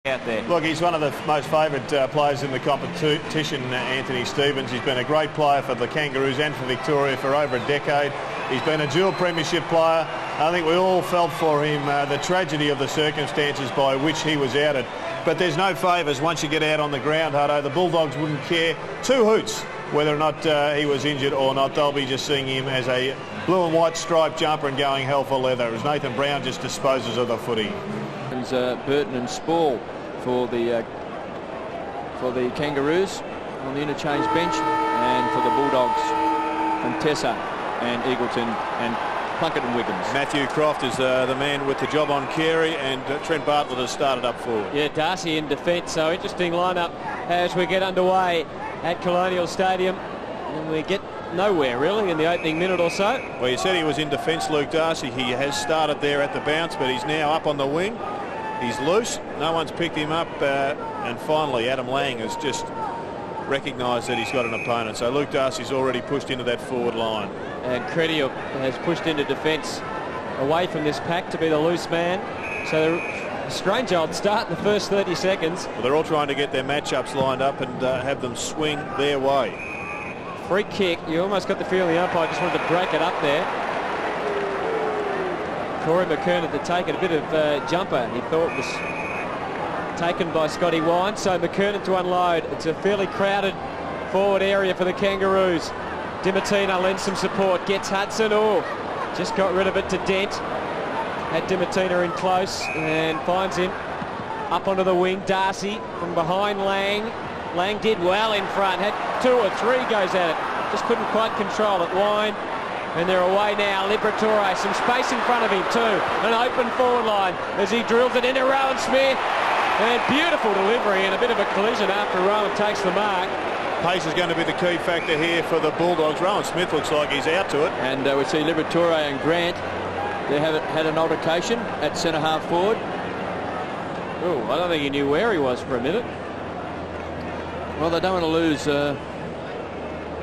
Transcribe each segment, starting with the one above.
out there. Look, he's one of the most favoured players in the competition, Anthony Stevens. He's been a great player for the Kangaroos and for Victoria for over a decade. He's been a dual premiership player. I think we all felt for him the tragedy of the circumstances by which he was outed. But there's no favours once you get out on the ground, Hutto. The Bulldogs wouldn't care two hoots whether or not he was injured or not. They'll be just seeing him as a blue and white striped jumper and going hell for leather as Nathan Brown just disposes of the footy. Burton and Spall for the Kangaroos on the interchange bench, and for the Bulldogs, Contessa and Eagleton and Plunkett and Wiggins. Matthew Croft is the man with the job on Carey, and Trent Bartlett has started up forward. Yeah, Darcy in defence, so interesting lineup as we get underway at Colonial Stadium, and we get nowhere really in the opening minute or so. Well, you said he was in defence, Luke Darcy. He has started there at the bounce, but he's now up on the wing. He's loose, no one's picked him up, and finally Adam Lang has just recognised that he's got an opponent. So Luke Darcy's already pushed into that forward line. And Crediop has pushed into defence away from this pack to be the loose man. So a strange old start in the first 30 seconds. Well, they're all trying to get their matchups lined up and have them swing their way. Free kick, you almost got the feeling the umpire just wanted to break it up there. Corey McKernan to take it, a bit of jumper he thought was taken by Scotty Wine, so McKernan to unload. It's a fairly crowded forward area for the Kangaroos. Dimatina lends some support, gets Hudson, just got rid of it to Dent. Had Dimatina in close and finds him up onto the wing. Darcy from behind Lang. Lang did well in front, had 2 or 3 goes at it, just couldn't quite control it. Wine. And they're away now. Liberatore, some space in front of him too. An open forward line as he drills it into Rowan Smith. And beautiful delivery and a bit of a collision after Rowan takes the mark. Pace is going to be the key factor here for the Bulldogs. Rowan Smith looks like he's out to it. And we see Liberatore and Grant. They have had an altercation at centre half forward. Oh, I don't think he knew where he was for a minute. Well, they don't want to lose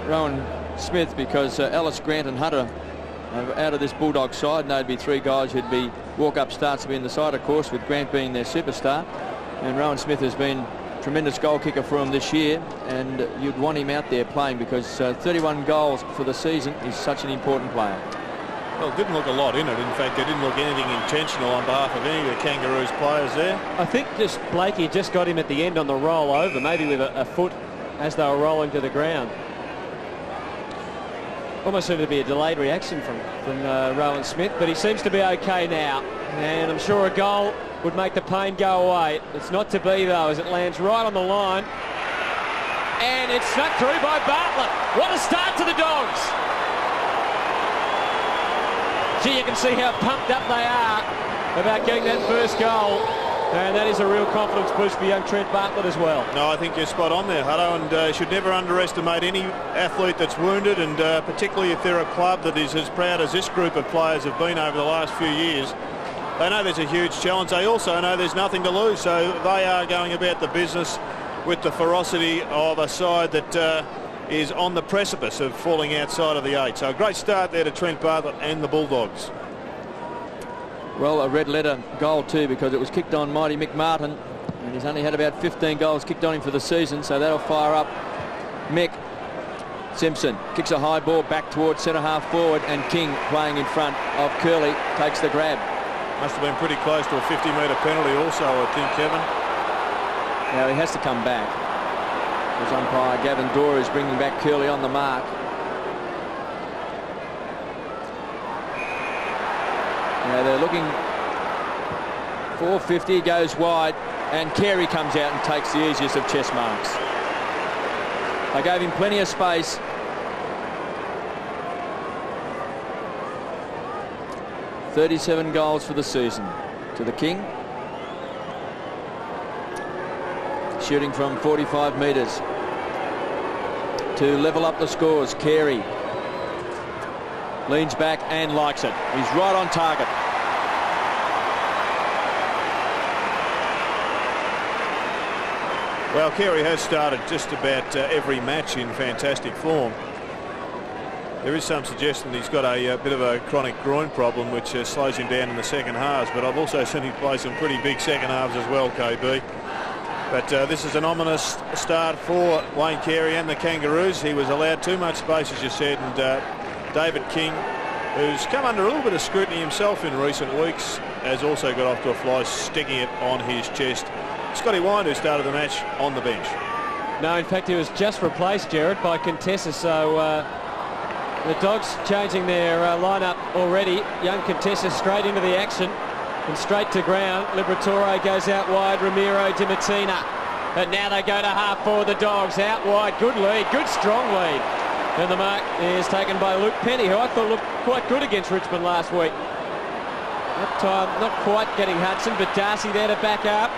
Rowan Smith because Ellis, Grant and Hunter are out of this Bulldog side, and they'd be 3 guys who'd be walk-up starts to be in the side, of course, with Grant being their superstar. And Rowan Smith has been a tremendous goal kicker for them this year, and you'd want him out there playing because 31 goals for the season is such an important player. Well, it didn't look a lot in it. In fact, there didn't look anything intentional on behalf of any of the Kangaroos players there. I think just Blakey just got him at the end on the roll over, maybe with a foot as they were rolling to the ground. Almost seemed to be a delayed reaction from Rowan Smith, but he seems to be okay now. And I'm sure a goal would make the pain go away. It's not to be, though, as it lands right on the line. And it's snuck through by Bartlett. What a start to the Dogs. Gee, you can see how pumped up they are about getting that first goal. And that is a real confidence boost for young Trent Bartlett as well. No, I think you're spot on there, Hutto, and should never underestimate any athlete that's wounded, and particularly if they're a club that is as proud as this group of players have been over the last few years. They know there's a huge challenge. They also know there's nothing to lose, so they are going about the business with the ferocity of a side that is on the precipice of falling outside of the 8. So a great start there to Trent Bartlett and the Bulldogs. Well, a red letter goal too, because it was kicked on Mighty Mick Martin, and he's only had about 15 goals kicked on him for the season, so that'll fire up Mick. Simpson kicks a high ball back towards centre half forward, and King playing in front of Curley takes the grab. Must have been pretty close to a 50-metre penalty also, I think, Kevin. Now he has to come back. As umpire Gavin Dorr is bringing back Curley on the mark. Now they're looking 450, goes wide, and Carey comes out and takes the easiest of chest marks. They gave him plenty of space. "37 goals for the season to the King. Shooting from 45 metres to level up the scores. Carey leans back and likes it. He's right on target. Well, Carey has started just about every match in fantastic form. There is some suggestion he's got a bit of a chronic groin problem, which slows him down in the second halves. But I've also seen him play some pretty big second halves as well, KB. But this is an ominous start for Wayne Carey and the Kangaroos. He was allowed too much space, as you said, and David King, who's come under a little bit of scrutiny himself in recent weeks, has also got off to a fly, sticking it on his chest. Scotty Wind, who started the match, on the bench. No, in fact, he was just replaced, Jared, by Contessa. So the Dogs changing their lineup already. Young Contessa straight into the action and straight to ground. Liberatore goes out wide. Ramiro, Dimatina. But now they go to half forward, the Dogs. Out wide. Good lead. Good strong lead. And the mark is taken by Luke Penny, who I thought looked quite good against Richmond last week. That time, not quite getting Hudson, but Darcy there to back up.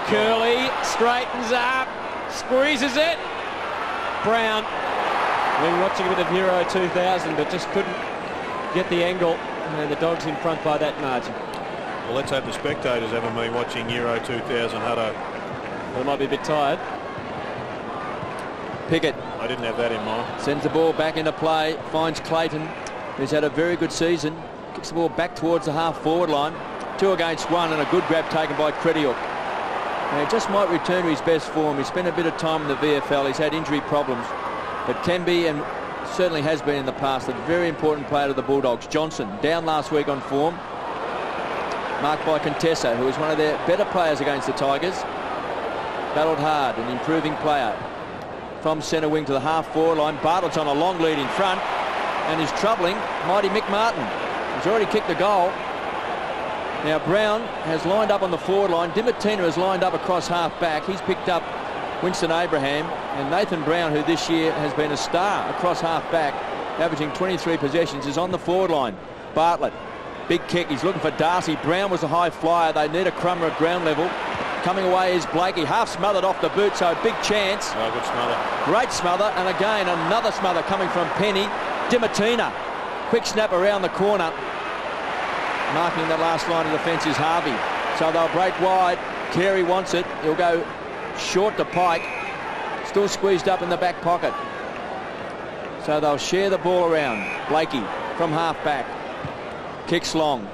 Curley straightens up. Squeezes it. Brown. Been watching a bit of Euro 2000, but just couldn't get the angle. And the Dogs in front by that margin. Well, let's hope the spectators haven't been watching Euro 2000, Hutto. They might be a bit tired. Pickett. I didn't have that in mind. Sends the ball back into play. Finds Clayton, who's had a very good season. Kicks the ball back towards the half-forward line. 2 against 1, and a good grab taken by Crediuk. He just might return to his best form. He's spent a bit of time in the VFL. He's had injury problems, but can be, and certainly has been in the past, a very important player to the Bulldogs. Johnson, down last week on form. Marked by Contessa, who was one of their better players against the Tigers. Battled hard, an improving player. From centre wing to the half-forward line. Bartlett's on a long lead in front and is troubling mighty Mick Martin. He's already kicked the goal. Now Brown has lined up on the forward line. Dimatina has lined up across half-back. He's picked up Winston Abraham, and Nathan Brown, who this year has been a star across half-back, averaging 23 possessions, is on the forward line. Bartlett, big kick. He's looking for Darcy. Brown was a high flyer. They need a crummer at ground level. Coming away is Blakey, half smothered off the boot, so a big chance. Oh, good smother. Great smother, and again another smother coming from Penny. Dimatina, quick snap around the corner. Marking the last line of defence is Harvey. So they'll break wide. Carey wants it. He'll go short to Pike. Still squeezed up in the back pocket. So they'll share the ball around. Blakey from half-back. Kicks long.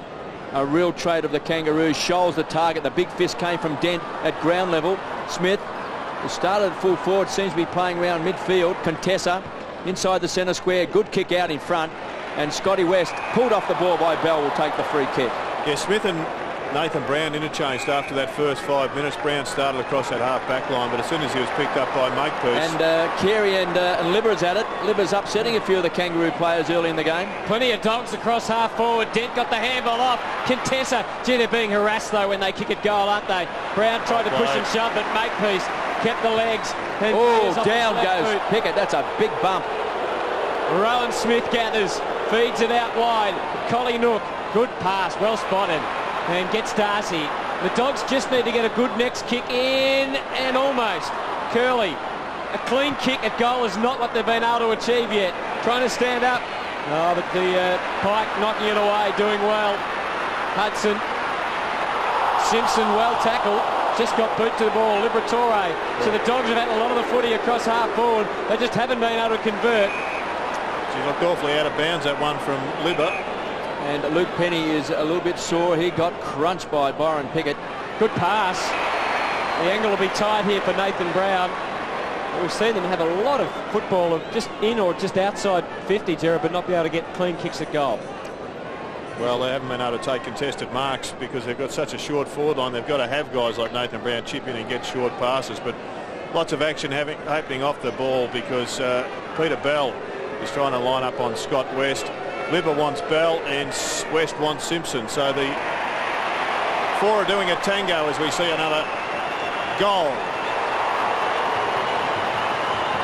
A real trait of the Kangaroos. Shoals the target. The big fist came from Dent at ground level. Smith, who started at full forward, seems to be playing around midfield. Contessa inside the centre square. Good kick out in front. And Scotty West, pulled off the ball by Bell, will take the free kick. Yeah, Smith and Nathan Brown interchanged after that first 5 minutes. Brown started across that half-back line, but as soon as he was picked up by Makepeace... And Carey and Libber's at it. Libber's upsetting a few of the Kangaroo players early in the game. Plenty of Dogs across half-forward. Dent got the handball off. Contessa, gee, they're being harassed, though, when they kick it goal, aren't they? Brown tried to push and shove, but Makepeace kept the legs. And down goes boot. Pickett. That's a big bump. Rowan Smith gathers. Feeds it out wide. Collie Nook, good pass, well spotted, and gets Darcy. The Dogs just need to get a good next kick in, and almost. Curley, a clean kick at goal is not what they've been able to achieve yet. Trying to stand up. Oh, but the Pike knocking it away, doing well. Hudson. Simpson, well tackled. Just got boot to the ball. Liberatore. So the Dogs have had a lot of the footy across half forward. They just haven't been able to convert. She looked awfully out of bounds, that one from Libber. And Luke Penny is a little bit sore. He got crunched by Byron Pickett. Good pass. The angle will be tight here for Nathan Brown. We've seen them have a lot of football of just in or just outside 50, Jared, but not be able to get clean kicks at goal. Well, they haven't been able to take contested marks because they've got such a short forward line. They've got to have guys like Nathan Brown chip in and get short passes, but lots of action happening off the ball because Peter Bell is trying to line up on Scott West. Libber wants Bell and West wants Simpson. So the four are doing a tango as we see another goal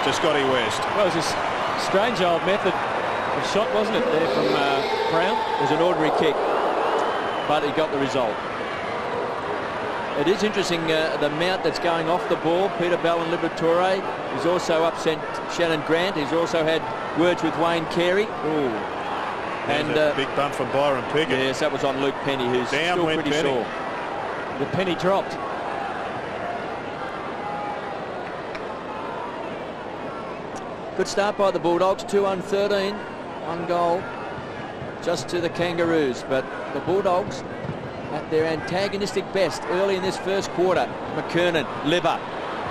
to Scotty West. Well, it was a strange old method of shot, wasn't it, there from Brown? It was an ordinary kick, but he got the result. It is interesting the mount that's going off the ball. Peter Bell and Liberatore. He's also upset Shannon Grant. He's also had words with Wayne Carey. Ooh. And a big bump from Byron Pickett. Yes, that was on Luke Penny, who's down still pretty sore. The penny dropped. Good start by the Bulldogs, 2-1-13. 1 goal just to the Kangaroos, but the Bulldogs at their antagonistic best early in this first quarter. McKernan, Libba,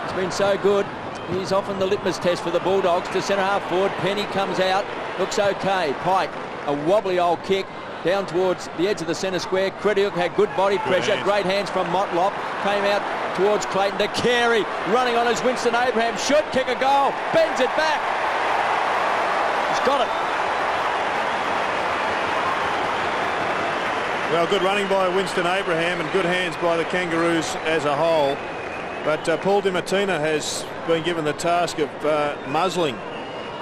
he's been so good. He's often the litmus test for the Bulldogs. To centre half forward, Penny comes out, looks okay. Pike, a wobbly old kick down towards the edge of the centre square. Crediuk had good body pressure, great hands from Motlop, came out towards Clayton to Carey, running on as Winston Abraham should kick a goal, bends it back. He's got it. Well, good running by Winston Abraham and good hands by the Kangaroos as a whole. But Paul DiMartino has been given the task of muzzling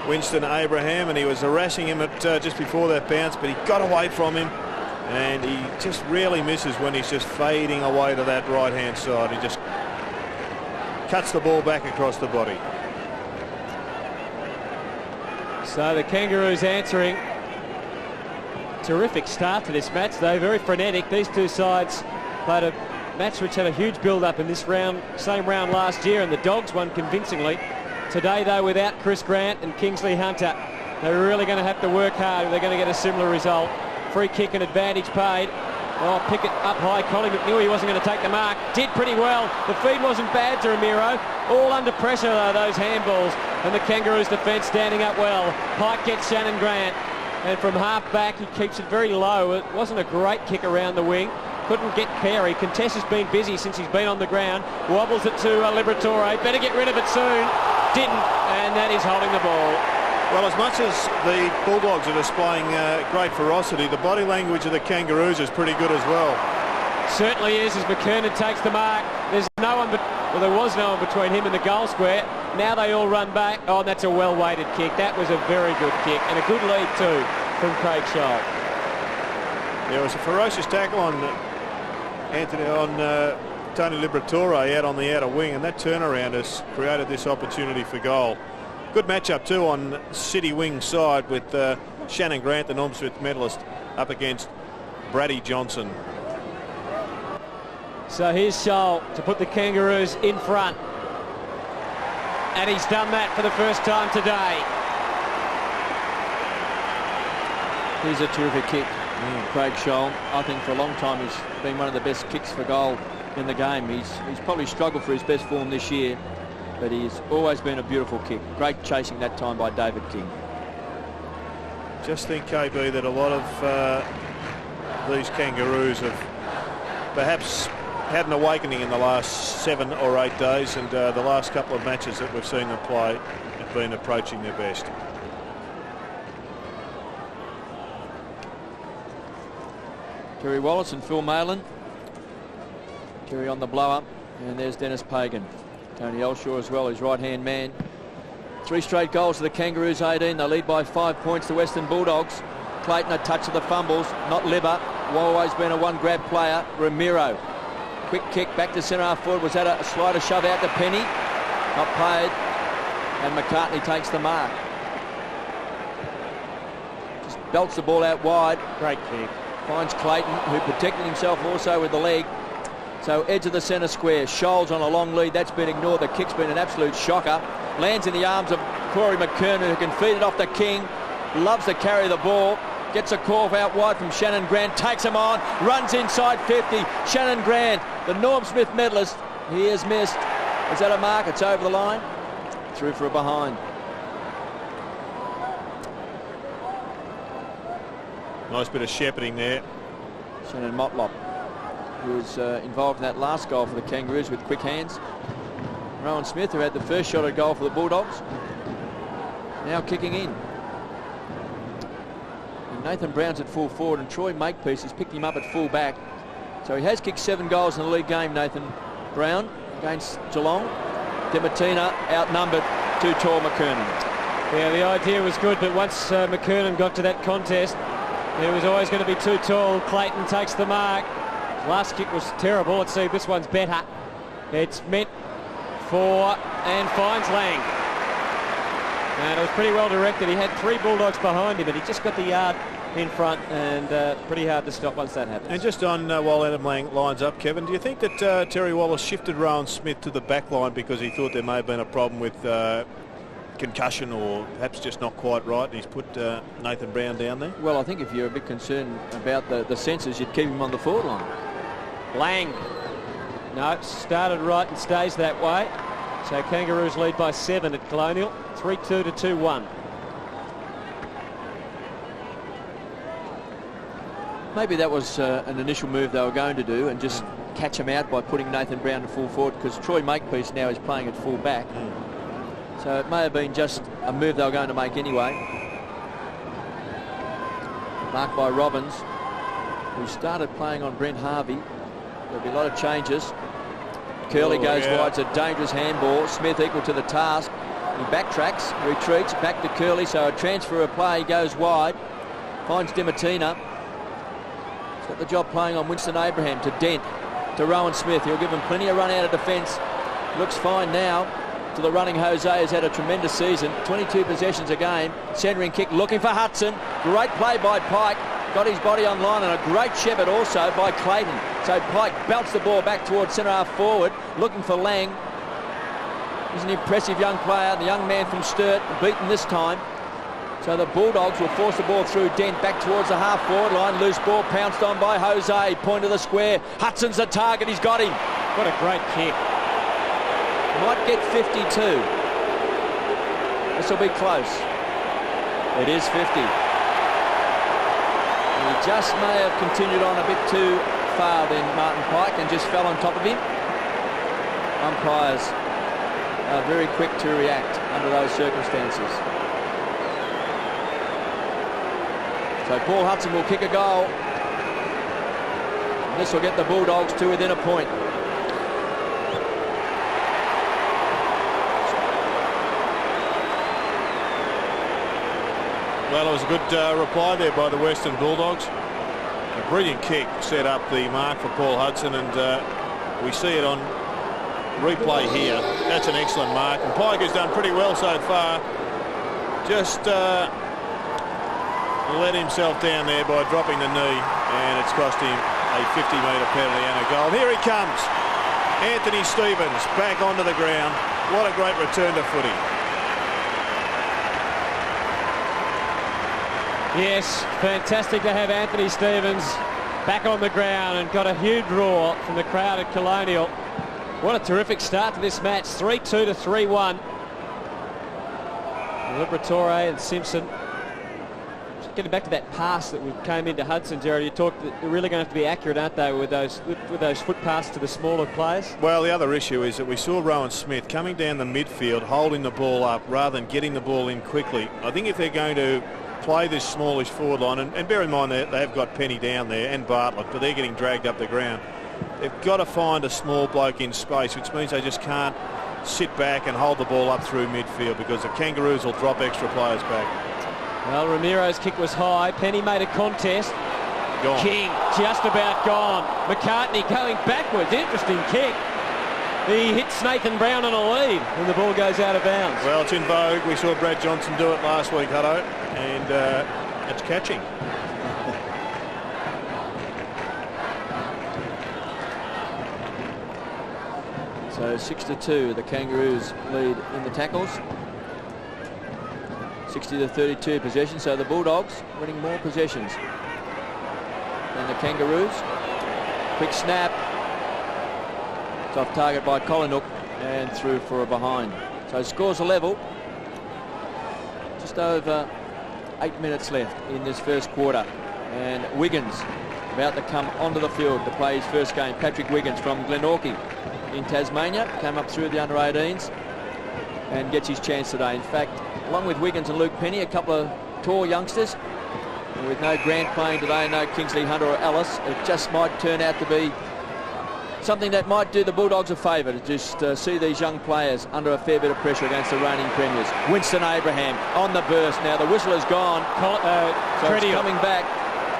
Winston Abraham, and he was harassing him at just before that bounce, but he got away from him, and he just rarely misses when he's just fading away to that right-hand side. He just cuts the ball back across the body. So the Kangaroos answering. Terrific start to this match, though, very frenetic. These two sides played a match which had a huge build-up in this round, same round last year, and the Dogs won convincingly. Today, though, without Chris Grant and Kingsley Hunter, they're really going to have to work hard if they're going to get a similar result. Free kick and advantage paid. Oh, pick it up high. Colin McNeil, he wasn't going to take the mark. Did pretty well. The feed wasn't bad to Ramiro. All under pressure, though, those handballs. And the Kangaroos' defence standing up well. Pike gets Shannon Grant. And from half back, he keeps it very low. It wasn't a great kick around the wing. Couldn't get Carey. Contessa's been busy since he's been on the ground. Wobbles it to Liberatore. Better get rid of it soon. Didn't. And that is holding the ball. Well, as much as the Bulldogs are displaying great ferocity, the body language of the Kangaroos is pretty good as well. Certainly is, as McKernan takes the mark. There's no one, well, there was no one between him and the goal square. Now they all run back. Oh, and that's a well-weighted kick. That was a very good kick, and a good lead too from Craig Scholl. There was a ferocious tackle on Tony Liberatore out on the outer wing, and that turnaround has created this opportunity for goal. Good matchup too on City wing side with Shannon Grant, the Norm Smith medalist, up against Braddy Johnson. So here's Scholl to put the Kangaroos in front, and he's done that for the first time today. Here's a terrific kick. Craig Scholl, I think for a long time he's been one of the best kicks for goal in the game. He's probably struggled for his best form this year, but he's always been a beautiful kick. Great chasing that time by David King. Just think, KB, that a lot of these Kangaroos have perhaps had an awakening in the last 7 or 8 days, and the last couple of matches that we've seen them play have been approaching their best. Terry Wallace and Phil Malin. Terry on the blow-up, and there's Dennis Pagan. Tony Elshaw as well, his right-hand man. 3 straight goals to the Kangaroos 18. They lead by 5 points to Western Bulldogs. Clayton a touch of the fumbles, not Libba. Always been a one-grab player. Ramiro. Quick kick back to centre half forward. Was that a slider shove out to Penny? Not paid. And McCartney takes the mark. Just belts the ball out wide. Great kick. Finds Clayton, who protected himself also with the leg. So edge of the centre square. Scholes on a long lead. That's been ignored. The kick's been an absolute shocker. Lands in the arms of Corey McKernan, who can feed it off to King. Loves to carry the ball. Gets a call out wide from Shannon Grant. Takes him on. Runs inside 50. Shannon Grant, the Norm Smith medalist. He has missed. Is that a mark? It's over the line. Through for a behind. Nice bit of shepherding there. Shannon Motlop, who was involved in that last goal for the Kangaroos with quick hands. Rowan Smith, who had the first shot at goal for the Bulldogs, now kicking in. And Nathan Brown's at full forward, and Troy Makepeace has picked him up at full back. So he has kicked 7 goals in the league game, Nathan Brown, against Geelong. DiMartino outnumbered, too tall McKernan. Yeah, the idea was good, but once McKernan got to that contest, it was always going to be too tall. Clayton takes the mark. Last kick was terrible. Let's see if this one's better. It's meant for, and finds Lang. And it was pretty well directed. He had 3 Bulldogs behind him, but he just got the yard in front, and pretty hard to stop once that happens. And just on while Adam Lang lines up, Kevin, do you think that Terry Wallace shifted Rowan Smith to the back line because he thought there may have been a problem with concussion or perhaps just not quite right, and he's put Nathan Brown down there? Well, I think if you're a bit concerned about the sensors, you'd keep him on the forward line. Lang. No, started right and stays that way. So Kangaroos lead by 7 at Colonial. 3-2 to 2-1. Maybe that was an initial move they were going to do and just catch him out by putting Nathan Brown to full forward, because Troy Makepeace now is playing at full back. So it may have been just a move they were going to make anyway. Marked by Robbins, who started playing on Brent Harvey. There'll be a lot of changes. Curley goes wide. It's a dangerous handball. Smith equal to the task. He backtracks, retreats, back to Curley. So a transfer of play, goes wide. Finds Dimatina. He's got the job playing on Winston Abraham to Dent, to Rowan Smith. He'll give him plenty of run out of defence. Looks fine now to the running Jose, who's had a tremendous season. 22 possessions a game. Centering kick looking for Hudson. Great play by Pike. Got his body on line, and a great shepherd also by Clayton. So Pike belts the ball back towards centre half forward, looking for Lang. He's an impressive young player, the young man from Sturt, beaten this time. So the Bulldogs will force the ball through Dent back towards the half forward line. Loose ball pounced on by Jose. Point of the square. Hudson's the target. He's got him. What a great kick. Might get 52. This will be close. It is 50. He just may have continued on a bit too far then, Martin Pike, and just fell on top of him. Umpires are very quick to react under those circumstances. So Paul Hudson will kick a goal. And this will get the Bulldogs to within a point. Well, it was a good reply there by the Western Bulldogs. A brilliant kick set up the mark for Paul Hudson, and we see it on replay here. That's an excellent mark, and Pike has done pretty well so far. Just let himself down there by dropping the knee, and it's cost him a 50-metre penalty and a goal. Here he comes, Anthony Stevens, back onto the ground. What a great return to footy. Yes, fantastic to have Anthony Stevens back on the ground, and got a huge roar from the crowd at Colonial. What a terrific start to this match. 3-2 to 3-1. Liberatore and Simpson. Just getting back to that pass that we came into Hudson, Jared. You talked that they're really going to have to be accurate, aren't they, with those foot passes to the smaller players? Well, the other issue is that we saw Rowan Smith coming down the midfield, holding the ball up rather than getting the ball in quickly. I think if they're going to play this smallish forward line, and bear in mind they have got Penny down there and Bartlett, but they're getting dragged up the ground. They've got to find a small bloke in space, which means they just can't sit back and hold the ball up through midfield, because the Kangaroos will drop extra players back. Well, Ramiro's kick was high. Penny made a contest. Gone. King just about gone. McCartney going backwards. Interesting kick. He hits Nathan Brown on a lead and the ball goes out of bounds. Well, it's in vogue. We saw Brad Johnson do it last week, Hutto, and it's catching. So 6-2, the Kangaroos lead in the tackles. 60-32 possession, so the Bulldogs winning more possessions than the Kangaroos. Quick snap. It's off target by Collinook and through for a behind. So scores a level. Just over 8 minutes left in this first quarter. And Wiggins about to come onto the field to play his first game. Patrick Wiggins from Glenorchy in Tasmania. Came up through the under-18s and gets his chance today. In fact, along with Wiggins and Luke Penny, a couple of tall youngsters. And with no Grant playing today, no Kingsley Hunter or Ellis, it just might turn out to be something that might do the Bulldogs a favour, to just see these young players under a fair bit of pressure against the reigning premiers. Winston Abraham on the burst now. The whistle has gone. So it's coming back.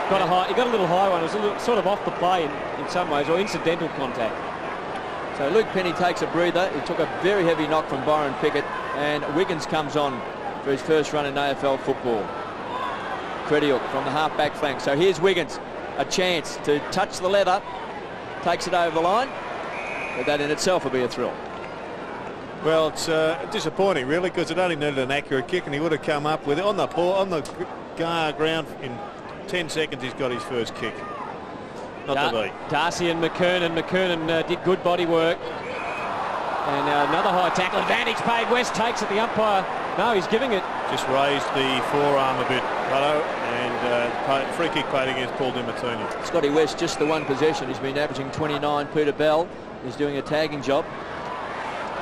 He got a little high one. It was a little, sort of off the play in some ways, or incidental contact. So Luke Penny takes a breather. He took a very heavy knock from Byron Pickett, and Wiggins comes on for his first run in AFL football. Crediuk from the half-back flank. So here's Wiggins, a chance to touch the leather. Takes it over the line, but that in itself will be a thrill. Well, it's disappointing, really, because it only needed an accurate kick, and he would have come up with it on the ground in 10 seconds. He's got his first kick. Not to be. Darcy and McKernan. McKernan did good body work. And another high tackle advantage paid. West takes it. The umpire, no, he's giving it. Just raised the forearm a bit, Hutto, and free kick paid against Paul DiMartino. Scotty West, just the one possession. He's been averaging 29. Peter Bell is doing a tagging job.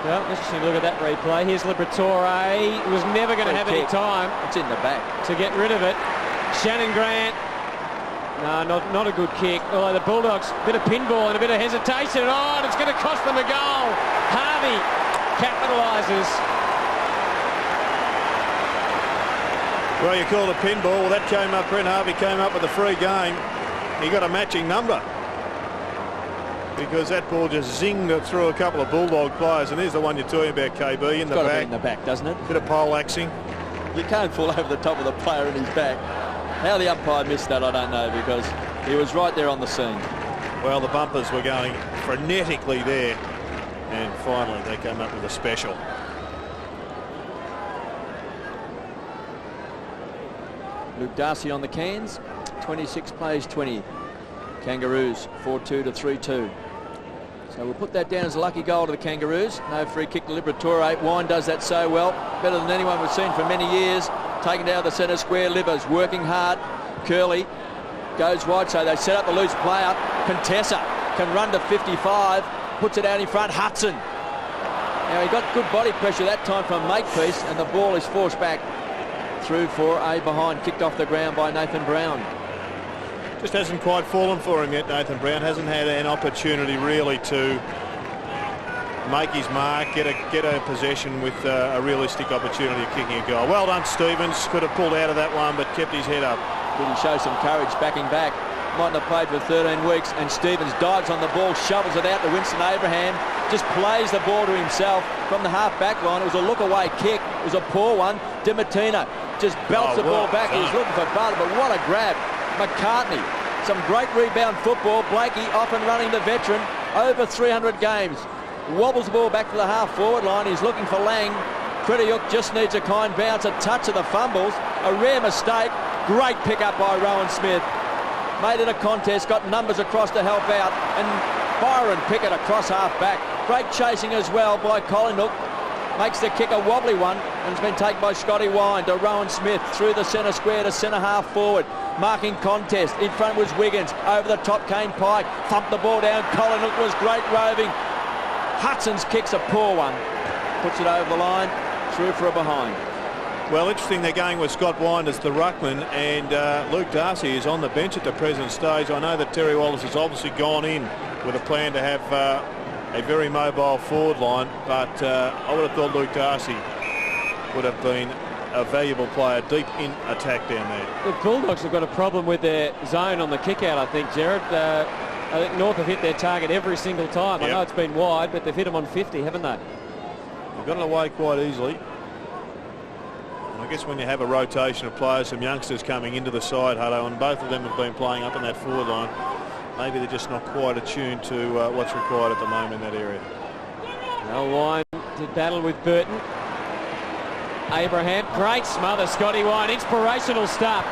Well, interesting look at that replay. Here's Liberatore. He was never going to have any time. It's in the back. To get rid of it. Shannon Grant. No, not a good kick. Although the Bulldogs, a bit of pinball and a bit of hesitation. Oh, and it's going to cost them a goal. Harvey capitalises. Well, you call it pinball. Well, that came up. Brent Harvey came up with a free game. He got a matching number, because that ball just zinged it through a couple of Bulldog players. And there's the one you're talking about, KB, in the back. Be in the back, doesn't it? Bit of poleaxing. You can't fall over the top of the player in his back. How the umpire missed that, I don't know, because he was right there on the scene. Well, the bumpers were going frenetically there, and finally they came up with a special. Luke Darcy on the cans. 26 plays 20. Kangaroos 4-2 to 3-2. So we'll put that down as a lucky goal to the Kangaroos. No free kick to Liberatore. Wine does that so well, better than anyone we've seen for many years. Taken down the centre square. Livers working hard. Curley goes wide, so they set up the loose player. Contessa can run to 55, puts it out in front. Hudson. Now he got good body pressure that time from Makepeace, and the ball is forced back through for a behind. Kicked off the ground by Nathan Brown. Just hasn't quite fallen for him yet, Nathan Brown. Hasn't had an opportunity really to make his mark, get a possession with a realistic opportunity of kicking a goal. Well done, Stevens. Could have pulled out of that one, but kept his head up. Did he show some courage backing back? Mightn't have played for 13 weeks, and Stevens dives on the ball, shovels it out to Winston Abraham, just plays the ball to himself from the half-back line. It was a look-away kick. It was a poor one. DiMartino just belts the ball back. He was looking for Barter, but what a grab. McCartney, some great rebound football. Blakey off and running, the veteran, over 300 games. Wobbles the ball back to the half-forward line. He's looking for Lang. Critiuk just needs a kind bounce, a touch of the fumbles. A rare mistake. Great pick-up by Rowan Smith. Made it a contest, got numbers across to help out, and Byron Pickett across half-back. Great chasing as well by Collingwood. Makes the kick a wobbly one, and it's been taken by Scotty Wine to Rowan Smith through the centre square to centre half forward. Marking contest. In front was Wiggins. Over the top came Pike. Thumped the ball down. Collingwood was great roving. Hudson's kick's a poor one. Puts it over the line. Through for a behind. Well, interesting, they're going with Scott Wine as the ruckman, and Luke Darcy is on the bench at the present stage. I know that Terry Wallace has obviously gone in with a plan to have a very mobile forward line, but I would have thought Luke Darcy would have been a valuable player deep in attack down there. The Bulldogs have got a problem with their zone on the kick-out, I think, Jared. I think North have hit their target every single time. Yep. I know it's been wide, but they've hit them on 50, haven't they? They've got it away quite easily. I guess when you have a rotation of players, some youngsters coming into the side, Hutto, and both of them have been playing up in that forward line, maybe they're just not quite attuned to what's required at the moment in that area. Well, Wine did battle with Burton. Abraham, great smother, Scotty Wine, inspirational stuff.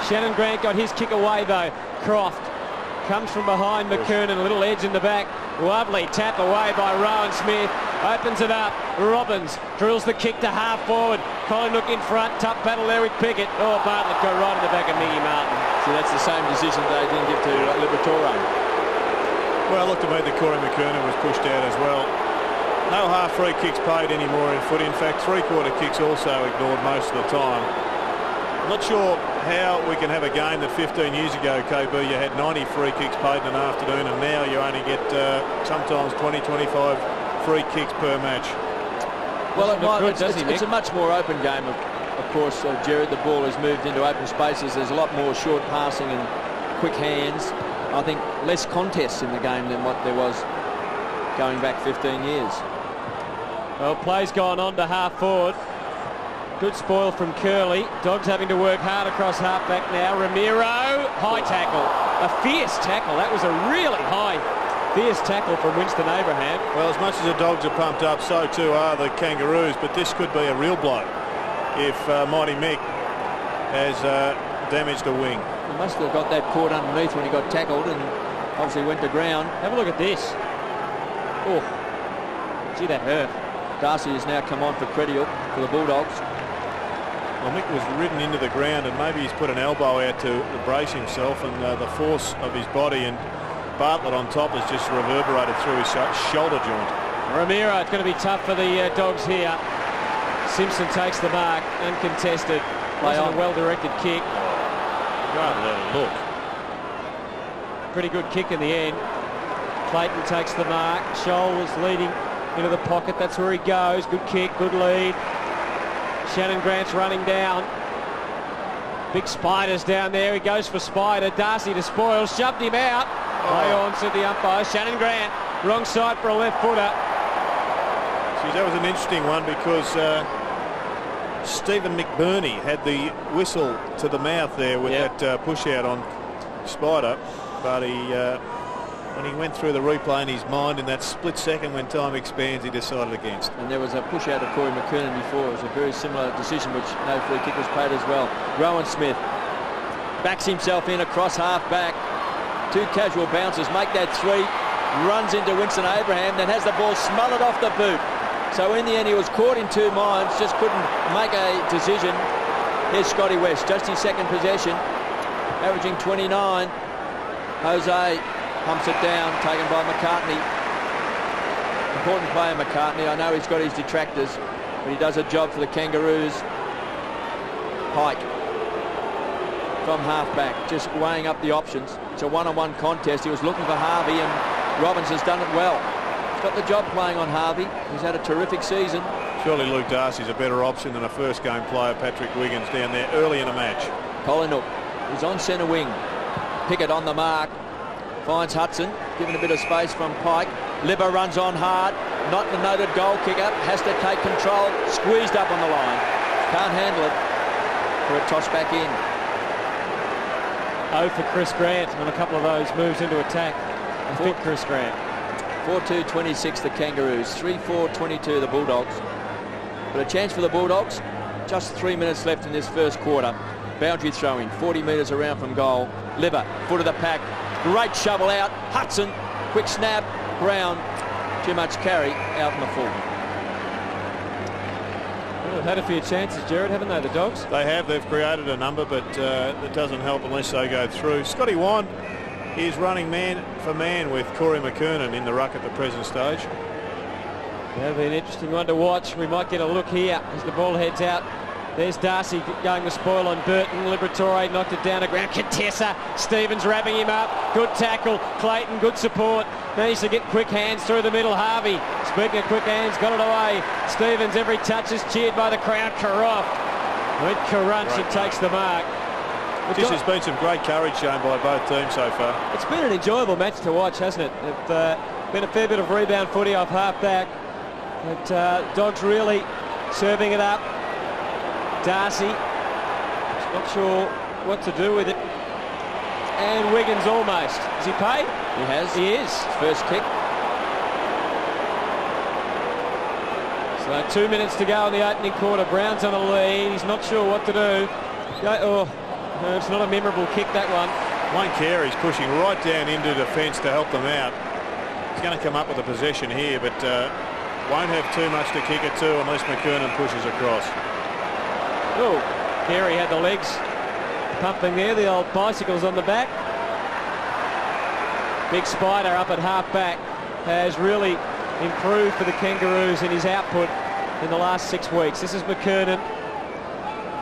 Shannon Grant got his kick away though. Croft comes from behind McKernan, a little edge in the back. Lovely tap away by Rowan Smith. Opens it up. Robbins drills the kick to half forward. Collingwood in front. Tough battle there with Pickett. Oh, Bartlett go right in the back of Miggy Martin. So that's the same decision they didn't give to Liberatore. Well, look, to me, the Corey McKernan was pushed out as well. No half free kicks paid anymore in footy. In fact, three-quarter kicks also ignored most of the time. I'm not sure how we can have a game that 15 years ago, KB, you had 90 free kicks paid in an afternoon, and now you only get sometimes 20, 25 free kicks per match. Well, it's a much more open game, of course, Jared. The ball has moved into open spaces. There's a lot more short passing and quick hands. I think less contests in the game than what there was going back 15 years. Well, play's gone on to half forward. Good spoil from Curley. Dogs having to work hard across half-back now. Ramiro, high tackle. A fierce tackle. That was a really high fierce tackle from Winston Abraham. Well, as much as the Dogs are pumped up, so too are the Kangaroos, but this could be a real blow if Mighty Mick has damaged a wing. He must have got that caught underneath when he got tackled and obviously went to ground. Have a look at this. Oh, gee, that hurt. Darcy has now come on for Credial for the Bulldogs. Well, Mick was ridden into the ground and maybe he's put an elbow out to brace himself, and the force of his body and Bartlett on top has just reverberated through his shoulder joint. Ramiro, it's going to be tough for the Dogs here. Simpson takes the mark, uncontested. Wasn't a well-directed kick. Rather let it look. Pretty good kick in the end. Clayton takes the mark. Scholl was leading into the pocket. That's where he goes. Good kick, good lead. Shannon Grant's running down. Big Spider's down there. He goes for Spider. Darcy to spoil. Shoved him out. Play on, said the umpire. Shannon Grant, wrong side for a left footer. Geez, that was an interesting one because Stephen McBurney had the whistle to the mouth there with that push out on Spider, but he when he went through the replay in his mind in that split second when time expands, he decided against. And there was a push out of Corey McKernan before. It was a very similar decision, which no free kick was paid as well. Rowan Smith backs himself in across half back. Two casual bouncers make that three, runs into Winston Abraham, then has the ball smothered off the boot. So in the end he was caught in two minds, just couldn't make a decision. Here's Scotty West, just his second possession, averaging 29. Jose pumps it down, taken by McCartney. Important player McCartney. I know he's got his detractors, but he does a job for the Kangaroos. Pike from half-back, just weighing up the options. It's a one-on-one contest. He was looking for Harvey, and Robbins has done it well. He's got the job playing on Harvey. He's had a terrific season. Surely Luke Darcy's a better option than a first-game player, Patrick Wiggins, down there early in a match. Colinook is on centre wing. Pickett on the mark. Finds Hudson, given a bit of space from Pike. Libba runs on hard. Not the noted goal kicker. Has to take control. Squeezed up on the line. Can't handle it. For a toss back in. Oh, for Chris Grant on a couple of those moves into attack. I think Chris Grant. 4-2-26 the Kangaroos. 3-4-22 the Bulldogs. But a chance for the Bulldogs. Just 3 minutes left in this first quarter. Boundary throwing. 40 metres around from goal. Libba, foot of the pack. Great shovel out. Hudson, quick snap. Brown, too much carry out in the full. Well, they've had a few chances, Jared, haven't they, the Dogs? They have. They've created a number, but it doesn't help unless they go through. Scotty Wand is running man for man with Corey McKernan in the ruck at the present stage. That'll be an interesting one to watch. We might get a look here as the ball heads out. There's Darcy going to spoil on Burton. Liberatore knocked it down to ground. Contessa. Stevens wrapping him up. Good tackle. Clayton, good support. Needs to get quick hands through the middle. Harvey, speaking of quick hands, got it away. Stevens, every touch is cheered by the crowd. Karoff went Karunch and takes the mark. This has been some great courage shown by both teams so far. It's been an enjoyable match to watch, hasn't it? It's been a fair bit of rebound footy off half back. But Dogs really serving it up. Darcy, not sure what to do with it. And Wiggins almost. Is he paid? He has. He is. First kick. So 2 minutes to go in the opening quarter. Brown's on a lead. He's not sure what to do. Oh, no, it's not a memorable kick, that one. Wayne Carey's pushing right down into defence to help them out. He's going to come up with a possession here, but won't have too much to kick it to unless McKernan pushes across. Oh, Carey had the legs pumping there, the old bicycles on the back. Big Spider up at half back has really improved for the Kangaroos in his output in the last 6 weeks. This is McKernan.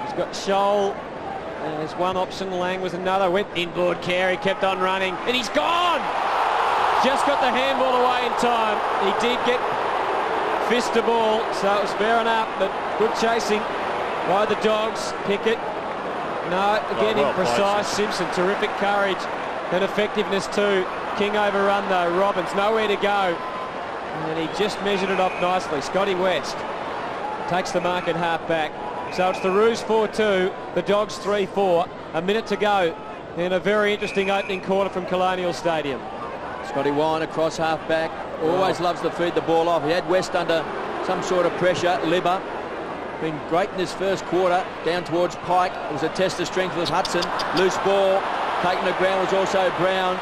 He's got Scholl. There's one option. Lang was another. Went inboard. Carey kept on running, and he's gone. Just got the handball away in time. He did get fist the ball, so it was fair enough, but good chasing by the Dogs. Pickett, no, again well imprecise. Simpson, terrific courage and effectiveness too. King overrun though. Robbins, nowhere to go. And he just measured it off nicely. Scotty West takes the mark at half back. So it's the Roos 4-2, the Dogs 3-4. A minute to go in a very interesting opening quarter from Colonial Stadium. Scotty Wine across half-back. Always loves to feed the ball off. He had West under some sort of pressure. Libba been great in this first quarter. Down towards Pike. It was a test of strength with Hudson. Loose ball. Taking the ground was also Brown.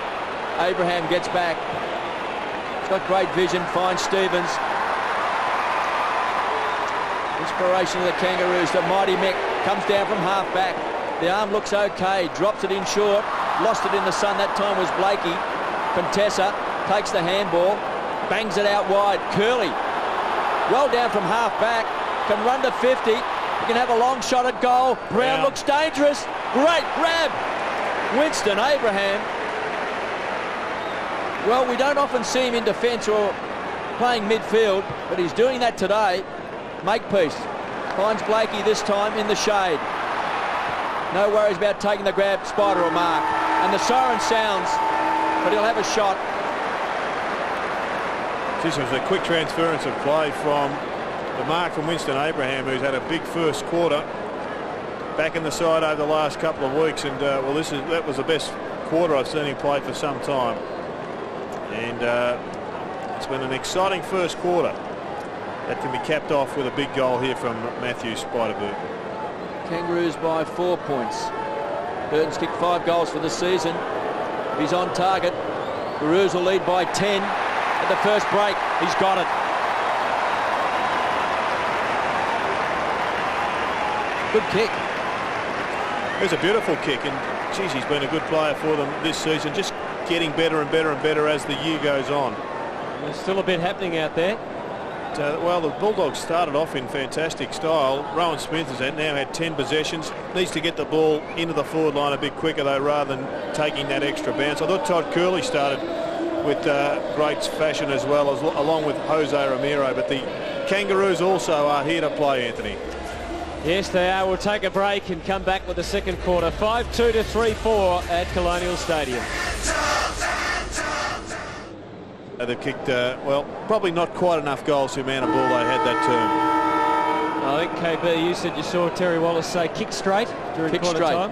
Abraham gets back. He's got great vision. Finds Stevens. Inspiration of the Kangaroos. The mighty Mick comes down from half-back. The arm looks okay. Drops it in short. Lost it in the sun. That time was Blakey. Contessa takes the handball. Bangs it out wide. Curley. Well down from half-back. Can run to 50. He can have a long shot at goal. Brown looks dangerous. Great grab. Winston Abraham. Well, we don't often see him in defence or playing midfield, but he's doing that today. Makepeace finds Blakey this time in the shade. No worries about taking the grab, Spider or Mark. And the siren sounds, but he'll have a shot. This was a quick transference of play from the mark from Winston Abraham, who's had a big first quarter. Back in the side over the last couple of weeks, and well, that was the best quarter I've seen him play for some time. And it's been an exciting first quarter that can be capped off with a big goal here from Matthew Spider Burton. Kangaroos by 4 points. Burton's kicked 5 goals for the season. If he's on target, the Roos will lead by 10 at the first break. He's got it. Good kick. It was a beautiful kick, and geez, he's been a good player for them this season, just getting better and better and better as the year goes on. There's still a bit happening out there. Well, the Bulldogs started off in fantastic style. Rowan Smith has now had 10 possessions. Needs to get the ball into the forward line a bit quicker, though, rather than taking that extra bounce. I thought Todd Curley started with great fashion as well, along with Jose Ramiro. But the Kangaroos also are here to play, Anthony. Yes, they are. We'll take a break and come back with the second quarter. 5-2 to 3-4 at Colonial Stadium. They've kicked, well, probably not quite enough goals to the amount of ball they had that term. I think, KB, you said you saw Terry Wallace say kick straight during quarter time.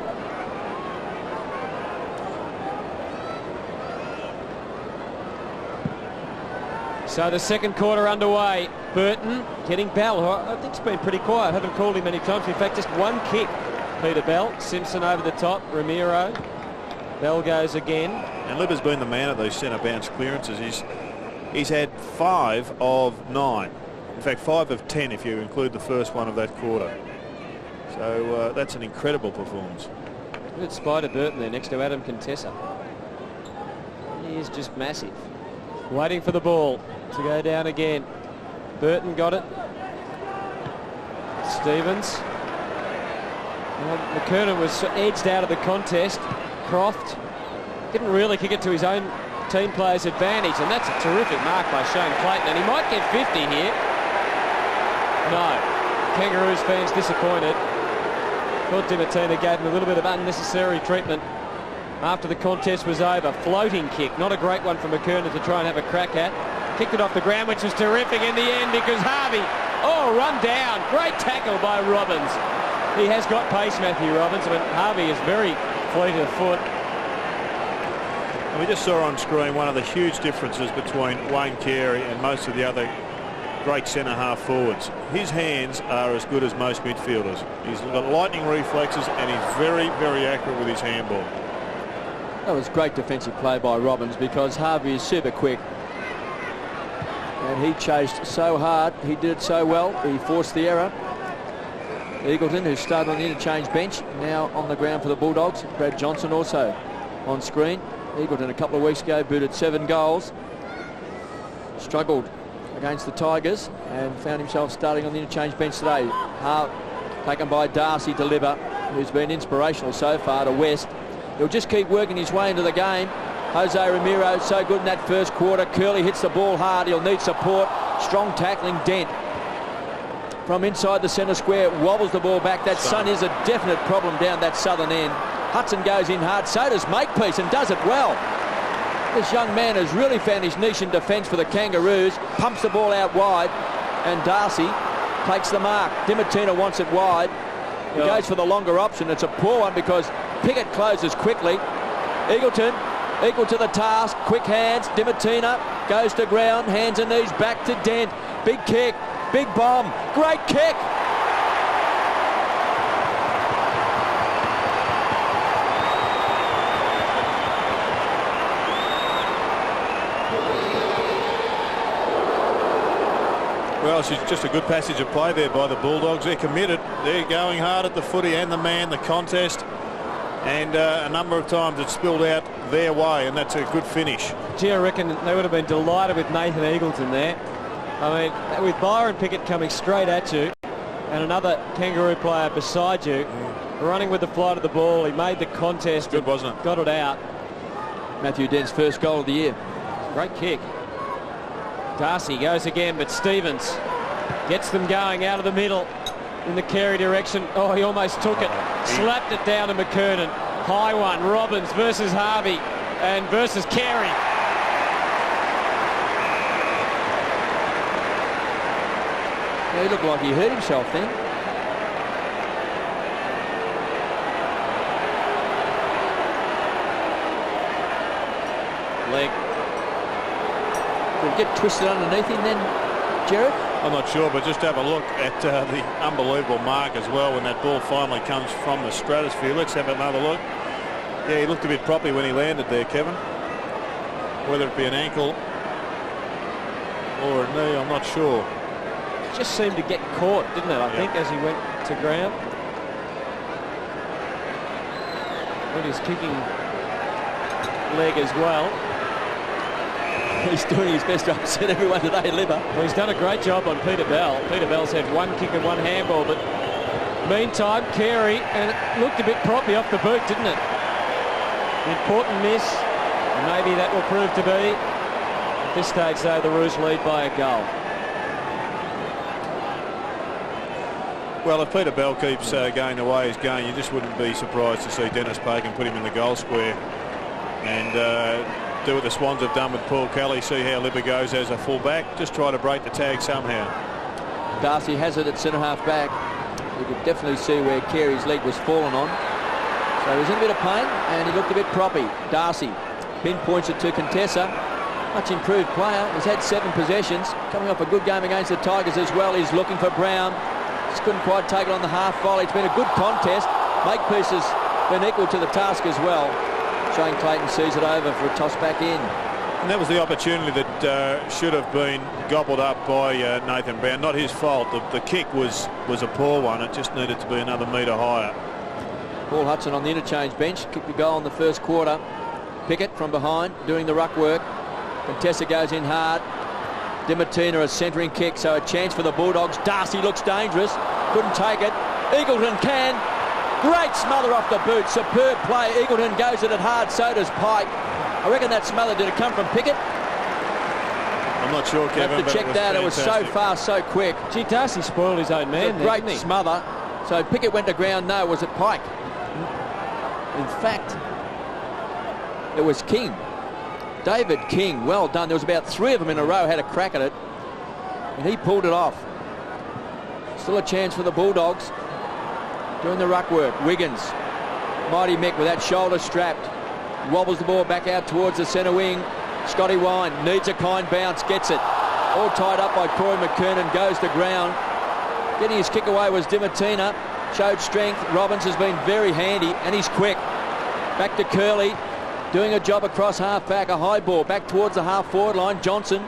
So the second quarter underway. Burton getting Bell, who I think's been pretty quiet. Haven't called him many times. In fact, just one kick. Peter Bell. Simpson over the top. Ramiro. Bell goes again. And Libba's been the man of those centre bounce clearances. He's had 5 of 9. In fact, 5 of 10 if you include the first one of that quarter. So that's an incredible performance. Good Spider Burton there next to Adam Contessa. He is just massive. Waiting for the ball to go down again. Burton got it. Stevens. Well, McKernan was edged out of the contest. Croft didn't really kick it to his own team player's advantage, and that's a terrific mark by Shane Clayton, and he might get 50 here. No. Kangaroos fans disappointed. Thought Dimatina gave him a little bit of unnecessary treatment after the contest was over. Floating kick, not a great one from McKernan to try and have a crack at. Kicked it off the ground, which was terrific in the end because Harvey, run down. Great tackle by Robbins. He has got pace, Matthew Robbins. I mean, Harvey is very fleet of foot. And we just saw on screen one of the huge differences between Wayne Carey and most of the other great centre half forwards. His hands are as good as most midfielders. He's got lightning reflexes and he's very, very accurate with his handball. That was great defensive play by Robbins because Harvey is super quick. And he chased so hard. He did it so well. He forced the error. Eagleton, who started on the interchange bench, now on the ground for the Bulldogs. Brad Johnson also on screen. Eagleton a couple of weeks ago booted 7 goals. Struggled against the Tigers and found himself starting on the interchange bench today. Taken by Darcy to Libba, who's been inspirational so far to West. He'll just keep working his way into the game. Jose Ramiro so good in that first quarter. Curley hits the ball hard. He'll need support. Strong tackling. Dent from inside the centre square wobbles the ball back. That sun is a definite problem down that southern end. Hudson goes in hard. So does Makepeace and does it well. This young man has really found his niche in defence for the Kangaroos. Pumps the ball out wide and Darcy takes the mark. Dimatina wants it wide. He goes for the longer option. It's a poor one because Pickett closes quickly. Eagleton equal to the task. Quick hands. Dimatina goes to ground. Hands and knees back to Dent. Big kick. Big bomb. Great kick. Well, it's just a good passage of play there by the Bulldogs. They're committed. They're going hard at the footy and the man, the contest. And a number of times it's spilled out their way, and that's a good finish. Gee, I reckon they would have been delighted with Nathan Eagleton there. I mean, with Byron Pickett coming straight at you and another Kangaroo player beside you, running with the flight of the ball, he made the contest. Good, wasn't it? Got it out. Matthew Dent's first goal of the year. Great kick. Darcy goes again, but Stevens gets them going out of the middle in the Carey direction. Oh, he almost took it. Slapped it down to McKernan. High one. Robbins versus Harvey and versus Carey. Yeah, he looked like he hurt himself then. Leg. Did it get twisted underneath him then, Jared? I'm not sure, but just have a look at the unbelievable mark as well when that ball finally comes from the stratosphere. Let's have another look. Yeah, he looked a bit proppy when he landed there, Kevin. Whether it be an ankle or a knee, I'm not sure. It just seemed to get caught, didn't it, I think, as he went to ground. With his kicking leg as well. He's doing his best to upset everyone today, Libba. Well, he's done a great job on Peter Bell. Peter Bell's had one kick and one handball, but meantime, Carey, and it looked a bit proppy off the boot, didn't it? Important miss, and maybe that will prove to be. At this stage, though, the Roos lead by a goal. Well, if Peter Bell keeps going the way he's going, you just wouldn't be surprised to see Dennis Pagan put him in the goal square and do what the Swans have done with Paul Kelly, see how Libba goes as a full-back, just try to break the tag somehow. Darcy has it at centre-half back. You could definitely see where Carey's leg was fallen on. So he was in a bit of pain and he looked a bit proppy. Darcy pinpoints it to Contessa. Much improved player. He's had 7 possessions. Coming off a good game against the Tigers as well. He's looking for Brown. Just couldn't quite take it on the half volley. It's been a good contest. Makepeace has been equal to the task as well. Shane Clayton sees it over for a toss back in. And that was the opportunity that should have been gobbled up by Nathan Brown. Not his fault. The kick was a poor one. It just needed to be another metre higher. Paul Hudson on the interchange bench. Kicked the goal in the first quarter. Pickett from behind doing the ruck work. Contessa goes in hard. Dimatina a centering kick, so a chance for the Bulldogs. Darcy looks dangerous. Couldn't take it. Eagleton can. Great smother off the boot. Superb play. Eagleton goes at it hard. So does Pike. I reckon that smother, did it come from Pickett? I'm not sure, Kevin. Have to check that. It was so fast, so quick. Gee, Darcy spoiled his own man. Great smother. So Pickett went to ground. No, was it Pike? In fact, it was King. David King, well done. There was about 3 of them in a row had a crack at it, and he pulled it off. Still a chance for the Bulldogs. Doing the ruck work. Wiggins, Mighty Mick with that shoulder strapped. Wobbles the ball back out towards the centre wing. Scotty Wine needs a kind bounce, gets it. All tied up by Corey McKernan, goes to ground. Getting his kick away was Dimatina. Showed strength. Robbins has been very handy, and he's quick. Back to Curley. Doing a job across half-back, a high ball back towards the half-forward line. Johnson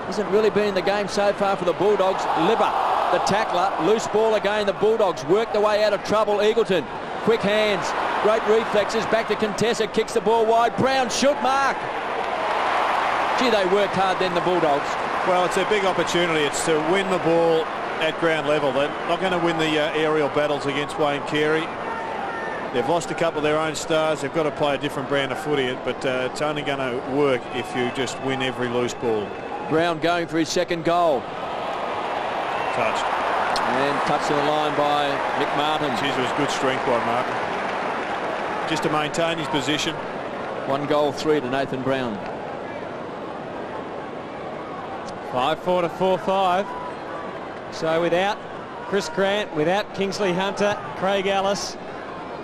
hasn't really been in the game so far for the Bulldogs. Libba, the tackler, loose ball again. The Bulldogs work their way out of trouble. Eagleton, quick hands, great reflexes, back to Contessa, kicks the ball wide. Brown should mark. Gee, they worked hard then, the Bulldogs. Well, it's a big opportunity. It's to win the ball at ground level. They're not going to win the aerial battles against Wayne Carey. They've lost a couple of their own stars. They've got to play a different brand of footy, but it's only going to work if you just win every loose ball. Brown going for his second goal. Touched. And touched to the line by Mick Martin. Geez, it was good strength by Martin. Just to maintain his position. 1 goal, 3 to Nathan Brown. 5-4 to 4-5. So without Chris Grant, without Kingsley Hunter, Craig Ellis,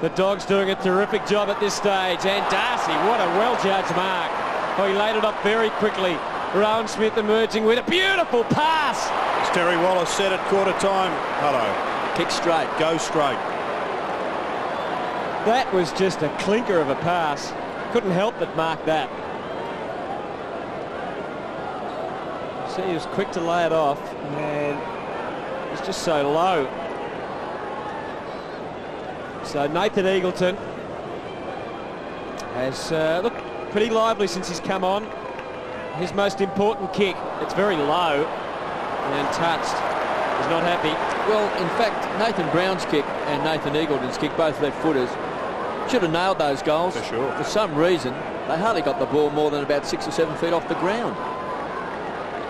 The Dogs doing a terrific job at this stage. And Darcy, what a well-judged mark. Oh, he laid it up very quickly. Rowan Smith emerging with a beautiful pass. As Terry Wallace said at quarter time, Hutto, Kick straight. go straight. That was just a clinker of a pass. Couldn't help but mark that. See, he was quick to lay it off, and it's just so low. So Nathan Eagleton has looked pretty lively since he's come on. His most important kick, it's very low and touched. He's not happy. Well, in fact, Nathan Brown's kick and Nathan Eagleton's kick, both left footers, should have nailed those goals. For sure. For some reason, they hardly got the ball more than about 6 or 7 feet off the ground.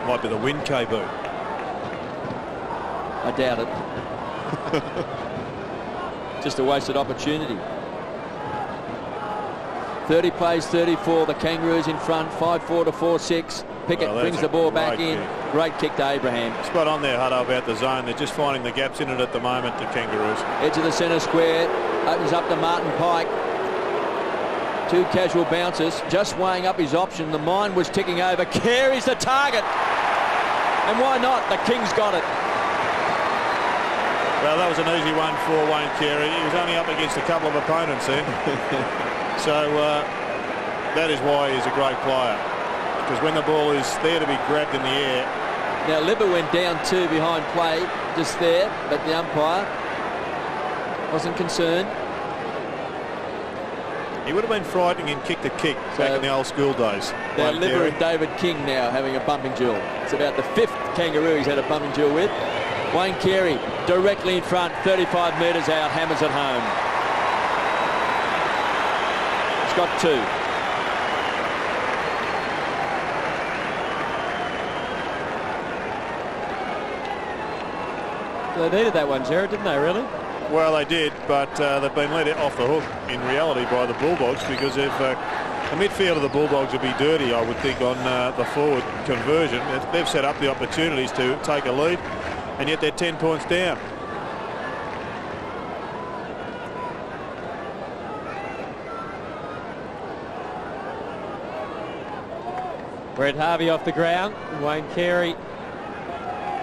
Might be the wind, KB. I doubt it. Just a wasted opportunity. 30 plays 34. The Kangaroos in front. 5-4 to 4-6. Pickett brings the ball back in. Kick. Great kick to Abraham. Spot on there, Hutto, about the zone. They're just finding the gaps in it at the moment, the Kangaroos. Edge of the centre square. Opens up to Martin Pike. 2 casual bounces. Just weighing up his option. The mind was ticking over. Carey's the target. And why not? The Kings got it. Well, that was an easy one for Wayne Carey. He was only up against a couple of opponents then. So that is why he's a great player. Because when the ball is there to be grabbed in the air. Now, Libba went down 2 behind play just there, but the umpire wasn't concerned. He would have been frightening and kicked a kick back in the old school days. Now, Libba and David King now having a bumping duel. It's about the 5th Kangaroo he's had a bumping duel with. Wayne Carey directly in front, 35 metres out, hammers it home. He's got 2. They needed that one, Jared, didn't they, really? Well, they did, but they've been let off the hook in reality by the Bulldogs, because if the midfield of the Bulldogs would be dirty, I would think, on the forward conversion. They've set up the opportunities to take a lead, and yet they're 10 points down. Brett Harvey off the ground. Wayne Carey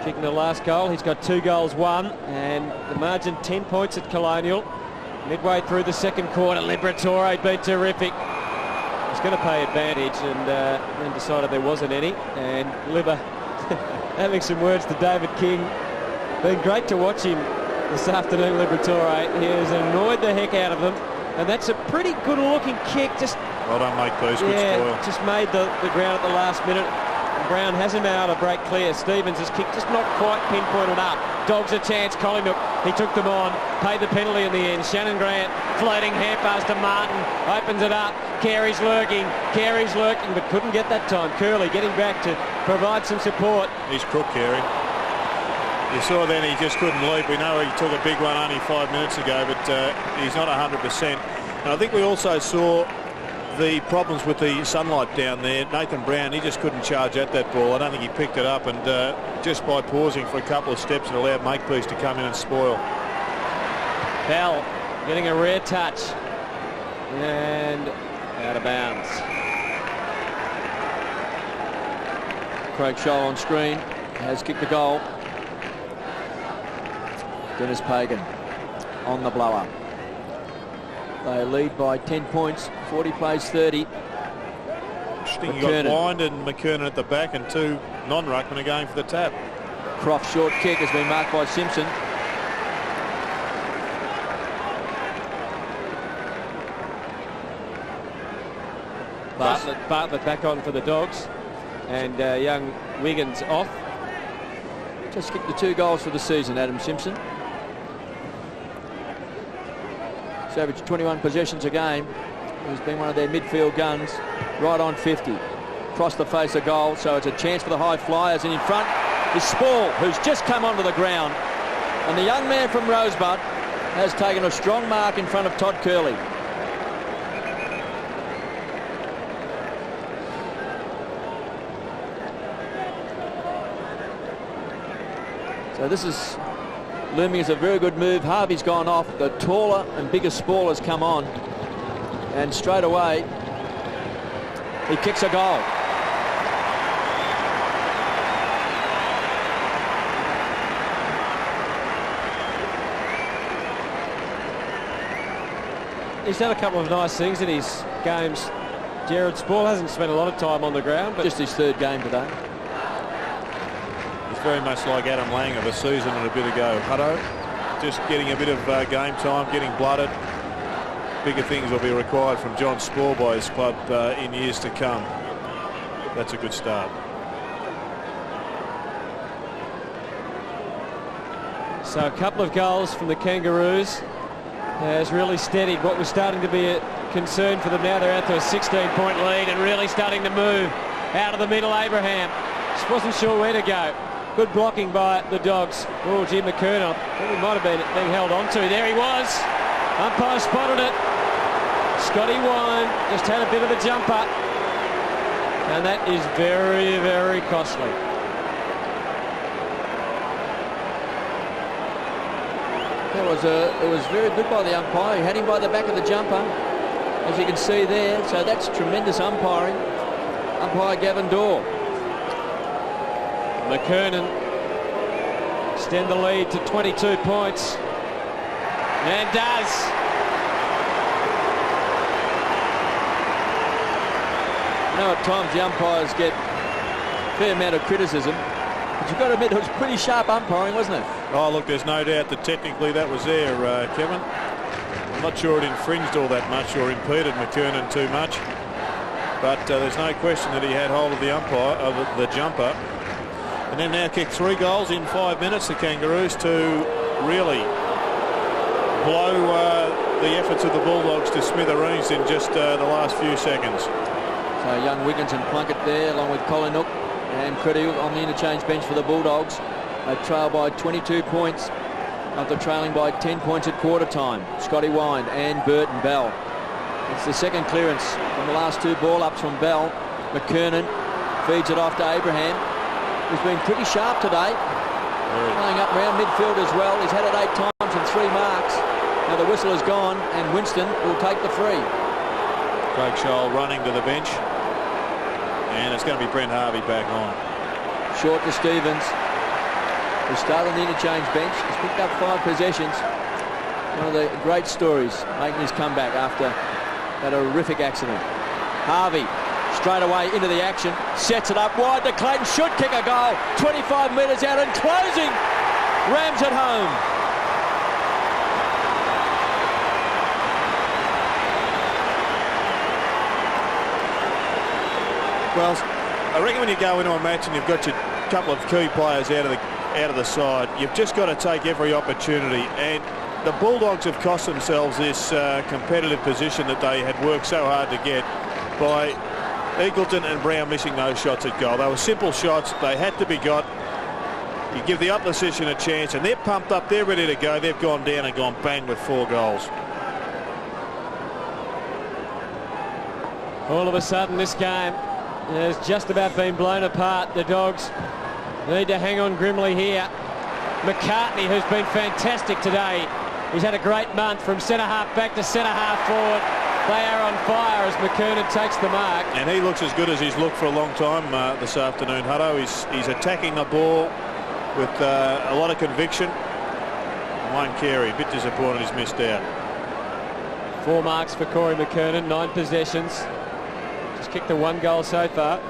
kicking the last goal. He's got 2 goals, 1, and the margin 10 points at Colonial. Midway through the second quarter, Liberatore been terrific. He's going to pay advantage, and then decided there wasn't any. And Libba having some words to David King. Been great to watch him this afternoon, Liberatore. He has annoyed the heck out of them, and that's a pretty good looking kick. Just well done, mate, Peace. Good spoil. Just made the ground at the last minute. Brown hasn't been able to break clear. Stevens' kick just not quite pinpointed up. Dogs a chance. Collingwood, he took them on, paid the penalty in the end. Shannon Grant floating hand pass to Martin, opens it up. Carey's lurking, but couldn't get that time. Curley getting back to provide some support. He's crook, Carey. You saw then he just couldn't leap. We know he took a big one only 5 minutes ago, but he's not 100%. And I think we also saw the problems with the sunlight down there. Nathan Brown, he just couldn't charge at that ball. I don't think he picked it up, and just by pausing for a couple of steps, it allowed Makepeace to come in and spoil. Bell getting a rare touch, and out of bounds. Craig Scholl on screen has kicked the goal. Dennis Pagan on the blower. They lead by 10 points, 40 plays 30. Interesting, you got Wind and McKernan at the back, and 2 non-ruckmen are going for the tap. Croft's short kick has been marked by Simpson. Bartlett back on for the Dogs, and young Wiggins off. Just kicked the 2 goals for the season, Adam Simpson. He's averaged 21 possessions a game. He's been one of their midfield guns, right on 50. Across the face of goal, so it's a chance for the high flyers, and in front is Spall, who's just come onto the ground. And the young man from Rosebud has taken a strong mark in front of Todd Curley. So this is looming is a very good move. Harvey's gone off. The taller and bigger Spall has come on. And straight away, he kicks a goal. He's done a couple of nice things in his games. Jared Spall hasn't spent a lot of time on the ground, but just his third game today. He's very much like Adam Lang of a season and a bit ago. Hutto, just getting a bit of game time, getting blooded. Bigger things will be required from John Spall by his club in years to come. That's a good start. So a couple of goals from the Kangaroos has really steadied what was starting to be a concern for them. Now they're out to a 16-point lead and really starting to move out of the middle. Abraham just wasn't sure where to go. Good blocking by the Dogs. Oh, Jim McKernan, I think he might have been being held on to. There he was. Umpire spotted it. Scotty Wine just had a bit of a jumper. And that is very, very costly. It was very good by the umpire. He had him by the back of the jumper, as you can see there. So that's tremendous umpiring. Umpire Gavin Dorr. McKernan extend the lead to 22 points. And does. You know, at times the umpires get a fair amount of criticism. But you've got to admit, it was pretty sharp umpiring, wasn't it? Oh, look, there's no doubt that technically that was there, Kevin. I'm not sure it infringed all that much or impeded McKernan too much. But there's no question that he had hold of the umpire, of the jumper. And then now kicked 3 goals in 5 minutes, the Kangaroos, to really blow the efforts of the Bulldogs to smithereens in just the last few seconds. So young Wiggins and Plunkett there, along with Colin Nook and Creddle on the interchange bench for the Bulldogs. They trail by 22 points after trailing by 10 points at quarter time. Scotty Wine and Burton Bell. It's the second clearance from the last 2 ball ups from Bell. McKernan feeds it off to Abraham, who's been pretty sharp today. Playing up around midfield as well. He's had it 8 times and 3 marks. Now the whistle is gone and Winston will take the free. Craig Scholl running to the bench. And it's going to be Brent Harvey back on. Short to Stevens, who started on the interchange bench. He's picked up 5 possessions. One of the great stories making his comeback after that horrific accident. Harvey straight away into the action, sets it up wide to Clayton, should kick a goal. 25 metres out and closing. Rams at home. Well, I reckon when you go into a match and you've got your couple of key players out of the side, you've just got to take every opportunity. And the Bulldogs have cost themselves this competitive position that they had worked so hard to get by Eagleton and Brown missing those shots at goal. They were simple shots. They had to be got. You give the opposition a chance, and they're pumped up. They're ready to go. They've gone down and gone bang with 4 goals. All of a sudden, this game has just about been blown apart. The Dogs need to hang on grimly here. McCartney, who's been fantastic today, he's had a great month from centre-half back to centre-half forward. They are on fire as McKernan takes the mark. And he looks as good as he's looked for a long time this afternoon, Hutto. He's attacking the ball with a lot of conviction. Wayne Carey, a bit disappointed he's missed out. 4 marks for Corey McKernan, 9 possessions. Just kicked the 1 goal so far.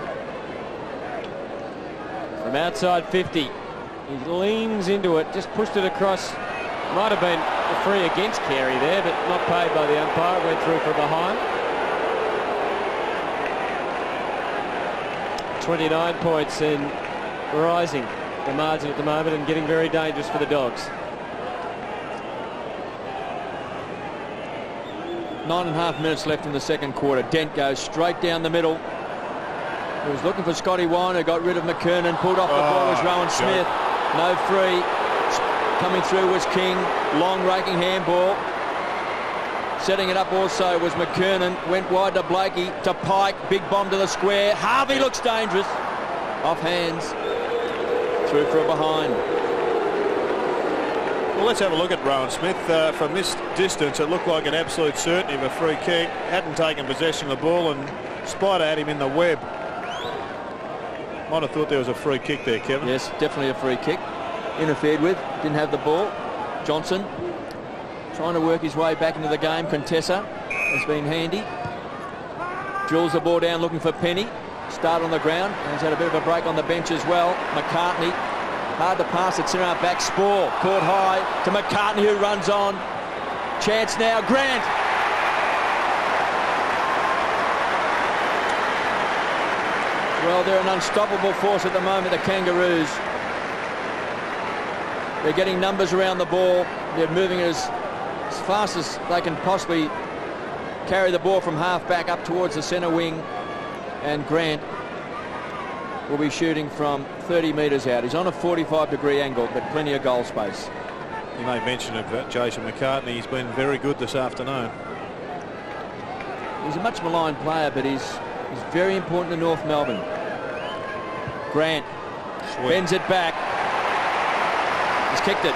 From outside 50, he leans into it, just pushed it across. Might have been a free against Carey there, but not paid by the umpire. Went through from behind. 29 points and rising the margin at the moment and getting very dangerous for the Dogs. 9.5 minutes left in the second quarter. Dent goes straight down the middle. He was looking for Scotty Wine, who got rid of McKernan. Pulled off the ball was Rowan Smith. No free. Coming through was King. Long raking handball. Setting it up also was McKernan. Went wide to Blakey, to Pike. Big bomb to the square. Harvey looks dangerous. Off hands. Through for a behind. let's have a look at Rowan Smith. From this distance, it looked like an absolute certainty of a free kick. Hadn't taken possession of the ball, and Spider had him in the web. Might have thought there was a free kick there, Kevin. Yes, definitely a free kick. Interfered with, didn't have the ball. Johnson trying to work his way back into the game. Contessa has been handy. Drills the ball down looking for Penny. Start on the ground, and he's had a bit of a break on the bench as well. McCartney, hard to pass it, centre out back. Spore caught high to McCartney, who runs on. Chance now, Grant. Well, they're an unstoppable force at the moment, the Kangaroos. They're getting numbers around the ball. They're moving as fast as they can possibly carry the ball from half back up towards the centre wing. And Grant will be shooting from 30 metres out. He's on a 45-degree angle, but plenty of goal space. You made mention of Jason McCartney. He's been very good this afternoon. He's a much maligned player, but he's very important to North Melbourne. Grant bends it back. He's kicked it.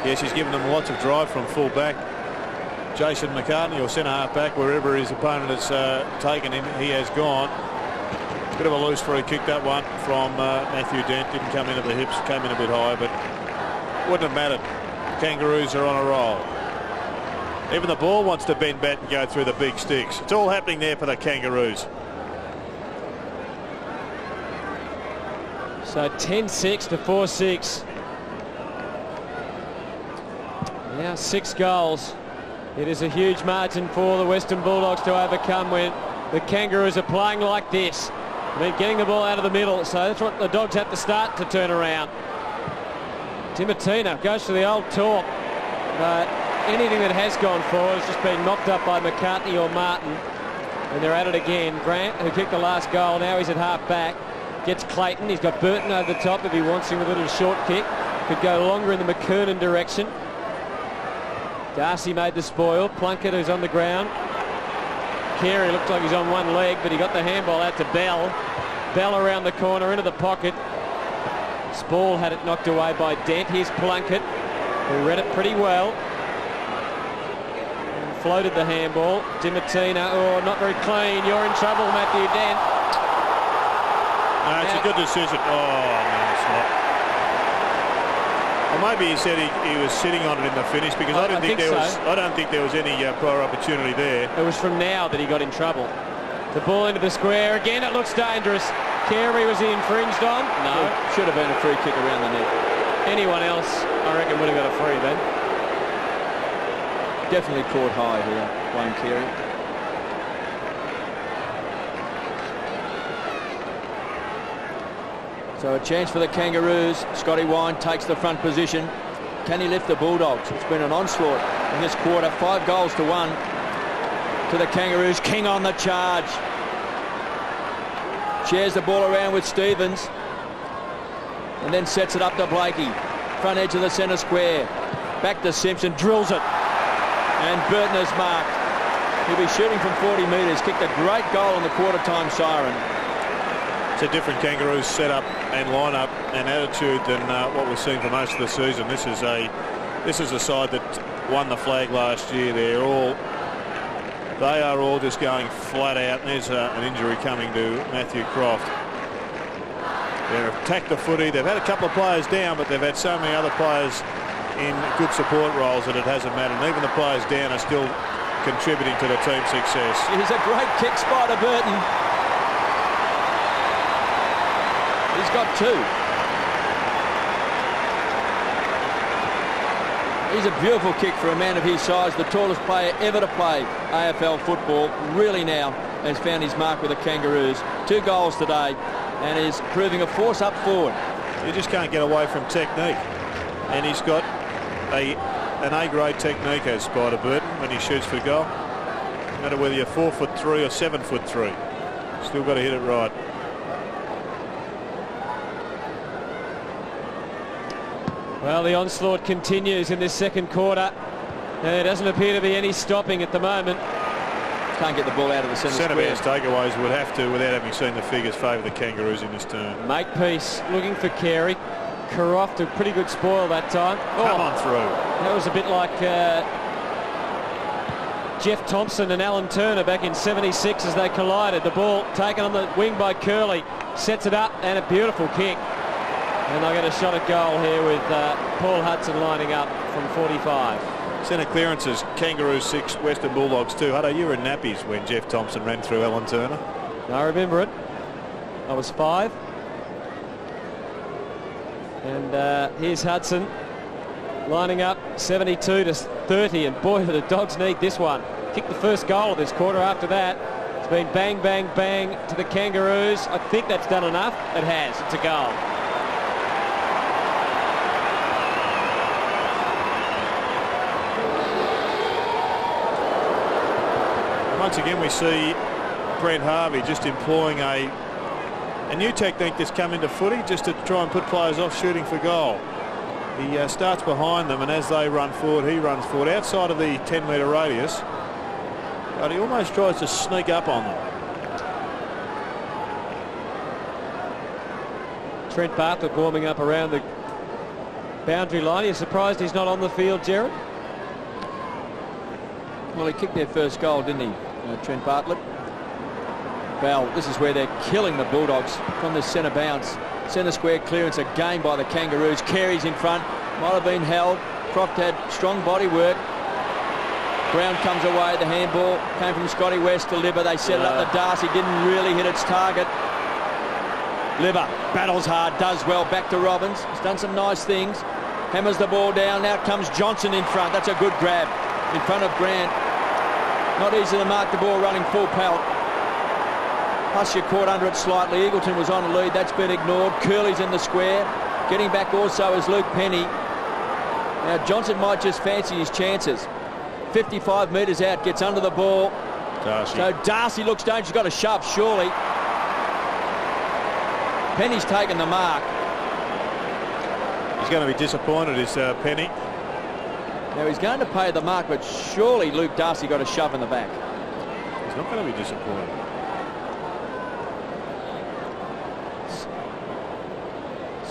Yes, he's given them lots of drive from full back. Jason McCartney, or centre half back, wherever his opponent has taken him, he has gone. Bit of a loose free kick, that one, from Matthew Dent. Didn't come in at the hips, came in a bit high, but wouldn't have mattered. Kangaroos are on a roll. Even the ball wants to bend back and go through the big sticks. It's all happening there for the Kangaroos. So 10-6 to 4-6. Now 6 goals. It is a huge margin for the Western Bulldogs to overcome when the Kangaroos are playing like this. They're getting the ball out of the middle, so that's what the Dogs have to start to turn around. Timotina goes to the old talk. Anything that has gone forward has just been knocked up by McCartney or Martin. And they're at it again. Grant, who kicked the last goal, now he's at half back. Gets Clayton. He's got Burton over the top if he wants him with a little short kick. Could go longer in the McKernan direction. Darcy made the spoil. Plunkett, who's on the ground. Carey looked like he's on one leg, but he got the handball out to Bell. Bell around the corner into the pocket. Spall had it knocked away by Dent. Here's Plunkett, who read it pretty well. And floated the handball. Dimatina, oh, not very clean. You're in trouble, Matthew Dent. No, it's a good decision. Oh, no, it's not. Well, maybe he said he was sitting on it in the finish, because I don't think there was any prior opportunity there. It was from now that he got in trouble. The ball into the square again. It looks dangerous. Carey, was he infringed on? No. Should have been a free kick around the net. Anyone else, I reckon, would have got a free then. Definitely caught high here, Wayne Carey. So a chance for the Kangaroos. Scotty Wine takes the front position. Can he lift the Bulldogs? It's been an onslaught in this quarter. 5 goals to 1 to the Kangaroos. King on the charge. Shares the ball around with Stevens. And then sets it up to Blakey. Front edge of the centre square. Back to Simpson. Drills it. And Burton has marked. He'll be shooting from 40 metres. Kicked a great goal on the quarter-time siren. It's a different Kangaroos setup and lineup and attitude than what we've seen for most of the season. This is a side that won the flag last year. They are all just going flat out. There's an injury coming to Matthew Croft. They've attacked the footy. They've had a couple of players down, but they've had so many other players in good support roles that it hasn't mattered. And even the players down are still contributing to the team's success. Here's a great kick, Spider Burton. He's got 2. He's a beautiful kick for a man of his size, the tallest player ever to play AFL football. Really now has found his mark with the Kangaroos. 2 goals today and is proving a force up forward. You just can't get away from technique. And he's got an A-grade technique as Spider Burton when he shoots for goal. No matter whether you're 4'3" or 7'3", still got to hit it right. Well, the onslaught continues in this second quarter. There doesn't appear to be any stopping at the moment. Can't get the ball out of the centre Centre-bounce square. takeaways would have to, without having seen the figures, favour the Kangaroos in this turn. Makepeace looking for Carey. Karoff a pretty good spoil that time. Come on through. That was a bit like Jeff Thompson and Alan Turner back in '76 as they collided. The ball taken on the wing by Curley. Sets it up and a beautiful kick. And they'll get a shot at goal here with Paul Hudson lining up from 45. Centre clearances, Kangaroos 6, Western Bulldogs 2. Hutto, you were in nappies when Jeff Thompson ran through Alan Turner. I remember it. I was 5. And here's Hudson lining up 72 to 30. And boy, do the Dogs need this one. Kicked the first goal of this quarter. After that, it's been bang, bang, bang to the Kangaroos. I think that's done enough. It has. It's a goal. Once again, we see Brent Harvey just employing a new technique that's come into footy, just to try and put players off shooting for goal. He starts behind them, and as they run forward, he runs forward outside of the 10-metre radius, but he almost tries to sneak up on them. Trent Bartlett warming up around the boundary line. You're surprised he's not on the field, Gerard? Well, he kicked their first goal, didn't he, Trent Bartlett? Well, this is where they're killing the Bulldogs from the centre bounce. Centre square clearance again by the Kangaroos. Carey's in front, might have been held. Croft had strong body work. Brown comes away, the handball came from Scotty West to Libba. They set it up to Darcy, didn't really hit its target. Libba battles hard, does well, back to Robbins. He's done some nice things. Hammers the ball down, now comes Johnson in front. That's a good grab in front of Grant. Not easy to mark the ball running full pelt. Plus you're caught under it slightly. Eagleton was on a lead, that's been ignored. Curley's in the square. Getting back also is Luke Penny. Now Johnson might just fancy his chances. 55 metres out, gets under the ball. Darcy. So Darcy looks dangerous, he's got a shove surely. Penny's taken the mark. He's going to be disappointed, is Penny. Now he's going to pay the mark, but surely Luke Darcy got a shove in the back. He's not going to be disappointed.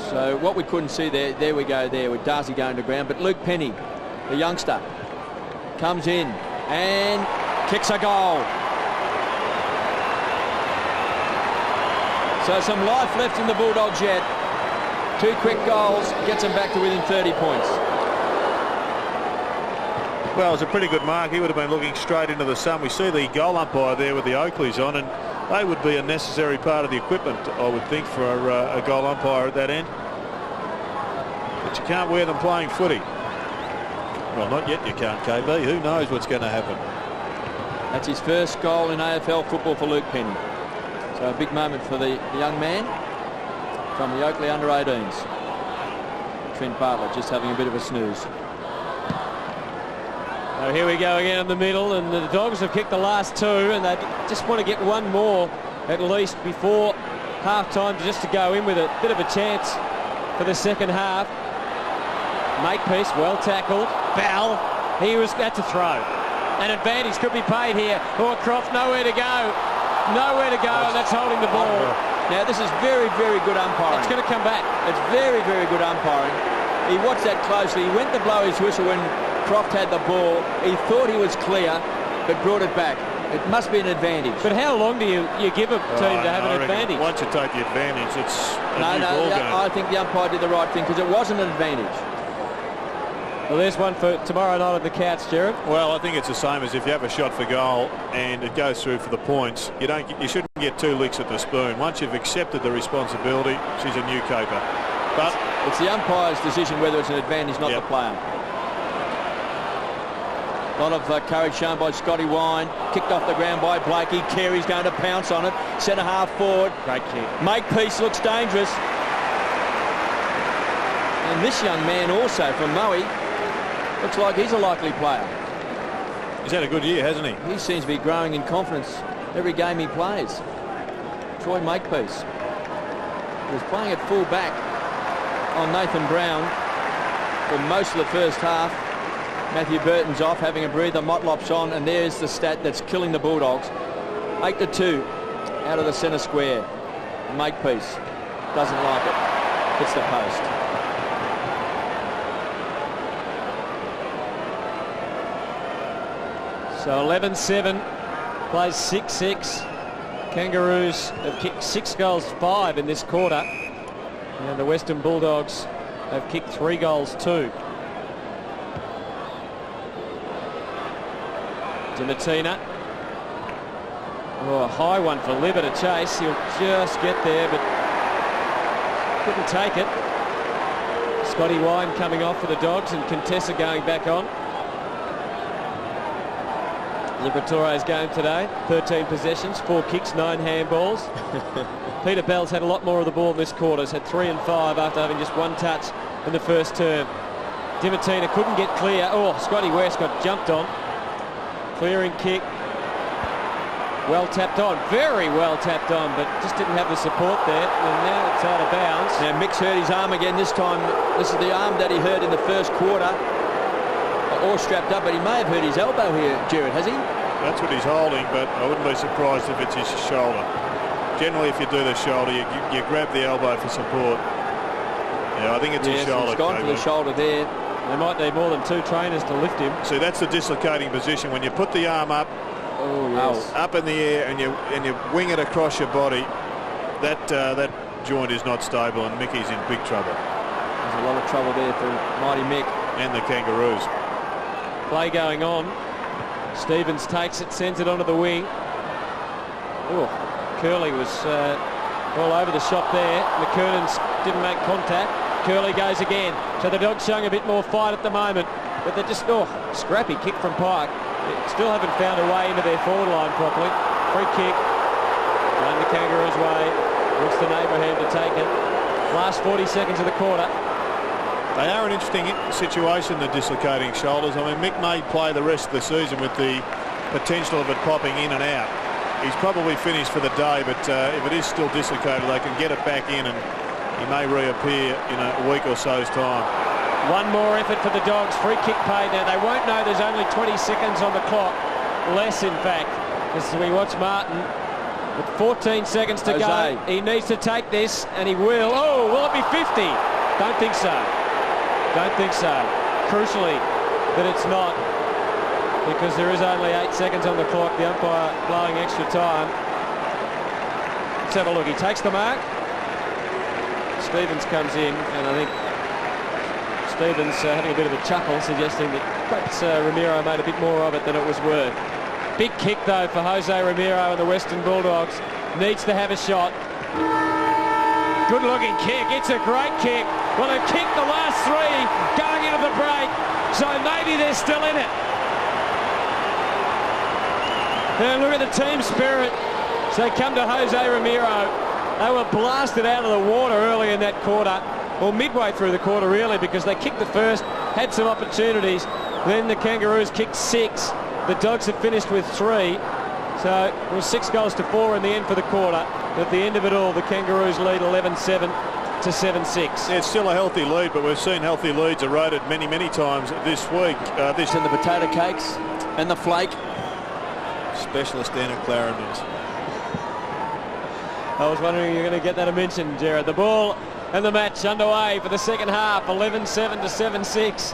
So what we couldn't see there we go there with Darcy going to ground. But Luke Penny, the youngster, comes in and kicks a goal. So some life left in the Bulldogs yet. 2 quick goals, gets them back to within 30 points. Well, it's a pretty good mark. He would have been looking straight into the sun. We see the goal umpire there with the Oakleys on, and they would be a necessary part of the equipment, I would think, for a goal umpire at that end. But you can't wear them playing footy. Well, not yet you can't, KB. Who knows what's going to happen? That's his first goal in AFL football for Luke Penny. So a big moment for the young man from the Oakley under-18s. Trent Bartlett just having a bit of a snooze. Oh, here we go again in the middle, and the Dogs have kicked the last 2, and they just want to get one more at least before half-time, just to go in with a bit of a chance for the second half. Makepeace, well tackled. Bell, he was at to throw. An advantage could be paid here. Croft nowhere to go. Nowhere to go, and that's holding the ball. Now this is very, very good umpiring. It's going to come back. It's very, very good umpiring. He watched that closely. He went to blow his whistle when Croft had the ball. He thought he was clear, but brought it back. It must be an advantage. But how long do you give a team to have an advantage? Once you take the advantage, it's a new ball game. I think the umpire did the right thing, because it wasn't an advantage. Well, there's one for tomorrow night at the Cats, Gerard. Well, I think it's the same as if you have a shot for goal and it goes through for the points. You shouldn't get 2 licks at the spoon. Once you've accepted the responsibility, she's a new caper. But it's the umpire's decision whether it's an advantage, not the player. A lot of courage shown by Scotty Wine. Kicked off the ground by Blakey. Carey's going to pounce on it. Centre half forward. Great kick. Makepeace looks dangerous. And this young man also from Moe looks like he's a likely player. He's had a good year, hasn't he? He seems to be growing in confidence every game he plays. Troy Makepeace. He was playing at full back on Nathan Brown for most of the first half. Matthew Burton's off, having a breather. Motlop's on, and there's the stat that's killing the Bulldogs. 8-2 out of the centre square. Makepeace doesn't like it. Hits the post. So 11-7, plays 6-6. Kangaroos have kicked 6 goals, 5 in this quarter. And the Western Bulldogs have kicked 3 goals, 2. Dimatina. Oh, a high one for Libba to chase. He'll just get there, but couldn't take it. Scotty Wine coming off for the Dogs, and Contessa going back on. Liberatore's game today, 13 possessions, 4 kicks, 9 handballs. Peter Bell's had a lot more of the ball in this quarter. He's had 3 and 5 after having just 1 touch in the first term. Dimatina couldn't get clear. Oh, Scotty West got jumped on. Clearing kick. Well tapped on, very well tapped on, but just didn't have the support there, and now it's out of bounds. Now Mick's hurt his arm again this time. This is the arm that he hurt in the first quarter. All strapped up, but he may have hurt his elbow here, Jared, has he? That's what he's holding, but I wouldn't be surprised if it's his shoulder. Generally, if you do the shoulder, you grab the elbow for support. Yeah, I think it's his shoulder. He's gone for the shoulder there. They might need more than 2 trainers to lift him. See, that's the dislocating position. When you put the arm up, up in the air, and you wing it across your body, that joint is not stable, and Mickey's in big trouble. There's a lot of trouble there for mighty Mick and the Kangaroos. Play going on. Stevens takes it, sends it onto the wing. Oh, Curley was all over the shop there. McKernan's didn't make contact. Curley goes again. So the Dogs showing a bit more fight at the moment, but they're just scrappy kick from Pike. They still haven't found a way into their forward line properly. Free kick going the Kangaroos' way. Looks to Abraham to take it. Last 40 seconds of the quarter. They are an interesting situation, the dislocating shoulders. I mean, Mick may play the rest of the season with the potential of it popping in and out. He's probably finished for the day, but if it is still dislocated, they can get it back in, and he may reappear in a week or so's time. One more effort for the Dogs. Free kick paid. Now, they won't know there's only 20 seconds on the clock. Less, in fact, as we watch Martin with 14 seconds to go. He needs to take this, and he will. Oh, will it be 50? Don't think so. Don't think so. Crucially, that it's not, because there is only 8 seconds on the clock. The umpire blowing extra time. Let's have a look. He takes the mark. Stevens comes in, and I think Stevens having a bit of a chuckle, suggesting that perhaps Ramiro made a bit more of it than it was worth. Big kick, though, for Jose Ramiro and the Western Bulldogs. Needs to have a shot. Good-looking kick. It's a great kick. Well, they've kicked the last 3 going into the break, so maybe they're still in it. And look at the team spirit. So they come to Jose Ramiro. They were blasted out of the water early in that quarter, or midway through the quarter, really, because they kicked the first, had some opportunities. Then the Kangaroos kicked 6. The Dogs had finished with 3. So it was 6 goals to 4 in the end for the quarter. But at the end of it all, the Kangaroos lead 11-7 to 7-6. It's still a healthy lead, but we've seen healthy leads eroded many, many times this week. This and the potato cakes and the flake. Specialist down at Clarendon's. I was wondering if you were going to get that a mention, Jared. The ball and the match underway for the second half, 11-7 to 7-6.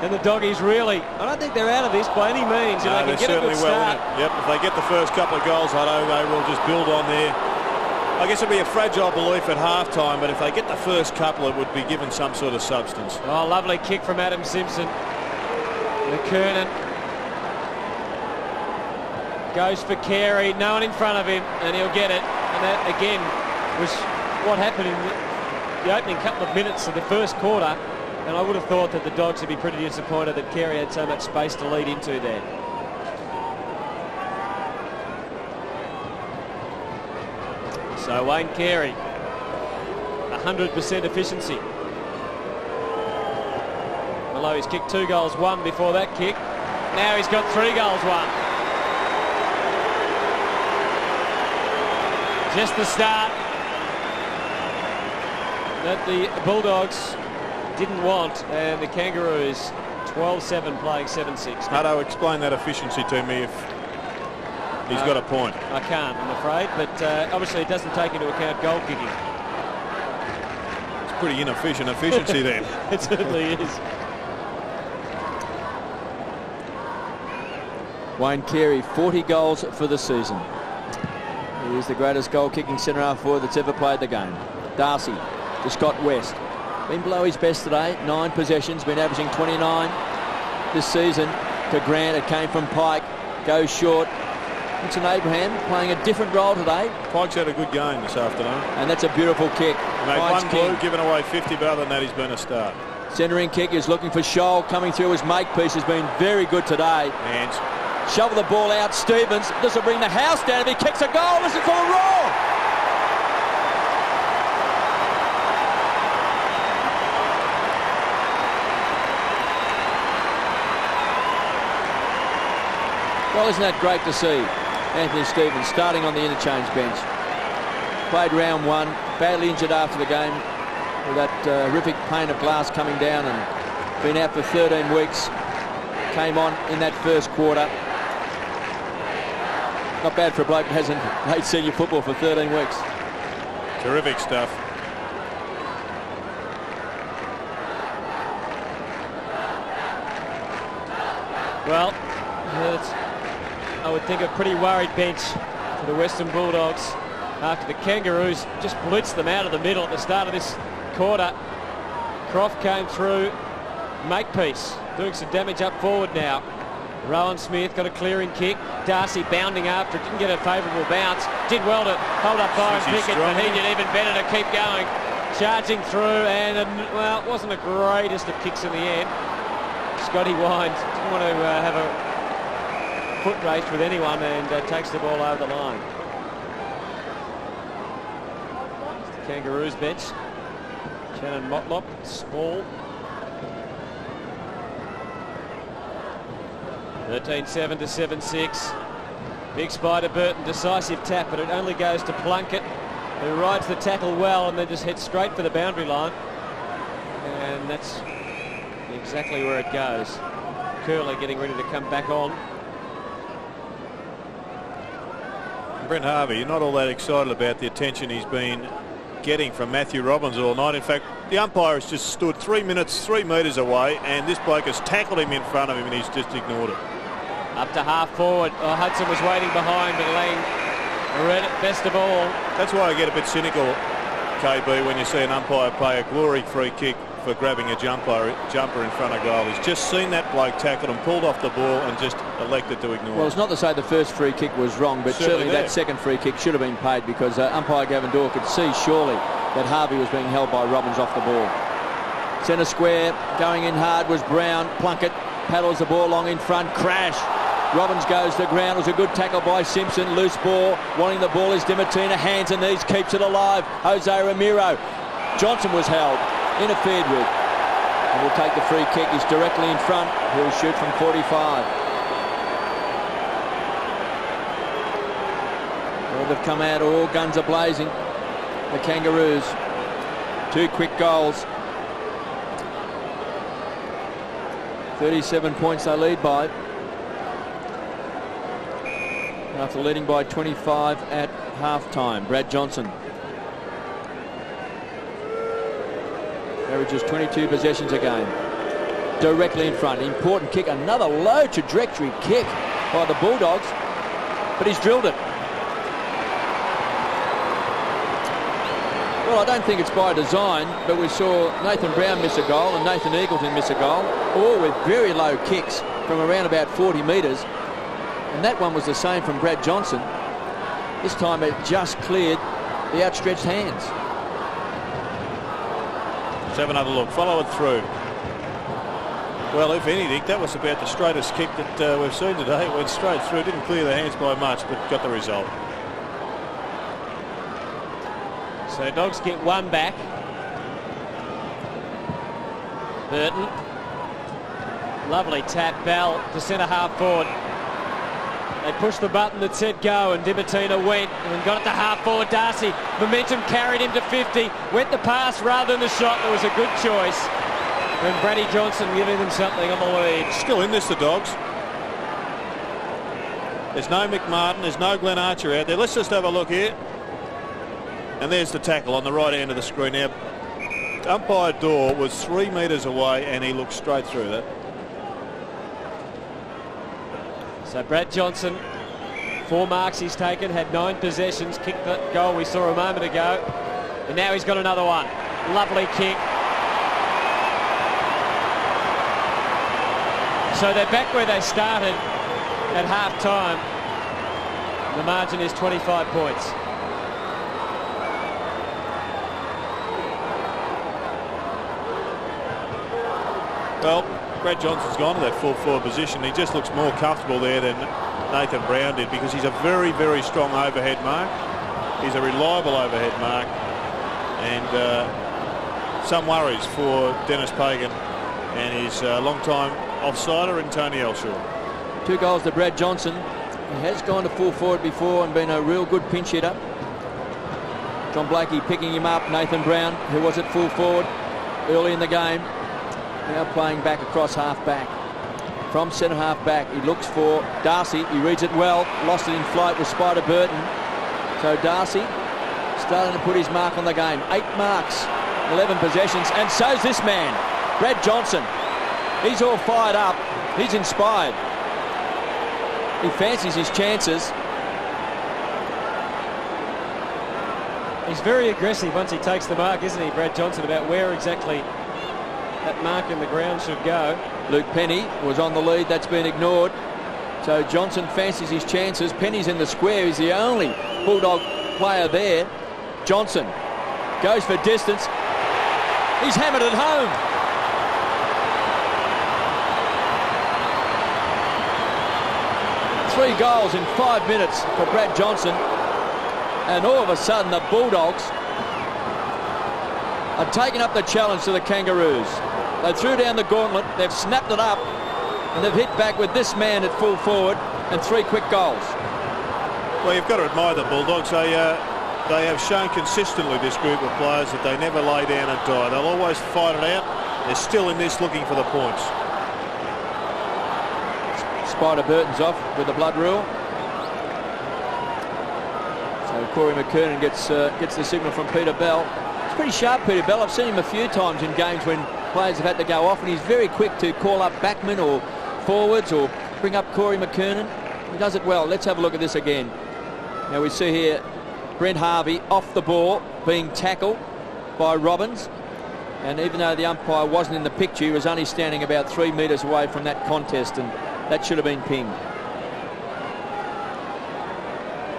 And the Doggies really, I don't think they're out of this by any means. No, they can get a good start. Yep, if they get the first couple of goals, I know they will just build on there. I guess it'll be a fragile belief at halftime, but if they get the first couple, it would be given some sort of substance. Oh, lovely kick from Adam Simpson. McKernan goes for Carey, no one in front of him, and he'll get it. And that, again, was what happened in the opening couple of minutes of the first quarter. And I would have thought that the Dogs would be pretty disappointed that Carey had so much space to lead into there. So Wayne Carey, 100% efficiency. Although he's kicked 2 goals, 1 before that kick. Now he's got 3 goals, 1. Just the start that the Bulldogs didn't want, and the Kangaroos 12-7 playing 7-6. Hutto, explain that efficiency to me if he's got a point. I can't, I'm afraid, but obviously it doesn't take into account goal kicking. It's pretty inefficient efficiency then. It certainly is. Wayne Carey, 40 goals for the season. He is the greatest goal-kicking centre-half forward that's ever played the game. Darcy to Scott West. Been below his best today. 9 possessions, been averaging 29 this season. To Grant, it came from Pike. Goes short. Vincent Abraham playing a different role today. Pike's had a good game this afternoon. And that's a beautiful kick. Made one blue, given away 50, but other than that, he's been a start. Centering kick is looking for Scholl. Coming through his makepiece has been very good today. Hands. Shovel the ball out. Stevens. This will bring the house down if he kicks a goal. Listen for a roar. Well, isn't that great to see? Anthony Stevens starting on the interchange bench. Played round 1, badly injured after the game with that horrific pane of glass coming down and been out for 13 weeks. Came on in that first quarter. Not bad for a bloke who hasn't played senior football for 13 weeks. Terrific stuff. Well, I would think a pretty worried bench for the Western Bulldogs after the Kangaroos just blitzed them out of the middle at the start of this quarter. Croft came through, makepiece, doing some damage up forward now. Rowan Smith got a clearing kick. Darcy bounding after it, didn't get a favourable bounce. Did well to hold up Byron Pickett, but he did even better to keep going. Charging through, and well, it wasn't the greatest of kicks in the end. Scotty Wines didn't want to have a foot race with anyone and takes the ball over the line. It's the Kangaroos bench. Shannon Motlop, small. 13-7 to 7-6. Big Spider Burton, decisive tap, but it only goes to Plunkett, who rides the tackle well and then just heads straight for the boundary line. And that's exactly where it goes. Curley getting ready to come back on. Brent Harvey, you're not all that excited about the attention he's been getting from Matthew Robbins all night. In fact, the umpire has just stood 3 minutes, 3 metres away, and this bloke has tackled him in front of him and he's just ignored it. Up to half forward. Oh, Hudson was waiting behind, but Lang read it best of all. That's why I get a bit cynical, KB, when you see an umpire play a glory-free kick for grabbing a jumper in front of goal. He's just seen that bloke tackled and pulled off the ball and just elected to ignore it. Well, it's not to say the first free kick was wrong, but certainly that second free kick should have been paid because umpire Gavin Dorr could see surely that Harvey was being held by Robbins off the ball. Centre square, going in hard was Brown. Plunkett paddles the ball long in front. Crash. Robbins goes to the ground. It was a good tackle by Simpson. Loose ball. Wanting the ball is Dimatina. Hands and knees, keeps it alive. Jose Ramiro. Johnson was held. Interfered with. And will take the free kick. He's directly in front. He'll shoot from 45. Well, they've come out. All guns are blazing. The Kangaroos. 2 quick goals. 37 points they lead by. After leading by 25 at half-time. Brad Johnson averages 22 possessions a game. Directly in front. Important kick. Another low trajectory kick by the Bulldogs, but he's drilled it. Well, I don't think it's by design, but we saw Nathan Brown miss a goal and Nathan Eagleton miss a goal, all with very low kicks from around about 40 metres. And that one was the same from Brad Johnson. This time it just cleared the outstretched hands. Let's have another look. Follow it through. Well, if anything, that was about the straightest kick that we've seen today. It went straight through. Didn't clear the hands by much, but got the result. So Dogs get one back. Burton. Lovely tap. Bell to centre half forward. They pushed the button that said go, and Dimatina went and got it to half forward. Darcy, momentum carried him to 50. Went the pass rather than the shot. It was a good choice. And Braddy Johnson giving them something on the lead. Still in this, the Dogs. There's no McMartin, there's no Glenn Archer out there. Let's just have a look here. And there's the tackle on the right hand of the screen. Now, umpire Dorr was 3 metres away and he looked straight through that. So Brad Johnson, 4 marks he's taken, had 9 possessions, kicked the goal we saw a moment ago. And now he's got another one. Lovely kick. So they're back where they started at half-time. The margin is 25 points. Well, Brad Johnson's gone to that full forward position. He just looks more comfortable there than Nathan Brown did because he's a very, very strong overhead mark. He's a reliable overhead mark. And some worries for Dennis Pagan and his long-time offsider in Tony Elshaw. 2 goals to Brad Johnson. He has gone to full forward before and been a real good pinch hitter. John Blakey picking him up. Nathan Brown, who was at full forward early in the game, now playing back across half back. From centre half back, he looks for Darcy. He reads it well. Lost it in flight with Spider Burton. So Darcy starting to put his mark on the game. 8 marks, 11 possessions, and so's this man, Brad Johnson. He's all fired up. He's inspired. He fancies his chances. He's very aggressive once he takes the mark, isn't he, Brad Johnson, about where exactly that mark in the ground should go. Luke Penny was on the lead. That's been ignored. So Johnson fancies his chances. Penny's in the square. He's the only Bulldog player there. Johnson goes for distance. He's hammered it home. Three goals in 5 minutes for Brad Johnson. And all of a sudden the Bulldogs are taking up the challenge to the Kangaroos. They threw down the gauntlet, they've snapped it up, and they've hit back with this man at full forward and 3 quick goals. Well, you've got to admire the Bulldogs. They have shown consistently, this group of players, that they never lay down and die. They'll always fight it out. They're still in this looking for the points. Spider Burton's off with the blood rule. So Corey McKernan gets the signal from Peter Bell. It's pretty sharp, Peter Bell. I've seen him a few times in games when players have had to go off, and he's very quick to call up backmen or forwards or bring up Corey McKernan. He does it well. Let's have a look at this again. Now we see here Brent Harvey off the ball being tackled by Robbins, and even though the umpire wasn't in the picture, he was only standing about 3 metres away from that contest, and that should have been pinged.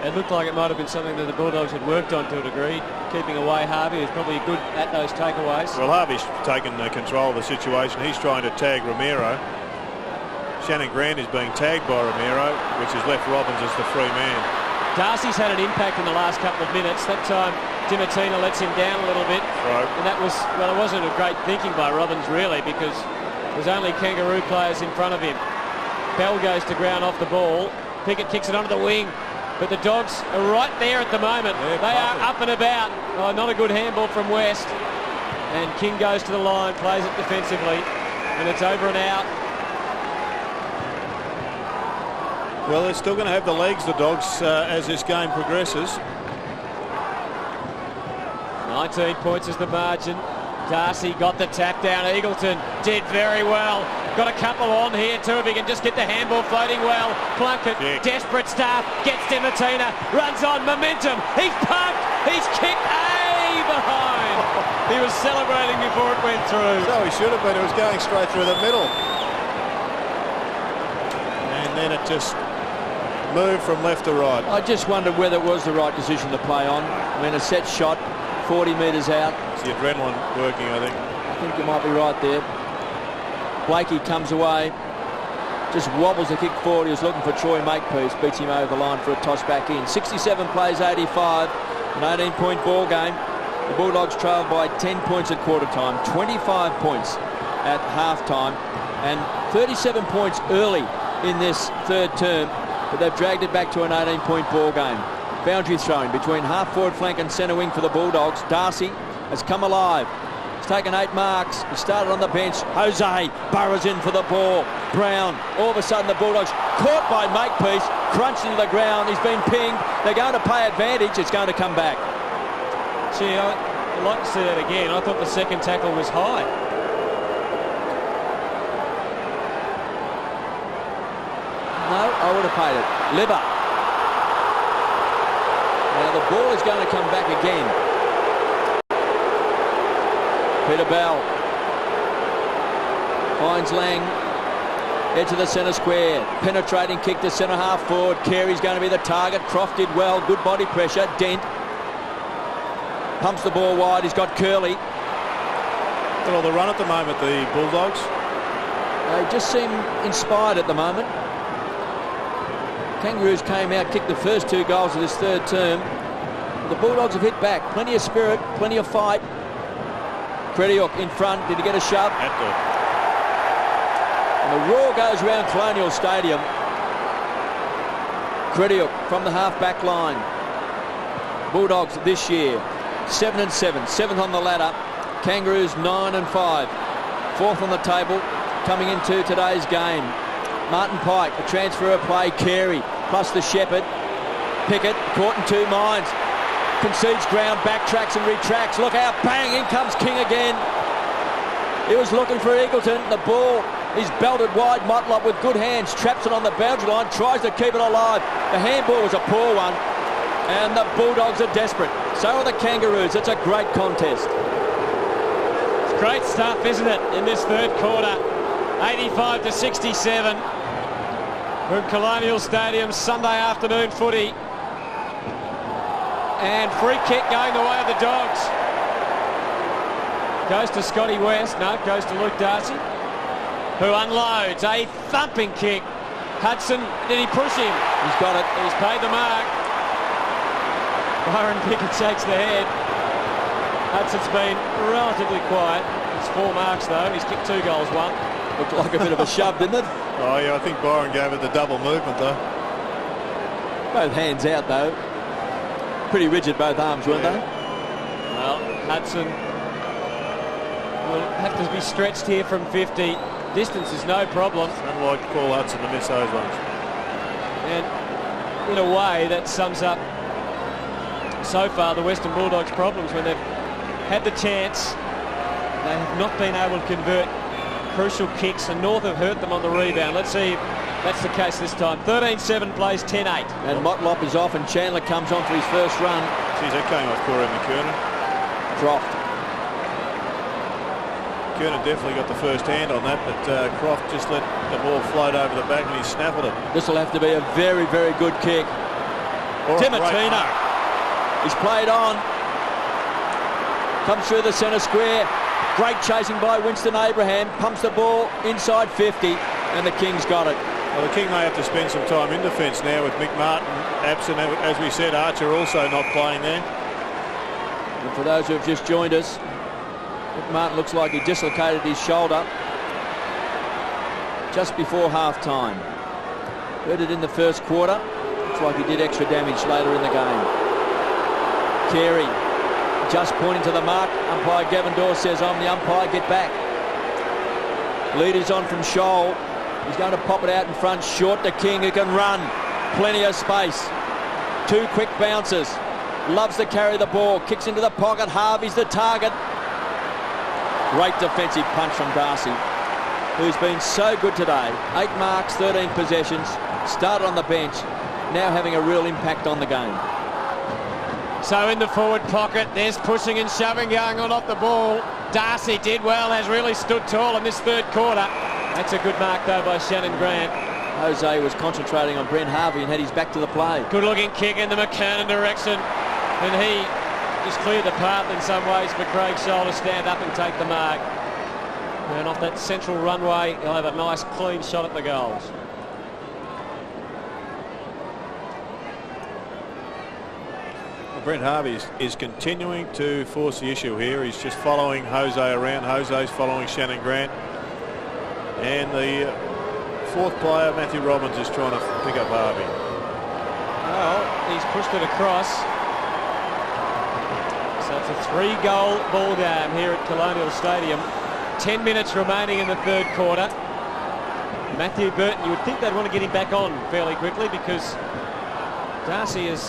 It looked like it might have been something that the Bulldogs had worked on to a degree, keeping away Harvey, who's probably good at those takeaways. Well, Harvey's taken control of the situation. He's trying to tag Romero. Shannon Grant is being tagged by Romero, which has left Robbins as the free man. Darcy's had an impact in the last couple of minutes. That time Dimatina lets him down a little bit. Right. And that was, well, it wasn't a great thinking by Robbins really, because there's only Kangaroo players in front of him. Bell goes to ground off the ball. Pickett kicks it onto the wing. But the Dogs are right there at the moment. Yeah, they are up and about. Oh, not a good handball from West. And King goes to the line, plays it defensively, and it's over and out. Well, they're still going to have the legs, the Dogs, as this game progresses. 19 points is the margin. Darcy got the tap down. Eagleton did very well. Got a couple on here too if he can just get the handball floating well. Plunkett, desperate start, gets Dimatina, runs on, momentum. He's pumped, he's kicked behind. He was celebrating before it went through. So he should have been. It was going straight through the middle. And then it just moved from left to right. I just wondered whether it was the right decision to play on. I mean, a set shot, 40 metres out. It's the adrenaline working, I think. I think you might be right there. Blakey comes away, just wobbles the kick forward. He was looking for Troy Makepeace, beats him over the line for a toss back in. 67 plays 85, an 18-point ball game. The Bulldogs trailed by 10 points at quarter time, 25 points at half time, and 37 points early in this third term, but they've dragged it back to an 18-point ball game. Boundary thrown between half forward flank and centre wing for the Bulldogs. Darcy has come alive. taken 8 marks. He started on the bench. Jose burrows in for the ball. Brown, all of a sudden the Bulldogs caught by Makepeace, crunched into the ground. He's been pinged. They're going to pay advantage. It's going to come back. Gee, I'd like to see that again. I thought the second tackle was high. No, I would have paid it. Liver. Now the ball is going to come back again. Peter Bell finds Lang, edge of the centre square, penetrating kick to centre half forward. Carey's going to be the target. Croft did well, good body pressure. Dent pumps the ball wide. He's got Curley. Got all the run at the moment, the Bulldogs. They just seem inspired at the moment. Kangaroos came out, kicked the first 2 goals of this third term. The Bulldogs have hit back. Plenty of spirit, plenty of fight. Krediuk in front. Did he get a shove? And the roar goes around Colonial Stadium. Krediuk from the half-back line. Bulldogs this year 7-7, 7th on the ladder. Kangaroos 9-5, 4th on the table coming into today's game. Martin Pike, a transfer of play. Carey plus the Shepherd. Pickett caught in 2 minds. Concedes ground, backtracks and retracts. Look out, bang, in comes King again. He was looking for Eagleton. The ball is belted wide. Motlop with good hands, traps it on the boundary line, tries to keep it alive. The handball was a poor one, and the Bulldogs are desperate. So are the Kangaroos. It's a great contest. It's great stuff, isn't it, in this third quarter. 85-67 from Colonial Stadium, Sunday afternoon footy. And free kick going the way of the Dogs. Goes to Scotty West. No, goes to Luke Darcy, who unloads a thumping kick. Hudson, did he push him? He's got it. He's paid the mark. Byron Pickett shakes the head. Hudson's been relatively quiet. It's 4 marks though. He's kicked 2 goals, 1. Looked like a bit of a shove, didn't it? Oh yeah, I think Byron gave it the double movement though. Both hands out though. Pretty rigid, both arms, weren't they? Well, Hudson will have to be stretched here from 50. Distance is no problem. Unlike Paul Hudson to miss those ones. And in a way, that sums up so far the Western Bulldogs' problems. When they've had the chance, they have not been able to convert crucial kicks, and North have hurt them on the rebound. Let's see if that's the case this time. 13-7 plays 10-8. And Motlop is off, and Chandler comes on for his first run. Geez, that came off Corey McKernan. Croft. McKernan definitely got the first hand on that, but Croft just let the ball float over the back and he snaffled it. This will have to be a very, very good kick. Dimatina. He's played on. Comes through the centre square. Great chasing by Winston Abraham. Pumps the ball inside 50, and the Kings got it. Well, the King may have to spend some time in defence now with Mick Martin absent. As we said, Archer also not playing there. And for those who have just joined us, Mick Martin looks like he dislocated his shoulder just before half-time. Hurt it in the first quarter. Looks like he did extra damage later in the game. Carey just pointing to the mark. Umpire Gavin Dawes says, I'm the umpire, get back. Lead is on from Scholl. He's going to pop it out in front, short to King, who can run. Plenty of space. 2 quick bounces. Loves to carry the ball. Kicks into the pocket. Harvey's the target. Great defensive punch from Darcy, who's been so good today. 8 marks, 13 possessions. Started on the bench. Now having a real impact on the game. So in the forward pocket, there's pushing and shoving going on off the ball. Darcy did well, has really stood tall in this third quarter. That's a good mark though by Shannon Grant. Jose was concentrating on Brent Harvey and had his back to the play. Good looking kick in the McKernan direction, and he just cleared the path in some ways for Craig Scholl to stand up and take the mark. And off that central runway, he'll have a nice clean shot at the goals. Brent Harvey is continuing to force the issue here. He's just following Jose around. Jose's following Shannon Grant. And the 4th player, Matthew Robbins, is trying to pick up Harvey. Well, he's pushed it across. So So it's a 3-goal ball game here at Colonial Stadium. 10 minutes remaining in the third quarter. Matthew Burton, you would think they'd want to get him back on fairly quickly because Darcy has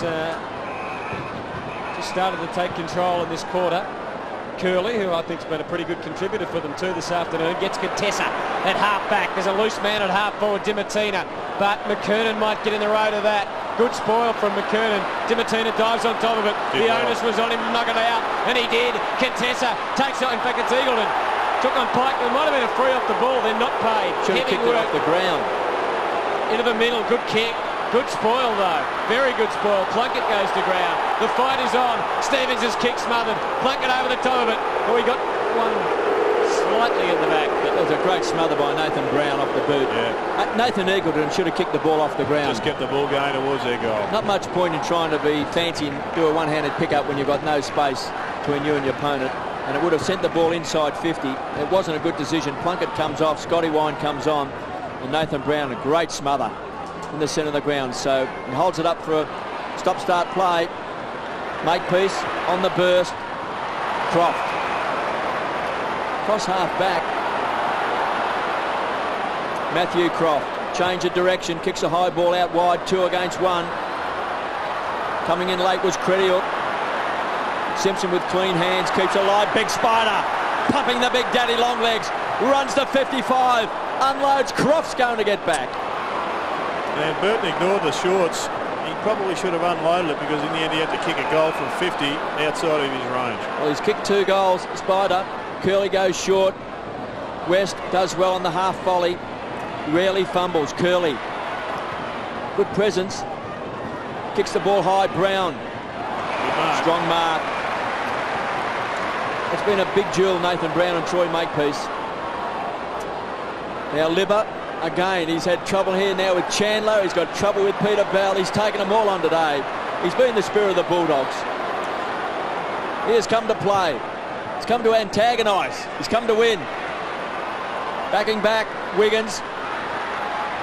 just started to take control in this quarter. Curley, who I think's been a pretty good contributor for them too this afternoon, gets Contessa at half-back. There's a loose man at half-forward, Dimatina, but McKernan might get in the road of that. Good spoil from McKernan. Dimatina dives on top of it. The onus was on him to knock it out, and he did. Contessa takes it. In fact, it's Eagleton. Took on Pike. There might have been a free off the ball. They're not paid. Should have kicked it off the ground. Into the middle. Good kick. Good spoil, though. Very good spoil. Plunkett goes to ground. The fight is on. Stevens' kick smothered. Plunkett over the top of it. Oh, he got one slightly in the back. That was a great smother by Nathan Brown off the boot. Yeah. Nathan Eagleton should have kicked the ball off the ground. Just kept the ball going towards their goal. Not much point in trying to be fancy and do a one-handed pick-up when you've got no space between you and your opponent. And it would have sent the ball inside 50. It wasn't a good decision. Plunkett comes off. Scotty Wine comes on. And Nathan Brown, a great smother in the centre of the ground. So he holds it up for a stop-start play. Makepeace on the burst. Croft. Cross half back. Matthew Croft. Change of direction. Kicks a high ball out wide. 2 against 1. Coming in late was Crediot. Simpson with clean hands. Keeps alive. Big Spider. Pumping the big daddy long legs. Runs to 55. Unloads. Croft's going to get back. And Burton ignored the shorts. He probably should have unloaded it because in the end he had to kick a goal from 50 outside of his range. Well, he's kicked 2 goals. Spider. Curley goes short. West does well on the half volley. Rarely fumbles. Curley. Good presence. Kicks the ball high. Brown. Strong mark. It's been a big duel, Nathan Brown and Troy Makepeace. Now Libba, again, he's had trouble here now with Chandler. He's got trouble with Peter Bell. He's taken them all on today. He's been the spirit of the Bulldogs. He has come to play. He's come to antagonise. He's come to win. Backing back, Wiggins.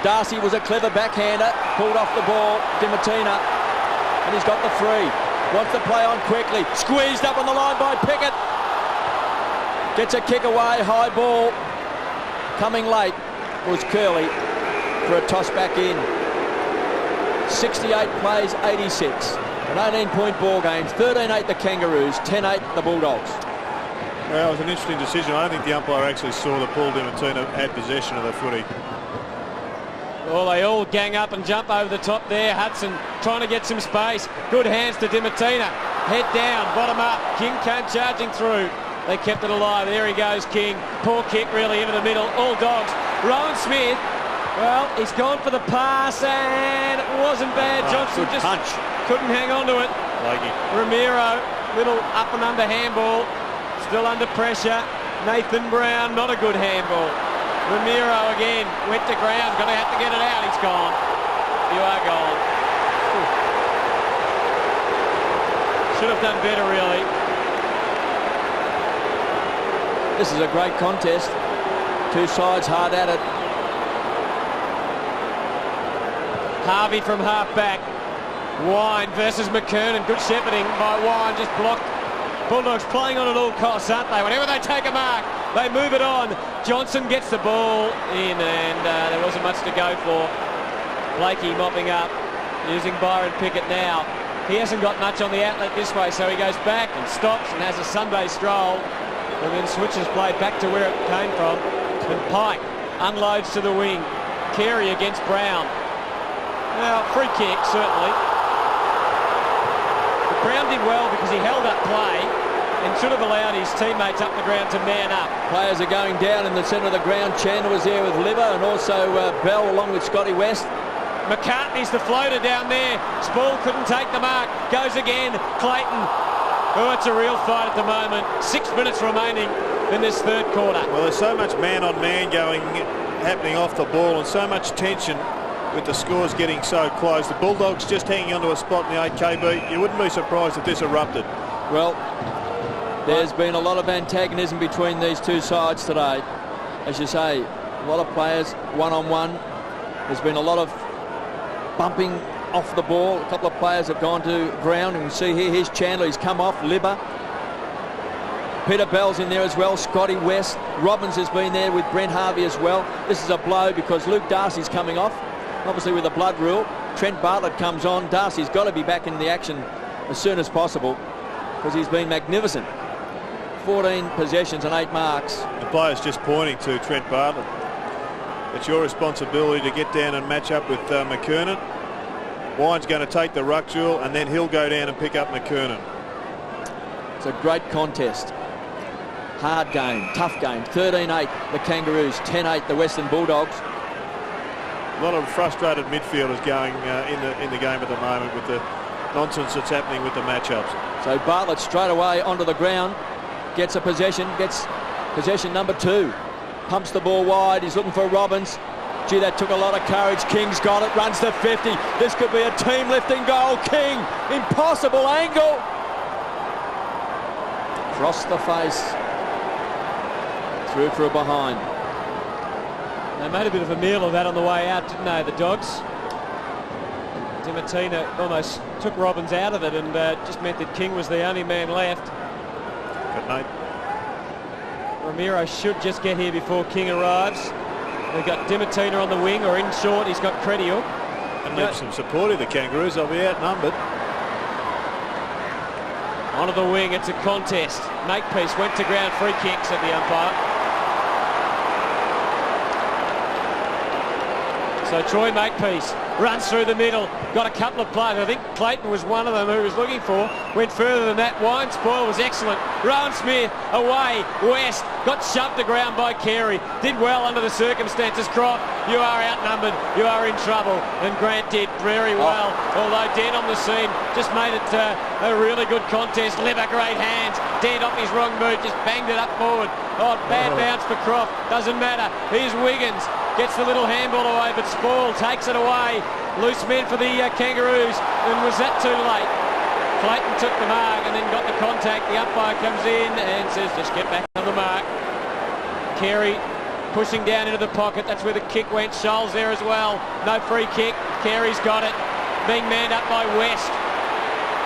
Darcy was a clever backhander. Pulled off the ball. Dimatina. And he's got the free. Wants to play on quickly. Squeezed up on the line by Pickett. Gets a kick away. High ball. Coming late was Curley for a toss back in. 68 plays, 86. An 18-point ball game. 13-8 the Kangaroos, 10-8 the Bulldogs. Well, it was an interesting decision. I don't think the umpire actually saw that Paul Dimatina had possession of the footy. Well, they all gang up and jump over the top there. Hudson trying to get some space. Good hands to Dimatina. Head down, bottom up. King came charging through. They kept it alive. There he goes, King. Poor kick really into the middle. All Dogs. Rowan Smith, well, he's gone for the pass and it wasn't bad. Johnson just punch. Couldn't hang on to it. Lakey. Ramiro, little up and under handball. Still under pressure. Nathan Brown, not a good handball. Ramiro again, went to ground, going to have to get it out. He's gone. You are gone. Should have done better, really. This is a great contest. 2 sides hard at it. Harvey from half back. Wine versus McKernan. Good shepherding by Wine, just blocked. Bulldogs playing on at all costs, aren't they? Whenever they take a mark, they move it on. Johnson gets the ball in and there wasn't much to go for. Blakey mopping up, using Byron Pickett now. He hasn't got much on the outlet this way, so he goes back and stops and has a Sunday stroll and then switches play back to where it came from. And Pike unloads to the wing. Carey against Brown. Now, free kick, certainly. But Brown did well because he held up play and should have allowed his teammates up the ground to man up. Players are going down in the centre of the ground. Chandler was there with Libba and also Bell along with Scotty West. McCartney's the floater down there. Spall couldn't take the mark. Goes again. Clayton. Oh, it's a real fight at the moment. 6 minutes remaining in this third quarter. Well, there's so much man-on-man happening off the ball and so much tension with the scores getting so close. The Bulldogs just hanging onto a spot in the 8KB. You wouldn't be surprised if this erupted. Well, there's been a lot of antagonism between these 2 sides today. As you say, a lot of players one-on-one. There's been a lot of bumping off the ball. A couple of players have gone to ground, and you see here, here's Chandler. He's come off. Libba Peter Bell's in there as well. Scotty West. Robbins has been there with Brent Harvey as well. This is a blow because Luke Darcy's coming off, obviously with the blood rule. Trent Bartlett comes on. Darcy's got to be back in the action as soon as possible because he's been magnificent. 14 possessions and 8 marks. The player's just pointing to Trent Bartlett. It's your responsibility to get down and match up with McKernan. Wine's going to take the ruck duel and then he'll go down and pick up McKernan. It's a great contest. Hard game, tough game. 13-8 the Kangaroos, 10-8 the Western Bulldogs. A lot of frustrated midfielders going in the game at the moment with the nonsense that's happening with the matchups. So Bartlett straight away onto the ground, gets possession number 2. Pumps the ball wide, he's looking for Robbins. Gee, that took a lot of courage. King's got it, runs to 50. This could be a team-lifting goal. King, impossible angle. Across the face. Through for a behind. They made a bit of a meal of that on the way out, didn't they, the Dogs? Dimatina almost took Robbins out of it and just meant that King was the only man left. Good night. Ramiro should just get here before King arrives. They've got Dimatina on the wing, or in short, he's got Credial. And leave some support of the Kangaroos. They'll be outnumbered. Onto the wing, it's a contest. Makepeace went to ground, free kicks at the umpire. So Troy Makepeace runs through the middle, got a couple of players. I think Clayton was one of them who was looking for. Went further than that. Wine spoil was excellent. Rowan Smith away. West got shoved to ground by Carey. Did well under the circumstances. Croft, you are outnumbered. You are in trouble. And Grant did very well. Although Dent on the scene just made it a really good contest. Liver, great hands. Dent off his wrong boot, just banged it up forward. Oh, bad bounce for Croft. Doesn't matter. Here's Wiggins. Gets the little handball away, but Spoil takes it away. Loose men for the Kangaroos. And was that too late? Clayton took the mark and then got the contact. The umpire comes in and says, just get back on the mark. Carey pushing down into the pocket. That's where the kick went. Scholes there as well. No free kick. Carey's got it. Being manned up by West.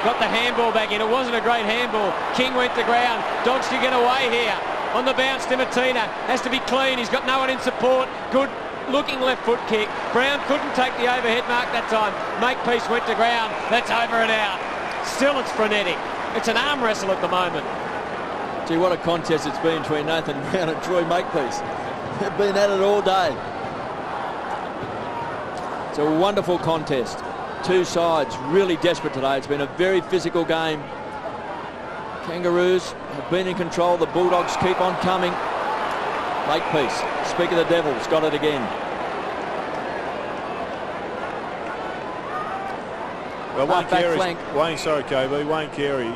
Got the handball back in. It wasn't a great handball. King went to ground. Dogs to get away here. On the bounce, Dimatina has to be clean. He's got no one in support. Good looking left foot kick. Brown couldn't take the overhead mark that time. Makepeace went to ground. That's over and out. Still it's frenetic. It's an arm wrestle at the moment. Gee, what a contest it's been between Nathan Brown and Troy Makepeace. They've been at it all day. It's a wonderful contest. Two sides really desperate today. It's been a very physical game. Kangaroos have been in control. The Bulldogs keep on coming. Makepeace, speak of the Devils, got it again. Well, Wayne Carey,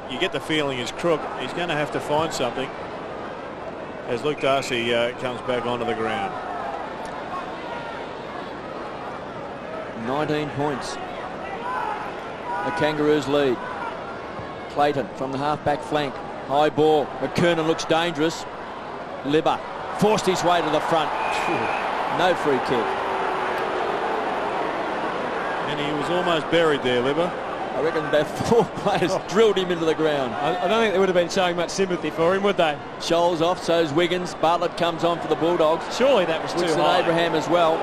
you get the feeling is crook. He's going to have to find something as Luke Darcy comes back onto the ground. 19 points. The Kangaroos lead. Clayton from the half-back flank. High ball. McKernan looks dangerous. Libba forced his way to the front. No free kick. And he was almost buried there, Libba. I reckon about 4 players drilled him into the ground. I don't think they would have been showing much sympathy for him, would they? Scholes off, so's Wiggins. Bartlett comes on for the Bulldogs. Surely that was too Woodson high. Abraham as well.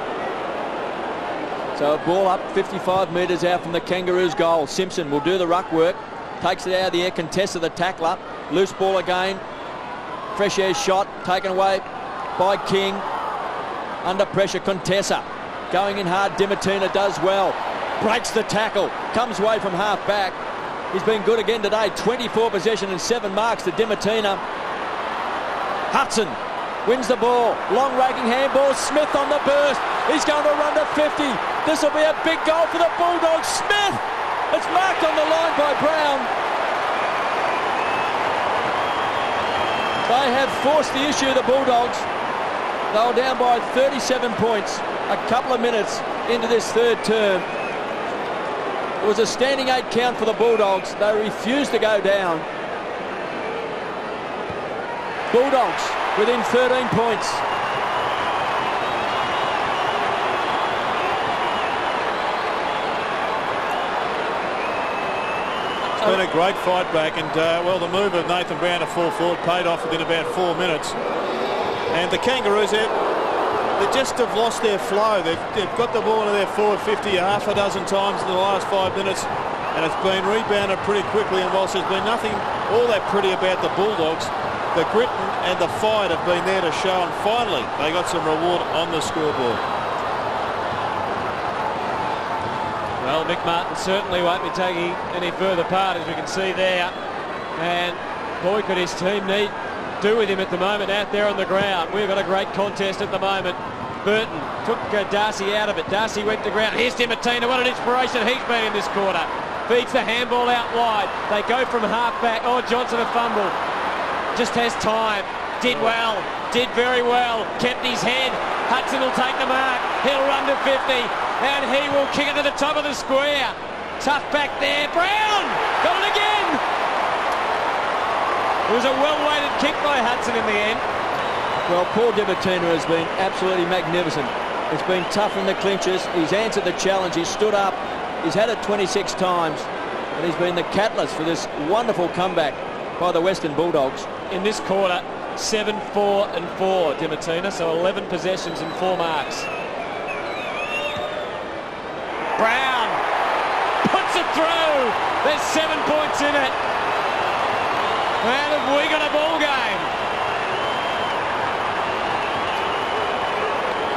So a ball up 55 metres out from the Kangaroos goal. Simpson will do the ruck work. Takes it out of the air, contested the tackler. Loose ball again. Fresh air shot, taken away by King. Under pressure, Contessa. Going in hard, Dimatina does well. Breaks the tackle, comes away from half back. He's been good again today. 24 possession and 7 marks to Dimatina. Hudson wins the ball. Long raking handball. Smith on the burst. He's going to run to 50. This will be a big goal for the Bulldogs. Smith! It's marked on the line by Brown. They have forced the issue, the Bulldogs. They were down by 37 points a couple of minutes into this third term. It was a standing 8 count for the Bulldogs. They refused to go down. Bulldogs within 13 points. It's been a great fight back, and well, the move of Nathan Brown to full forward paid off within about 4 minutes. And the Kangaroos, they just have lost their flow. They've got the ball into their forward 50 half a dozen times in the last 5 minutes, and it's been rebounded pretty quickly. And whilst there's been nothing all that pretty about the Bulldogs, the grit and the fight have been there to show, and finally they got some reward on the scoreboard. Well, Mick Martin certainly won't be taking any further part, as we can see there. And boy, could his team do with him at the moment out there on the ground. We've got a great contest at the moment. Burton took Darcy out of it. Darcy went to ground. Here's Dimatina. What an inspiration he's been in this quarter. Feeds the handball out wide. They go from half back. Oh, Johnson a fumble. Just has time. Did well. Did very well. Kept his head. Hudson will take the mark. He'll run to 50. And he will kick it to the top of the square. Tough back there. Brown! Got it again! It was a well-weighted kick by Hudson in the end. Well, Paul Dimatina has been absolutely magnificent. It's been tough in the clinches. He's answered the challenge. He's stood up. He's had it 26 times. And he's been the catalyst for this wonderful comeback by the Western Bulldogs. In this quarter, 7-4-4, Dimatina. So 11 possessions and 4 marks. Brown puts it through. There's 7 points in it. And have we got a ball game?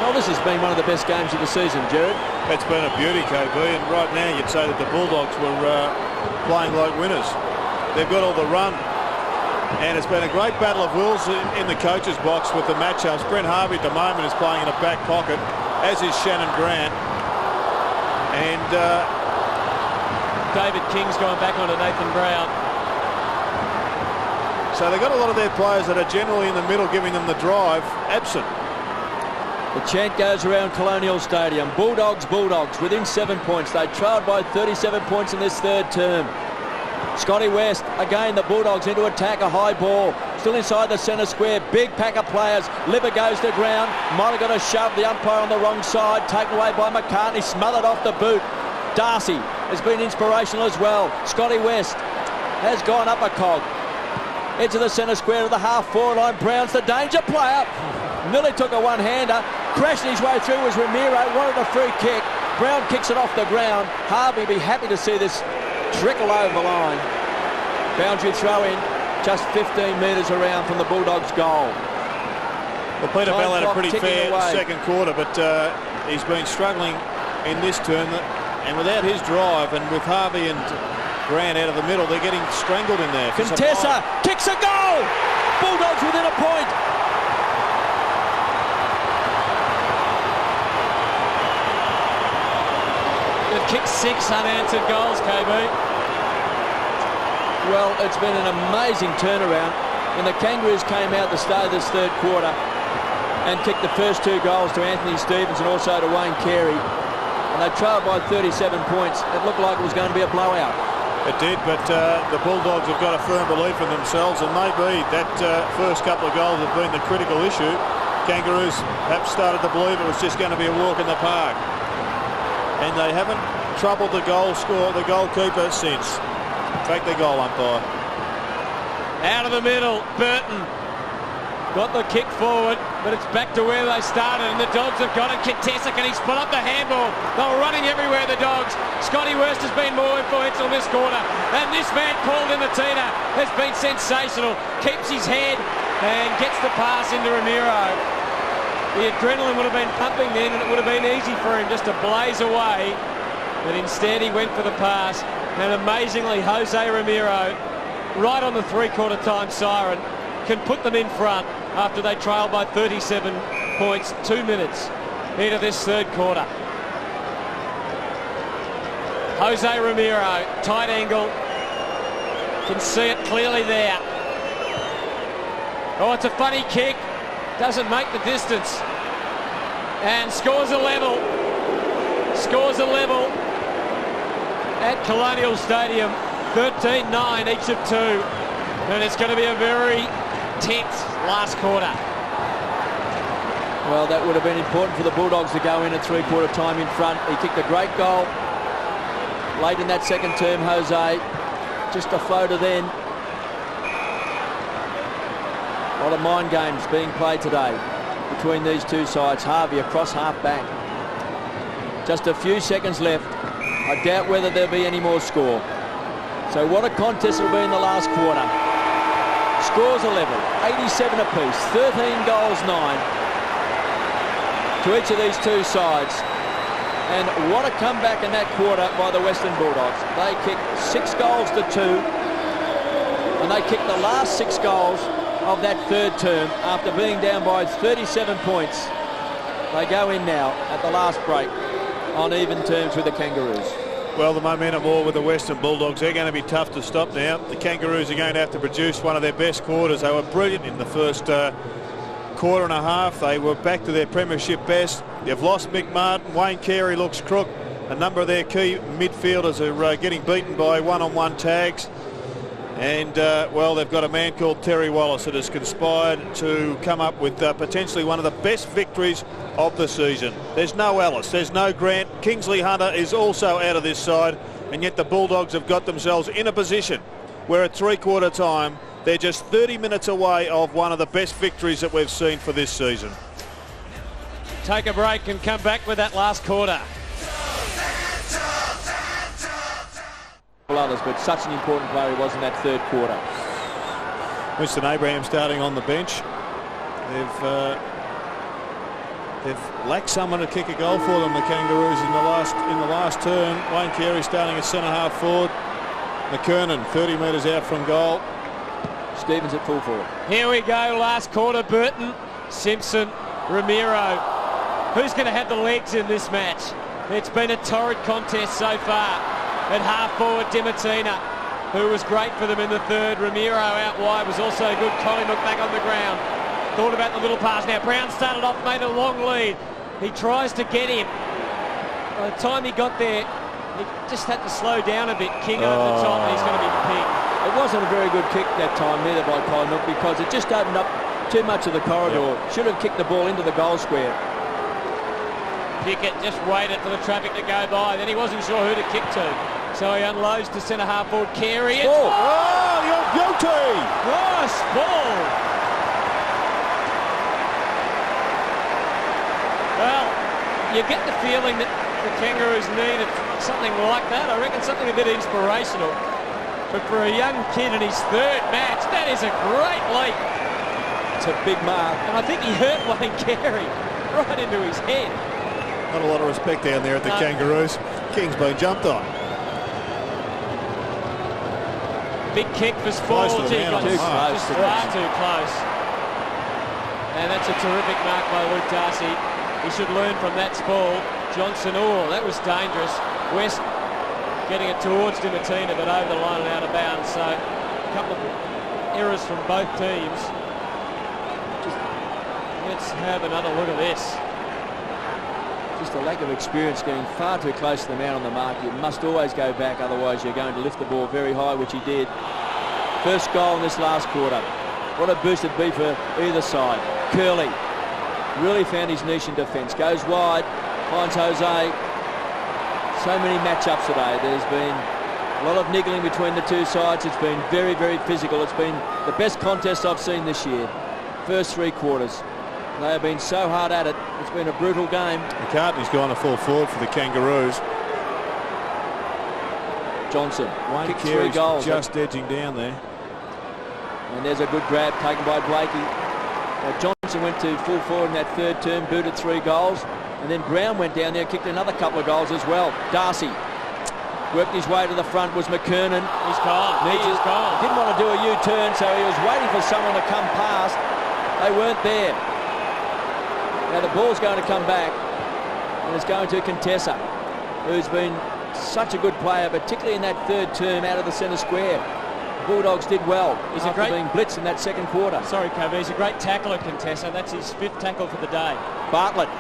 Well, this has been one of the best games of the season, Jared. It's been a beauty, KB, and right now you'd say that the Bulldogs were playing like winners. They've got all the run, and it's been a great battle of wills in the coach's box with the matchups. Brent Harvey at the moment is playing in a back pocket, as is Shannon Grant. And David King's going back onto Nathan Brown. So they've got a lot of their players that are generally in the middle, giving them the drive, absent. The chant goes around Colonial Stadium. Bulldogs, Bulldogs, within 7 points. They trailed by 37 points in this third term. Scotty West, again the Bulldogs into attack, a high ball. Still inside the centre square, big pack of players. Liver goes to ground, might have got a shove, the umpire on the wrong side, taken away by McCartney, smothered off the boot. Darcy has been inspirational as well. Scotty West has gone up a cog. Into the centre square of the half-forward line. Brown's the danger player. Nearly took a one-hander. Crashed his way through was Ramiro. Wanted a free kick. Brown kicks it off the ground. Harvey be happy to see this trickle over the line. Boundary throw in. Just 15 metres around from the Bulldogs' goal. Well, Peter Bell had a pretty fair second quarter, but he's been struggling in this turn. And without his drive, and with Harvey and Grant out of the middle, they're getting strangled in there. Contessa kicks a goal! Bulldogs within a point. They've kicked 6 unanswered goals, KB. Well, it's been an amazing turnaround. When the Kangaroos came out at the start of this third quarter and kicked the first 2 goals to Anthony Stevens and also to Wayne Carey, and they trailed by 37 points, it looked like it was going to be a blowout. It did, but the Bulldogs have got a firm belief in themselves, and maybe that first couple of goals have been the critical issue. Kangaroos perhaps started to believe it was just going to be a walk in the park, and they haven't troubled the goalkeeper since. In fact, the goal umpire. Out of the middle, Burton got the kick forward, but it's back to where they started, and the Dogs have got it. Kitesic, and he's put up the handball. They were running everywhere, the Dogs. Scotty Wurst has been more influential this quarter, and this man, Paul Dimatina, has been sensational. Keeps his head and gets the pass into Ramiro. The adrenaline would have been pumping then, and it would have been easy for him just to blaze away, but instead he went for the pass, and amazingly, Jose Ramiro, right on the three-quarter time siren, can put them in front after they trail by 37 points, 2 minutes into this third quarter. Jose Ramiro, tight angle, can see it clearly there. Oh, it's a funny kick, doesn't make the distance, and scores a level at Colonial Stadium. 13-9 each of 2, and it's going to be a very tense last quarter. Well, that would have been important for the Bulldogs to go in at three-quarter time in front. He kicked a great goal late in that second term, Jose. just a floater then. A lot of mind games being played today between these two sides. Harvey across half back. Just a few seconds left. I doubt whether there'll be any more score. So what a contest it will be in the last quarter. Scores 11, 87 apiece, 13 goals, 9 to each of these two sides. And what a comeback in that quarter by the Western Bulldogs. They kicked 6 goals to 2, and they kicked the last 6 goals of that third term after being down by 37 points. They go in now at the last break on even terms with the Kangaroos. Well, the momentum all with the Western Bulldogs. They're going to be tough to stop now. The Kangaroos are going to have to produce one of their best quarters. They were brilliant in the first quarter and a half. They were back to their premiership best. They've lost Mick Martin. Wayne Carey looks crook. A number of their key midfielders are getting beaten by one-on-one tags. And, well, they've got a man called Terry Wallace that has conspired to come up with potentially one of the best victories of the season. There's no Ellis, there's no Grant. Kingsley Hunter is also out of this side, and yet the Bulldogs have got themselves in a position where at three-quarter time they're just 30 minutes away of one of the best victories that we've seen for this season. Take a break and come back with that last quarter. Others, but such an important player he was in that third quarter. Winston Abraham starting on the bench. They've lacked someone to kick a goal for them, the Kangaroos, in the last term. Wayne Carey starting at centre half forward. McKernan 30 metres out from goal. Stevens at full forward. Here we go, last quarter. Burton, Simpson, Ramiro. Who's going to have the legs in this match? It's been a torrid contest so far. At half forward, Dimatina, who was great for them in the third. Ramiro out wide was also good. Collingwood back on the ground. Thought about the little pass now. Brown started off, made a long lead. He tries to get him. By the time he got there, he just had to slow down a bit. King over the top, and he's going to be picked. It wasn't a very good kick that time neither by Collingwood because it just opened up too much of the corridor. Yep. Should have kicked the ball into the goal square. Pickett just waited for the traffic to go by. Then he wasn't sure who to kick to. So he unloads to centre half forward. Carey. Oh, you're guilty! Nice ball. Well, you get the feeling that the Kangaroos needed something like that. I reckon something a bit inspirational. But for a young kid in his third match, that is a great leap. It's a big mark. And I think he hurt Wayne Carey right into his head. Not a lot of respect down there at the Kangaroos. King's been jumped on. Big kick for Spalding. Just far too close. And that's a terrific mark by Luke Darcy. He should learn from that Spall. Johnson, that was dangerous. West getting it towards Dimatina, but over the line and out of bounds. So a couple of errors from both teams. Let's have another look at this. Just a lack of experience getting far too close to the man on the mark. You must always go back, otherwise you're going to lift the ball very high, which he did. First goal in this last quarter. What a boost it'd be for either side. Curley really found his niche in defence. Goes wide, finds Jose. So many matchups today. There's been a lot of niggling between the two sides. It's been very, very physical. It's been the best contest I've seen this year. First three quarters. They have been so hard at it. It's been a brutal game. McCartney's gone to full forward for the Kangaroos. Johnson, Wayne kicked 3 goals. Just edging down there. And there's a good grab taken by Blakey. Johnson went to full forward in that third term, booted 3 goals. And then Brown went down there, kicked another couple of goals as well. Darcy worked his way to the front, was McKernan. He's gone. He's gone. Didn't want to do a U-turn, so he was waiting for someone to come past. They weren't there. Now the ball's going to come back, and it's going to Contessa, who's been such a good player, particularly in that third term out of the centre square. The Bulldogs did well after being blitzed in that second quarter. Sorry, Kobe, he's a great tackler, Contessa. That's his 5th tackle for the day. Bartlett,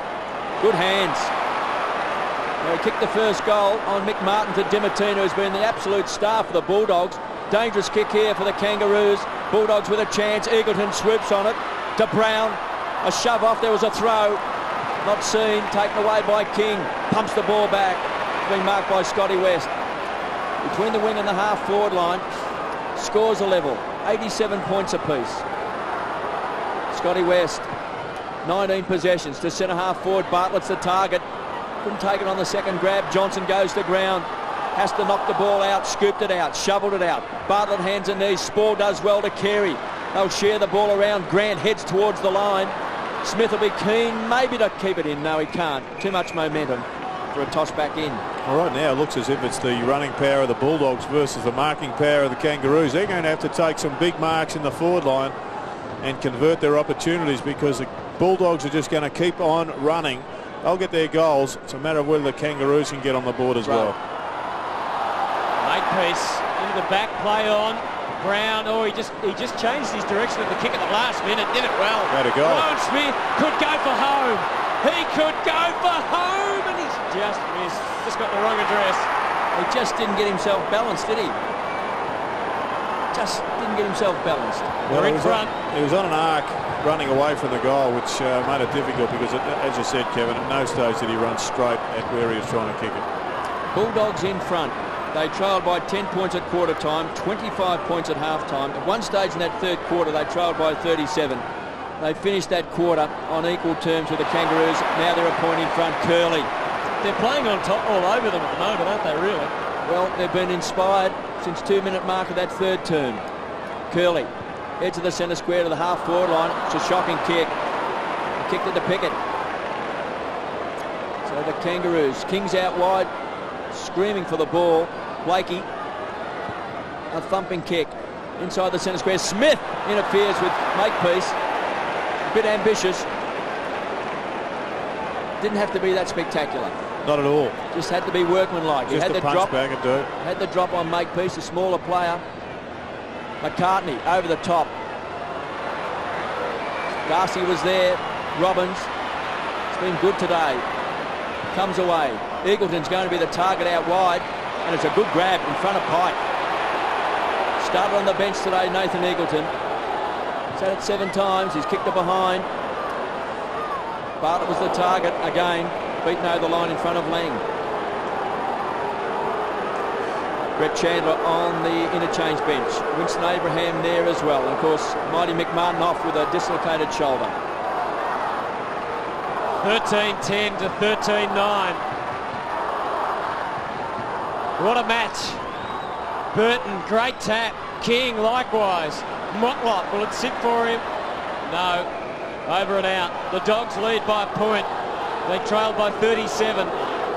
good hands. Now he kicked the first goal on Mick Martin to Dimatina, who's been the absolute star for the Bulldogs. Dangerous kick here for the Kangaroos. Bulldogs with a chance. Eagleton swoops on it to Brown. A shove off, there was a throw, not seen, taken away by King, pumps the ball back, being marked by Scotty West. Between the wing and the half forward line, Scores a level. 87 points apiece. Scotty West, 19 possessions to centre-half forward. Bartlett's the target. Couldn't take it on the second grab. Johnson goes to ground. Has to knock the ball out, scooped it out, shoveled it out. Bartlett hands and knees. Spore does well to Carey. They'll share the ball around. Grant heads towards the line. Smith will be keen, maybe to keep it in. No, he can't. Too much momentum for a toss back in. Well, right now it looks as if it's the running power of the Bulldogs versus the marking power of the Kangaroos. They're going to have to take some big marks in the forward line and convert their opportunities, because the Bulldogs are just going to keep on running. They'll get their goals. It's a matter of whether the Kangaroos can get on the board as well. Makepeace into the back, play on. Brown, oh, he just changed his direction of the kick at the last minute, did it well. Way to go. Ryan Smith could go for home. He could go for home, and he's just missed. Just got the wrong address. He just didn't get himself balanced, did he? Just didn't get himself balanced. Well, in front. He was on an arc running away from the goal, which made it difficult because, as you said, Kevin, at no stage did he run straight at where he was trying to kick it. Bulldogs in front. They trailed by 10 points at quarter time, 25 points at half time. At one stage in that third quarter, they trailed by 37. They finished that quarter on equal terms with the Kangaroos. Now they're a point in front. Curley. They're playing on top all over them at the moment, aren't they, really? Well, they've been inspired since 2-minute mark of that third term. Curley, edge of the centre square to the half-forward line. It's a shocking kick. He kicked it to Pickett. So the Kangaroos, Kings out wide, screaming for the ball. Blakey, a thumping kick inside the centre square. Smith interferes with Makepeace. A bit ambitious. Didn't have to be that spectacular. Not at all. Just had to be workmanlike. Just he had a the punch drop. back and do it. Had the drop on Makepeace, a smaller player. McCartney over the top. Darcy was there. Robbins. It's been good today. Comes away. Eagleton's going to be the target out wide, and it's a good grab in front of Pike. Started on the bench today, Nathan Eagleton. He's had it 7 times. He's kicked it behind. Bartlett was the target again. Beaten over the line in front of Lang. Brett Chandler on the interchange bench. Winston Abraham there as well. And of course, Mighty McMartin off with a dislocated shoulder. 13-10 to 13-9. What a match. Burton, great tap. King, likewise. Motlop, will it sit for him? No. Over and out. The Dogs lead by a point. They trailed by 37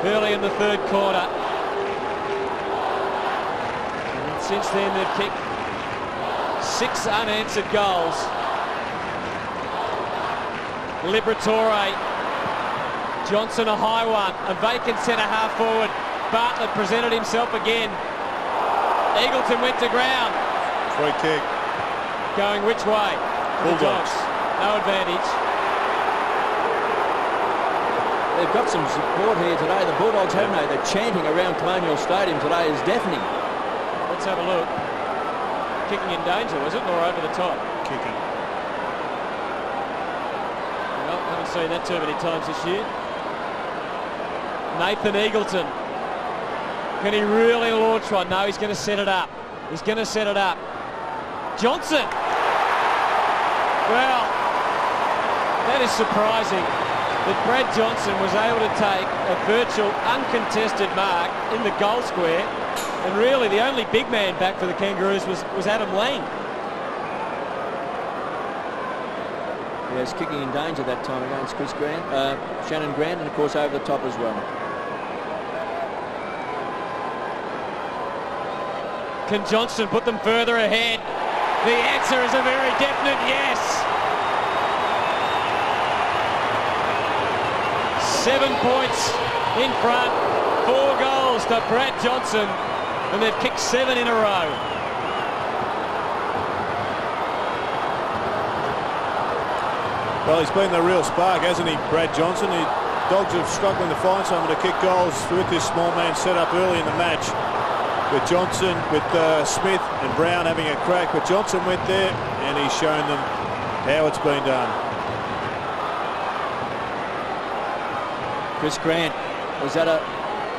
early in the third quarter. And since then, they've kicked 6 unanswered goals. Liberatore. Johnson a high one. A vacant centre half forward. Bartlett presented himself again. Eagleton went to ground. Free kick. Going which way? Bulldogs. No advantage. They've got some support here today. The Bulldogs, haven't they? The chanting around Colonial Stadium today is deafening. Let's have a look. Kicking in danger, was it? Or over the top? Kicking. Well, haven't seen that too many times this year. Nathan Eagleton. Can he really launch one? No, he's going to set it up. He's going to set it up. Johnson. Well, that is surprising that Brad Johnson was able to take a virtual uncontested mark in the goal square, and really the only big man back for the Kangaroos was Adam Lang. Yes, kicking in danger that time against Shannon Grant, and of course over the top as well. Can Johnson put them further ahead? The answer is a very definite yes. 7 points in front, 4 goals to Brad Johnson, and they've kicked 7 in a row. Well, he's been the real spark, hasn't he, Brad Johnson? The Dogs are struggling to find someone to kick goals with this small man set up early in the match. With Johnson, with Smith and Brown having a crack, but Johnson went there and he's shown them how it's been done. Chris Grant, was that a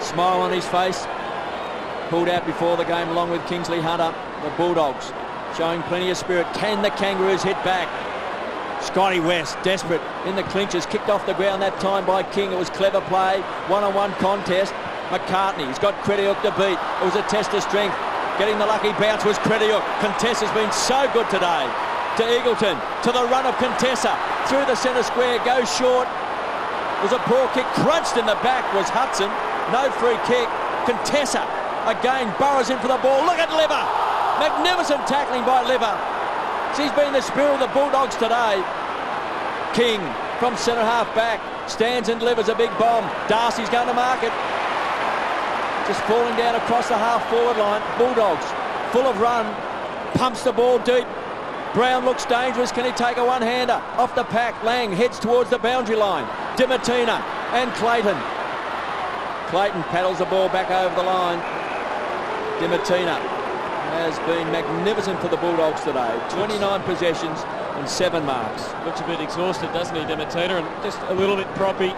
smile on his face? pulled out before the game along with Kingsley Hunter. The Bulldogs showing plenty of spirit. Can the Kangaroos hit back? Scotty West, desperate in the clinches, kicked off the ground that time by King. It was clever play, one-on-one contest. McCartney, he's got Crediuk to beat. It was a test of strength. Getting the lucky bounce was Crediuk. Contessa's been so good today. To Eagleton, to the run of Contessa, through the centre square, goes short. It was a poor kick, crunched in the back was Hudson. No free kick. Contessa again burrows in for the ball. Look at Liver. Magnificent tackling by Liver. She's been the spirit of the Bulldogs today. King from centre half back stands and delivers a big bomb. Darcy's going to mark it. Just falling down across the half forward line. Bulldogs full of run. Pumps the ball deep. Brown looks dangerous. Can he take a one-hander? Off the pack. Lang heads towards the boundary line. Dimatina and Clayton. Clayton paddles the ball back over the line. Dimatina has been magnificent for the Bulldogs today. 29 possessions and 7 marks. Looks a bit exhausted, doesn't he, Dimatina? And just a little bit proppy.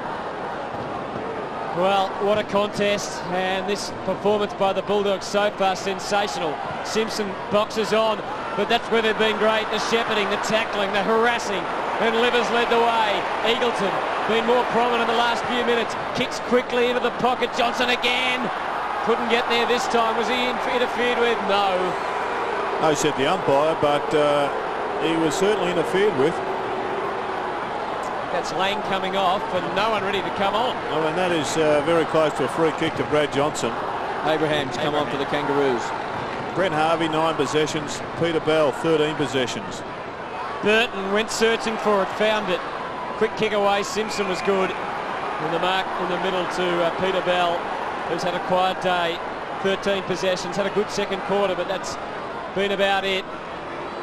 Well, what a contest, and this performance by the Bulldogs so far sensational. Simpson boxes on, but that's where they've been great. The shepherding, the tackling, the harassing, and Livers led the way. Eagleton been more prominent in the last few minutes. Kicks quickly into the pocket. Johnson again. Couldn't get there this time. Was he interfered with? No. No, said the umpire, but he was certainly interfered with. That's Lang coming off and no one ready to come on. Oh, and that is very close to a free kick to Brad Johnson. Abraham's come on for the Kangaroos. Brent Harvey, 9 possessions. Peter Bell, 13 possessions. Burton went searching for it, found it. Quick kick away. Simpson was good. And the mark in the middle to Peter Bell, who's had a quiet day. 13 possessions, had a good second quarter, but that's been about it.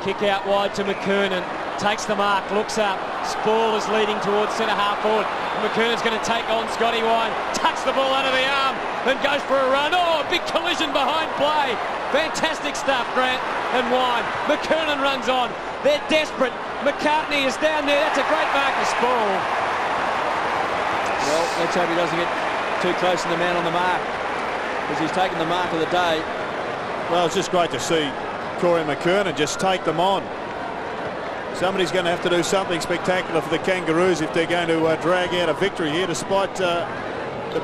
Kick out wide to McKernan. Takes the mark, looks up. Spall is leading towards centre half forward. McKernan's going to take on Scotty Wine. Tucks the ball under the arm and goes for a run. Oh, a big collision behind play. Fantastic stuff, Grant and Wine. McKernan runs on. They're desperate. McCartney is down there. That's a great mark for Spall. Well, let's hope he doesn't get too close to the man on the mark, because he's taken the mark of the day. Well, it's just great to see Corey McKernan just take them on. Somebody's going to have to do something spectacular for the Kangaroos if they're going to drag out a victory here, despite the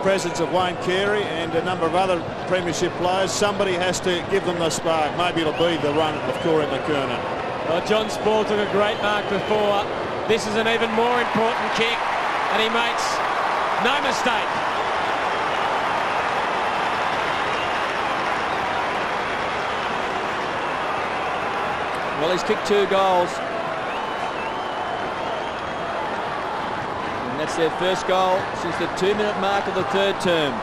presence of Wayne Carey and a number of other premiership players. Somebody has to give them the spark. Maybe it'll be the run of Corey McKernan. Well, John Spall took a great mark before. This is an even more important kick, and he makes no mistake. Well, he's kicked 2 goals. That's their first goal since the 2-minute mark of the 3rd term.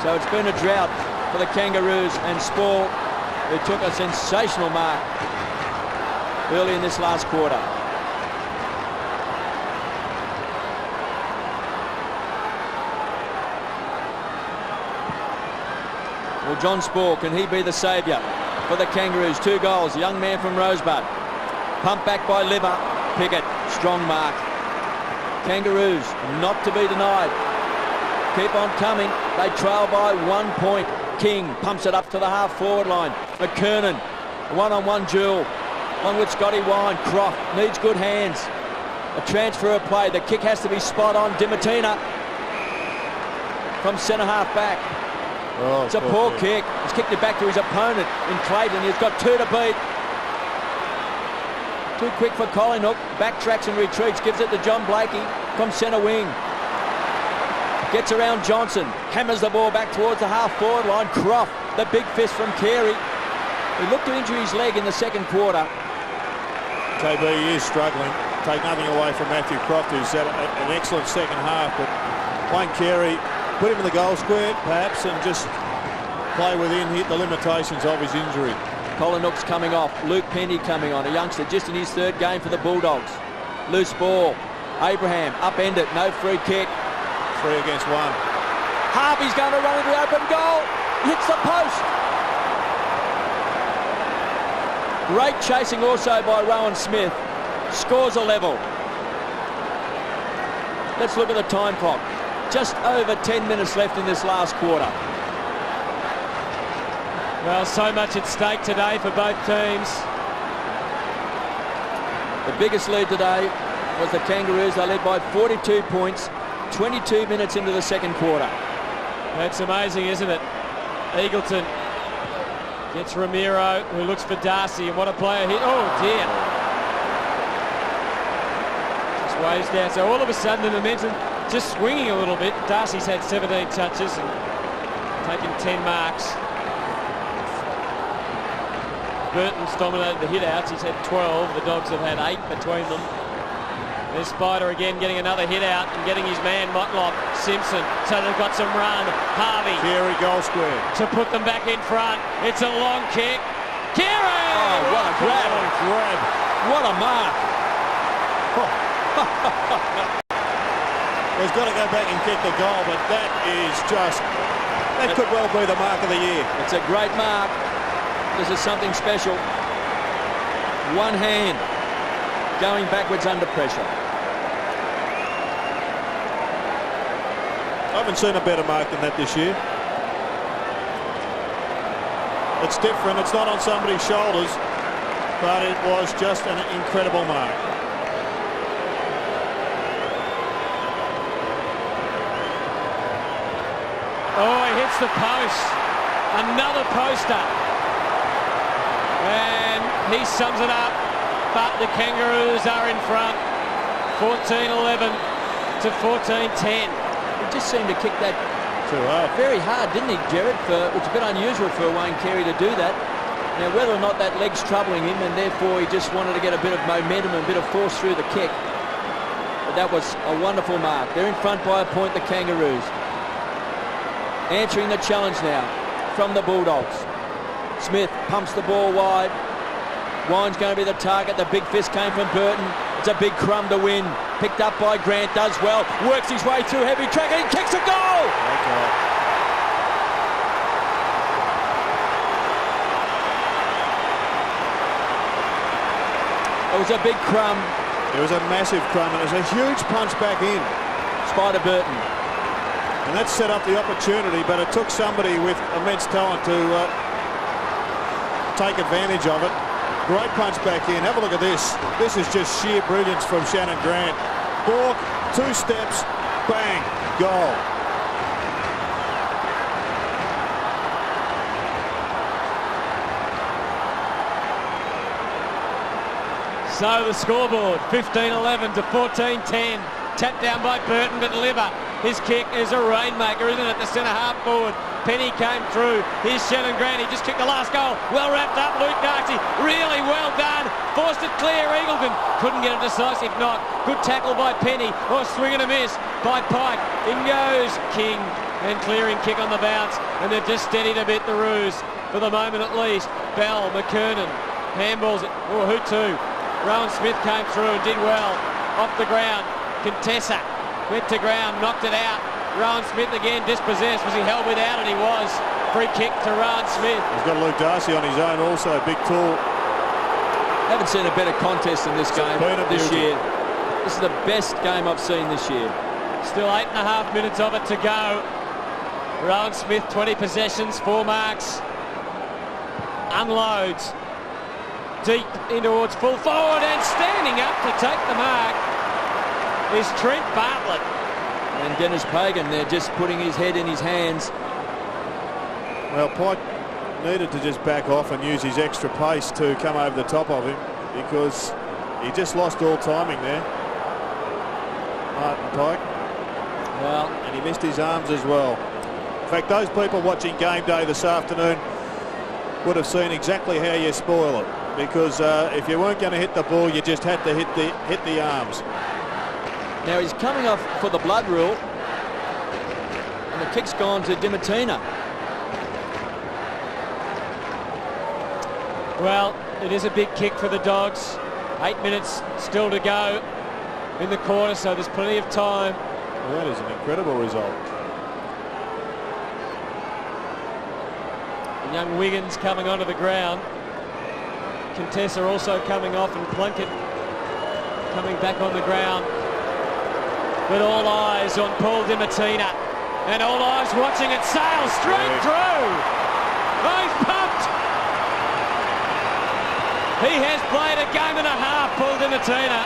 So it's been a drought for the Kangaroos, and Spall, who took a sensational mark early in this last quarter. Well, John Spall, can he be the saviour for the Kangaroos? 2 goals, young man from Rosebud. Pumped back by Liver. Pickett, strong mark. Kangaroos not to be denied. Keep on coming. They trail by 1 point. King pumps it up to the half forward line. McKernan, one-on-one duel. On with Scotty Wine. Croft needs good hands. A transfer of play. The kick has to be spot on. Dimatina from centre half back. Oh, it's a poor kick. He's kicked it back to his opponent in Clayton. He's got 2 to beat. Too quick for Collingwood. Backtracks and retreats. Gives it to John Blakey from centre wing. Gets around Johnson. Hammers the ball back towards the half-forward line. Croft, the big fist from Carey. He looked to injure his leg in the second quarter. KB is struggling. Take nothing away from Matthew Croft, who's had an excellent second half. But Wayne Carey put him in the goal square, perhaps, and just play within, hit the limitations of his injury. Colin Nooks coming off. Luke Penny coming on. A youngster just in his 3rd game for the Bulldogs. Loose ball. Abraham upend it. No free kick. 3 against 1. Harvey's going to run into the open goal. Hits the post. Great chasing also by Rowan Smith. Scores a level. Let's look at the time clock. Just over 10 minutes left in this last quarter. Well, so much at stake today for both teams. The biggest lead today was the Kangaroos. They led by 42 points, 22 minutes into the second quarter. That's amazing, isn't it? Eagleton gets Ramiro, who looks for Darcy, and what a player hit. Oh, dear. Just waves down. So all of a sudden, the momentum just swinging a little bit. Darcy's had 17 touches and taken 10 marks. Burton's dominated the hit-outs. He's had 12. The Dogs have had 8 between them. There's Spider again getting another hit-out and getting his man, Motlop, Simpson. So they've got some run. Harvey. Carey goal square. To put them back in front. It's a long kick. Carey! Oh, what a grab. What a mark. Well, he's got to go back and kick the goal, but that is just... That could well be the mark of the year. It's a great mark. This is something special. One hand going backwards under pressure. I haven't seen a better mark than that this year. It's different. It's not on somebody's shoulders, but it was just an incredible mark. Oh, he hits the post. Another poster. And he sums it up. But the Kangaroos are in front. 14-11 to 14-10. He just seemed to kick that too hard. Very hard, didn't he, Jared? It's a bit unusual for Wayne Carey to do that. Now, whether or not that leg's troubling him, and therefore he just wanted to get a bit of momentum and a bit of force through the kick. But that was a wonderful mark. They're in front by a point, the Kangaroos. Answering the challenge now from the Bulldogs. Smith pumps the ball wide. Wine's going to be the target. The big fist came from Burton. It's a big crumb to win. Picked up by Grant, does well. Works his way through heavy track and kicks a goal! Okay. It was a big crumb. It was a massive crumb, and it was a huge punch back in. Spider Burton. And that set up the opportunity, but it took somebody with immense talent to take advantage of it. Great punch back in. Have a look at this. This is just sheer brilliance from Shannon Grant. Bork, 2 steps, bang, goal. So the scoreboard, 15-11 to 14-10. Tapped down by Burton, but Libber. His kick is a rainmaker, isn't it? The centre-half forward. Penny came through. Here's Shannon Grant. He just kicked the last goal. Well wrapped up, Luke Darcy. Really well done. Forced it clear, Eagleton. Couldn't get a decisive knock. Good tackle by Penny. Oh, swing and a miss by Pike. In goes King. And clearing kick on the bounce. And they've just steadied a bit, the Roos. For the moment at least. Bell, McKernan. Handballs. Oh, who to? Rowan Smith came through and did well. Off the ground. Contessa went to ground, knocked it out. Rowan Smith again dispossessed. Was he held without it? He was. Free kick to Rowan Smith. He's got Luke Darcy on his own also. Big tool. Haven't seen a better contest in this game this year. This is the best game I've seen this year. Still 8.5 minutes of it to go. Rowan Smith, 20 possessions, 4 marks. Unloads. Deep in towards full forward and standing up to take the mark is Trent Bartlett. And Dennis Pagan there just putting his head in his hands. Well, Pike needed to just back off and use his extra pace to come over the top of him because he just lost all timing there. Martin Pike. Well, and he missed his arms as well. In fact, those people watching game day this afternoon would have seen exactly how you spoil it, because if you weren't going to hit the ball, you just had to hit the arms. Now he's coming off for the blood rule, and the kick's gone to Dimatina. Well, it is a big kick for the Dogs. 8 minutes still to go in the quarter, so there's plenty of time. Well, that is an incredible result. And young Wiggins coming onto the ground. Contessa also coming off, and Plunkett coming back on the ground. But all eyes on Paul Dimatina, and all eyes watching it sail straight through. Oh, he's pumped He has played a game and a half, Paul Di Martino.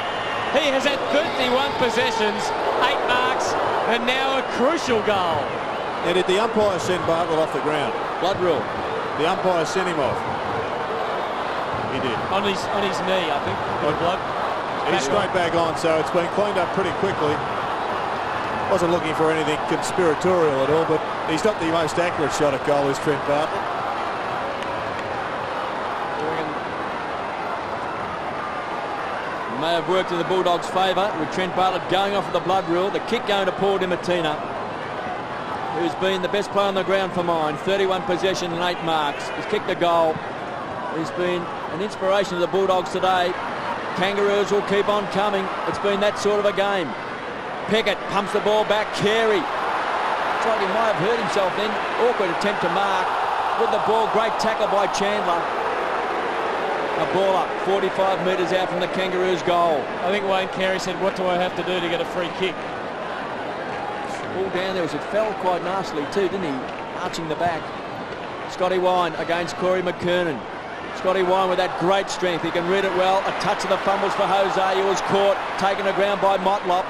He has had 31 possessions, 8 marks, and now a crucial goal. Now, did the umpire send Bartlett off the ground? Blood rule. The umpire sent him off. He did. On his knee, I think. Blood. He's straight back on, so it's been cleaned up pretty quickly. Wasn't looking for anything conspiratorial at all, but he's not the most accurate shot at goal, is Trent Bartlett. May have worked in the Bulldogs' favour with Trent Bartlett going off with the blood rule. The kick going to Paul Di Martino, who's been the best player on the ground for mine. 31 possessions and 8 marks. He's kicked a goal. He's been an inspiration to the Bulldogs today. Kangaroos will keep on coming. It's been that sort of a game. Pickett pumps the ball back. Carey. Looks like he might have hurt himself then. Awkward attempt to mark. With the ball, great tackle by Chandler. A ball up, 45 metres out from the Kangaroos' goal. I think Wayne Carey said, what do I have to do to get a free kick? Ball down there, it fell quite nicely too, didn't he? Arching the back. Scotty Wine against Corey McKernan. Scotty Wine with that great strength. He can read it well. A touch of the fumbles for Jose, who was caught, taken to ground by Motlop.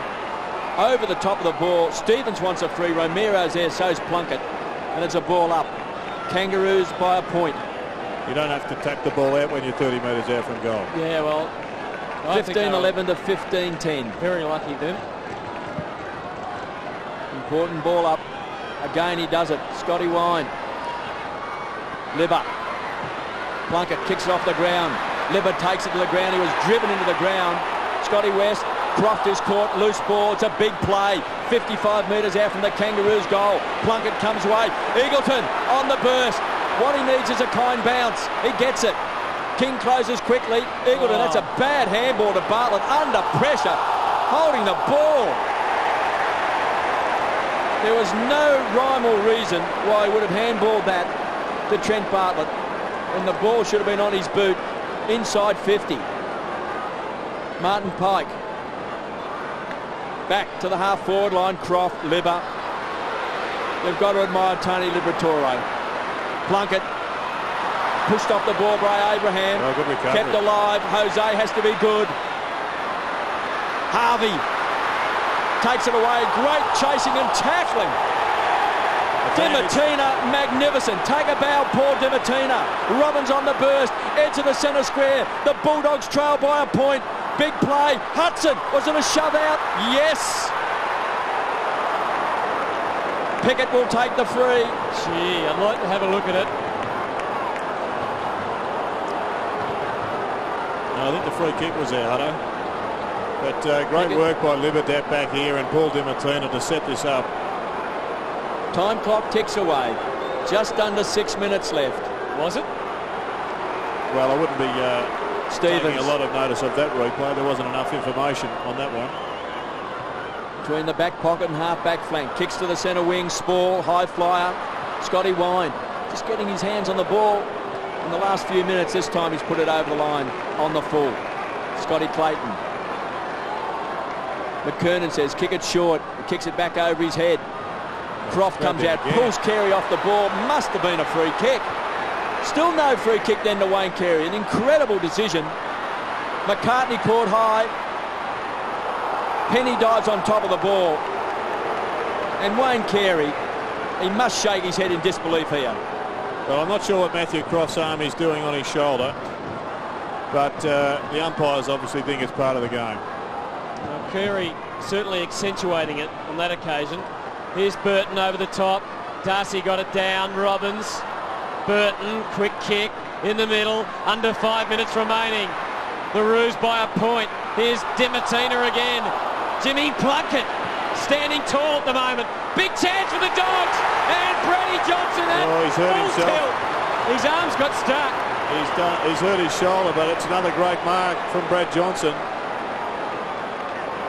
Over the top of the ball. Stevens wants a free. Romero's there, so's Plunkett. And it's a ball up. Kangaroos by a point. You don't have to tap the ball out when you're 30 metres out from goal. Yeah, well, 15-11 to 15-10. Very lucky then. Important ball up. Again, he does it. Scotty Wine. Libber. Plunkett kicks it off the ground. Libber takes it to the ground. He was driven into the ground. Scotty West. Croft is caught. Loose ball. It's a big play. 55 metres out from the Kangaroos' goal. Plunkett comes away. Eagleton on the burst. What he needs is a kind bounce. He gets it. King closes quickly. Eagleton, that's a bad handball to Bartlett. Under pressure. Holding the ball. There was no rhyme or reason why he would have handballed that to Trent Bartlett. And the ball should have been on his boot. Inside 50. Martin Pike. Back to the half-forward line. Croft, Libber. They've got to admire Tony Liberatore. Plunkett pushed off the ball by Abraham. Oh, good recovery. Kept alive. Jose has to be good. Harvey takes it away. Great chasing and tackling. Di Martino, magnificent. Take a bow, Paul Di Martino. Robbins on the burst. Edge of the centre square. The Bulldogs trail by a point. Big play. Hudson. Was it a shove out? Yes. Pickett will take the free. Gee, I'd like to have a look at it. No, I think the free kick was there, Hutto. But great Pickett. work by Liberdat back here and Paul Di Martino to set this up. Time clock ticks away. Just under 6 minutes left. Was it? Well, I wouldn't be taking Stevens. a lot of notice of that replay. There wasn't enough information on that one. Between the back pocket and half back flank. Kicks to the centre wing. Spall, high flyer. Scotty Wine just getting his hands on the ball in the last few minutes. This time he's put it over the line on the full. Scotty Clayton. McKernan says kick it short. He kicks it back over his head. Croft comes out, pulls Carey off the ball. Must have been a free kick. Still no free kick then to Wayne Carey. An incredible decision. McCartney caught high. Penny dives on top of the ball. And Wayne Carey, he must shake his head in disbelief here. Well, I'm not sure what Matthew Croft's arm is doing on his shoulder, but the umpires obviously think it's part of the game. Well, Carey certainly accentuating it on that occasion. Here's Burton over the top. Darcy got it down. Robbins. Burton, quick kick in the middle. Under 5 minutes remaining. The Roos by a point. Here's Di Martino again. Jimmy Plunkett standing tall at the moment. Big chance for the Dogs. And Brady Johnson at he's hurt full himself. tilt. His arms got stuck. He's hurt his shoulder, but it's another great mark from Brad Johnson.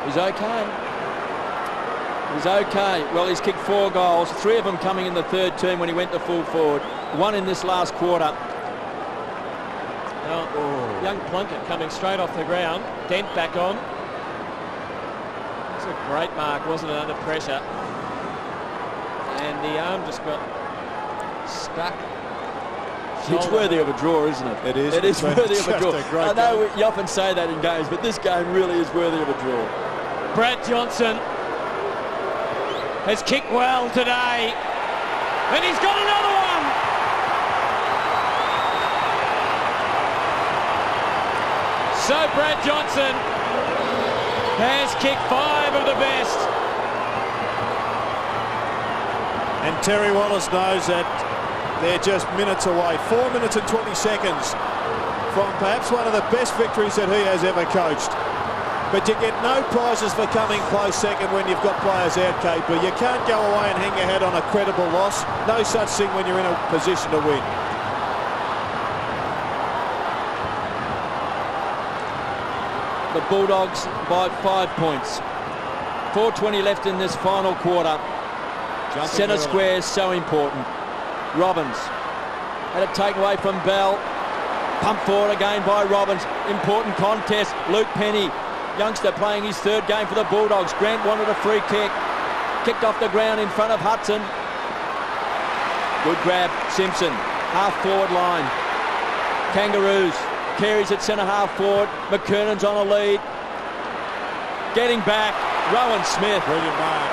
He's okay. He's okay. Well, he's kicked 4 goals, 3 of them coming in the third term when he went to full forward. 1 in this last quarter. Well, young Plunkett coming straight off the ground. Dent back on. It's a great mark, wasn't it, under pressure? And the arm just got stuck. It's worthy of a draw, isn't it? It is. It is worthy of a draw. I know game. you often say that in games, but this game really is worthy of a draw. Brad Johnson has kicked well today, and he's got another one. So Brad Johnson has kicked 5 of the best. And Terry Wallace knows that they're just minutes away. 4 minutes and 20 seconds from perhaps one of the best victories that he has ever coached. But you get no prizes for coming close second when you've got players out, KP. You can't go away and hang your head on a credible loss. No such thing when you're in a position to win. The Bulldogs by 5 points. 4:20 left in this final quarter. Centre square is so important. Robbins had it taken away from Bell. Pumped forward again by Robbins. Important contest. Luke Penny, youngster playing his 3rd game for the Bulldogs. Grant wanted a free kick. Kicked off the ground in front of Hudson. Good grab. Simpson. Half forward line. Kangaroos. Carey's at centre half forward. McKernan's on a lead. Getting back. Rowan Smith. Brilliant mark.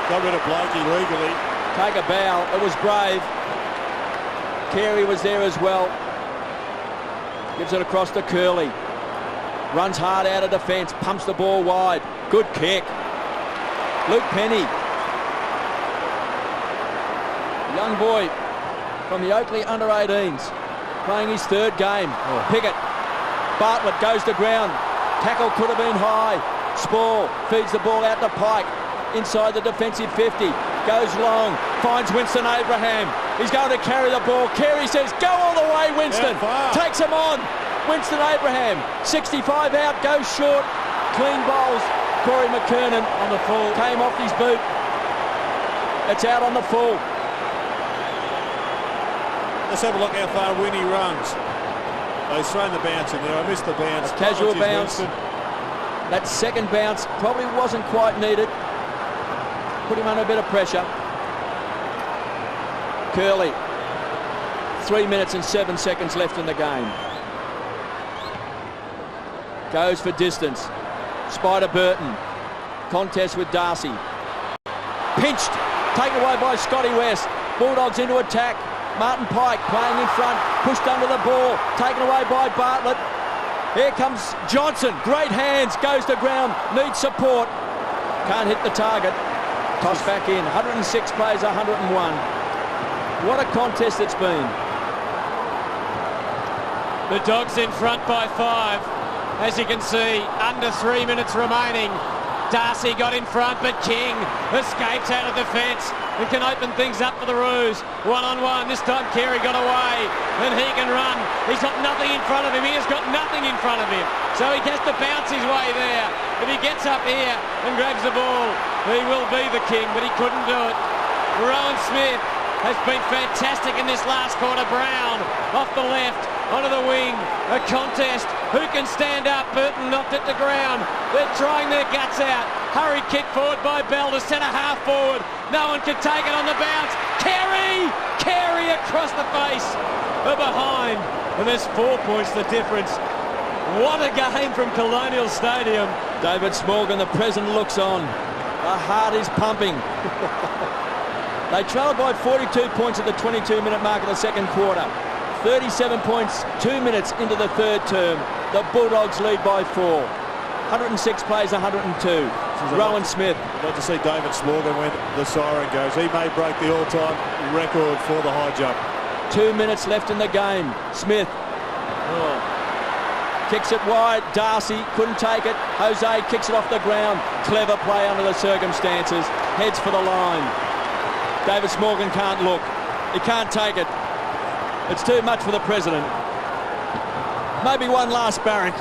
Got rid of Blakey legally. Take a bow. It was brave. Carey was there as well. Gives it across to Curley. Runs hard out of defence. Pumps the ball wide. Good kick. Luke Penny. Young boy from the Oakley under-18s. Playing his 3rd game. Pickett. Bartlett goes to ground. Tackle could have been high. Spall feeds the ball out to Pike. Inside the defensive 50. Goes long. Finds Winston Abraham. He's going to carry the ball. Carey says, go all the way, Winston. Takes him on. Winston Abraham. 65 out. Goes short. Clean bowls. Corey McKernan on the full. Came off his boot. It's out on the full. Let's have a look how far Winnie runs. Oh, he's thrown the bounce in there. I missed the bounce. A casual bounce. Winston. That second bounce probably wasn't quite needed. Put him under a bit of pressure. Curley. 3 minutes and 7 seconds left in the game. Goes for distance. Spider Burton. Contest with Darcy. Pinched. Taken away by Scotty West. Bulldogs into attack. Martin Pike playing in front. Pushed under the ball. Taken away by Bartlett. Here comes Johnson. Great hands. Goes to ground. Needs support. Can't hit the target. Toss back in. 106 plays 101. What a contest it's been. The Dogs in front by 5. As you can see, under 3 minutes remaining. Darcy got in front, but King escapes out of defence and can open things up for the Roos. 1-on-1. This time Carey got away, and he can run. He's got nothing in front of him. He has got nothing in front of him. So he has to bounce his way there. If he gets up here and grabs the ball, he will be the king, but he couldn't do it. Rowan Smith has been fantastic in this last quarter. Brown off the left, onto the wing. A contest. Who can stand up? Burton knocked it to ground. They're trying their guts out. Hurried kick forward by Bell to centre half forward. No one can take it on the bounce. Carey across the face. They're behind. And there's 4 points the difference. What a game from Colonial Stadium. David Smorgan, the president, looks on. The heart is pumping. They trailed by 42 points at the 22-minute mark of the second quarter. 37 points 2 minutes into the 3rd term. The Bulldogs lead by 4. 106 plays 102. Rowan Smith. I'd like to see David Smorgan when the siren goes. He may break the all-time record for the high jump. 2 minutes left in the game. Smith. Kicks it wide. Darcy couldn't take it. Jose kicks it off the ground. Clever play under the circumstances. Heads for the line. David Smorgan can't look. He can't take it. It's too much for the president. Maybe one last barrack.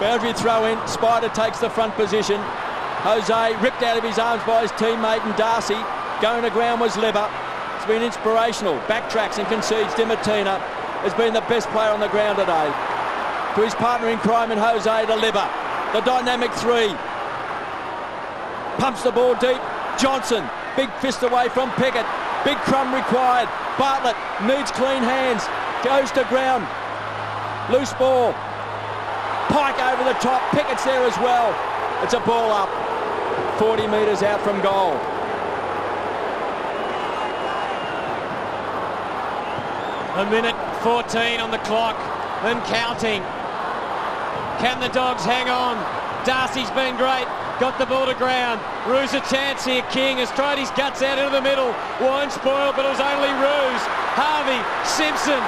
Boundary throw in. Spider takes the front position. Jose ripped out of his arms by his teammate, and Darcy going to ground was Lever. It's been inspirational. Backtracks and concedes. Dimatina has been the best player on the ground today. To his partner in crime in Jose to Lever. The dynamic 3. Pumps the ball deep. Johnson. Big fist away from Pickett. Big crumb required. Bartlett needs clean hands. Goes to ground. Loose ball. Pike over the top. Pickett's there as well. It's a ball up. 40 metres out from goal. A minute 14 on the clock and counting. Can the Dogs hang on? Darcy's been great. Got the ball to ground. Roos a chance here. King has tried his guts out into the middle. Wine spoiled, but it was only Roos. Harvey, Simpson.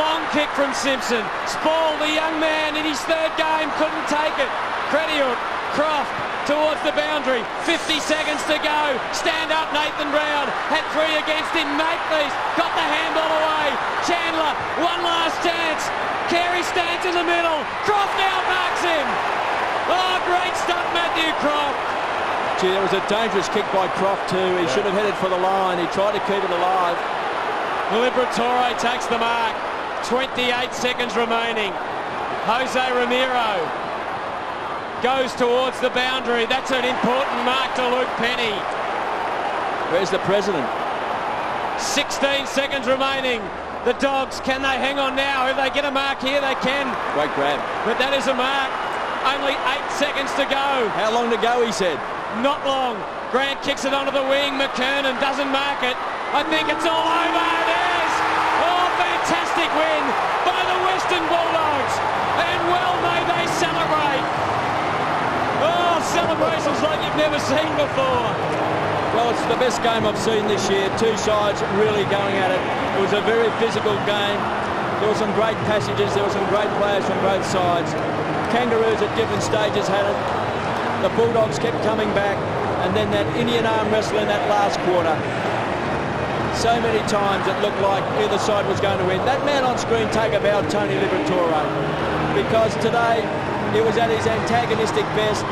Long kick from Simpson. Spall, the young man in his third game, couldn't take it. Crediuk, Croft towards the boundary. 50 seconds to go. Stand up, Nathan Brown. Had 3 against him. Makepeace got the handball away. Chandler, one last chance. Carey stands in the middle. Croft outmarks him. Oh, great stuff, Matthew Croft. Gee, that was a dangerous kick by Croft too. He should have headed for the line. He tried to keep it alive. Liberatore takes the mark. 28 seconds remaining. Jose Ramiro goes towards the boundary. That's an important mark to Luke Penny. Where's the president? 16 seconds remaining. The Dogs, can they hang on now? If they get a mark here, they can. Great grab. But that is a mark. Only 8 seconds to go. How long to go, he said? Not long. Grant kicks it onto the wing. McKernan doesn't mark it. I think it's all over. It is. Oh, fantastic win by the Western Bulldogs. And well may they celebrate. Oh, celebrations like you've never seen before. Well, it's the best game I've seen this year. Two sides really going at it. It was a very physical game. There were some great passages. There were some great players from both sides. Kangaroos at different stages had it. The Bulldogs kept coming back. And then that Indian arm wrestle in that last quarter. So many times it looked like either side was going to win. That man on screen, take a bow, Tony Liberatore, because today he was at his antagonistic best.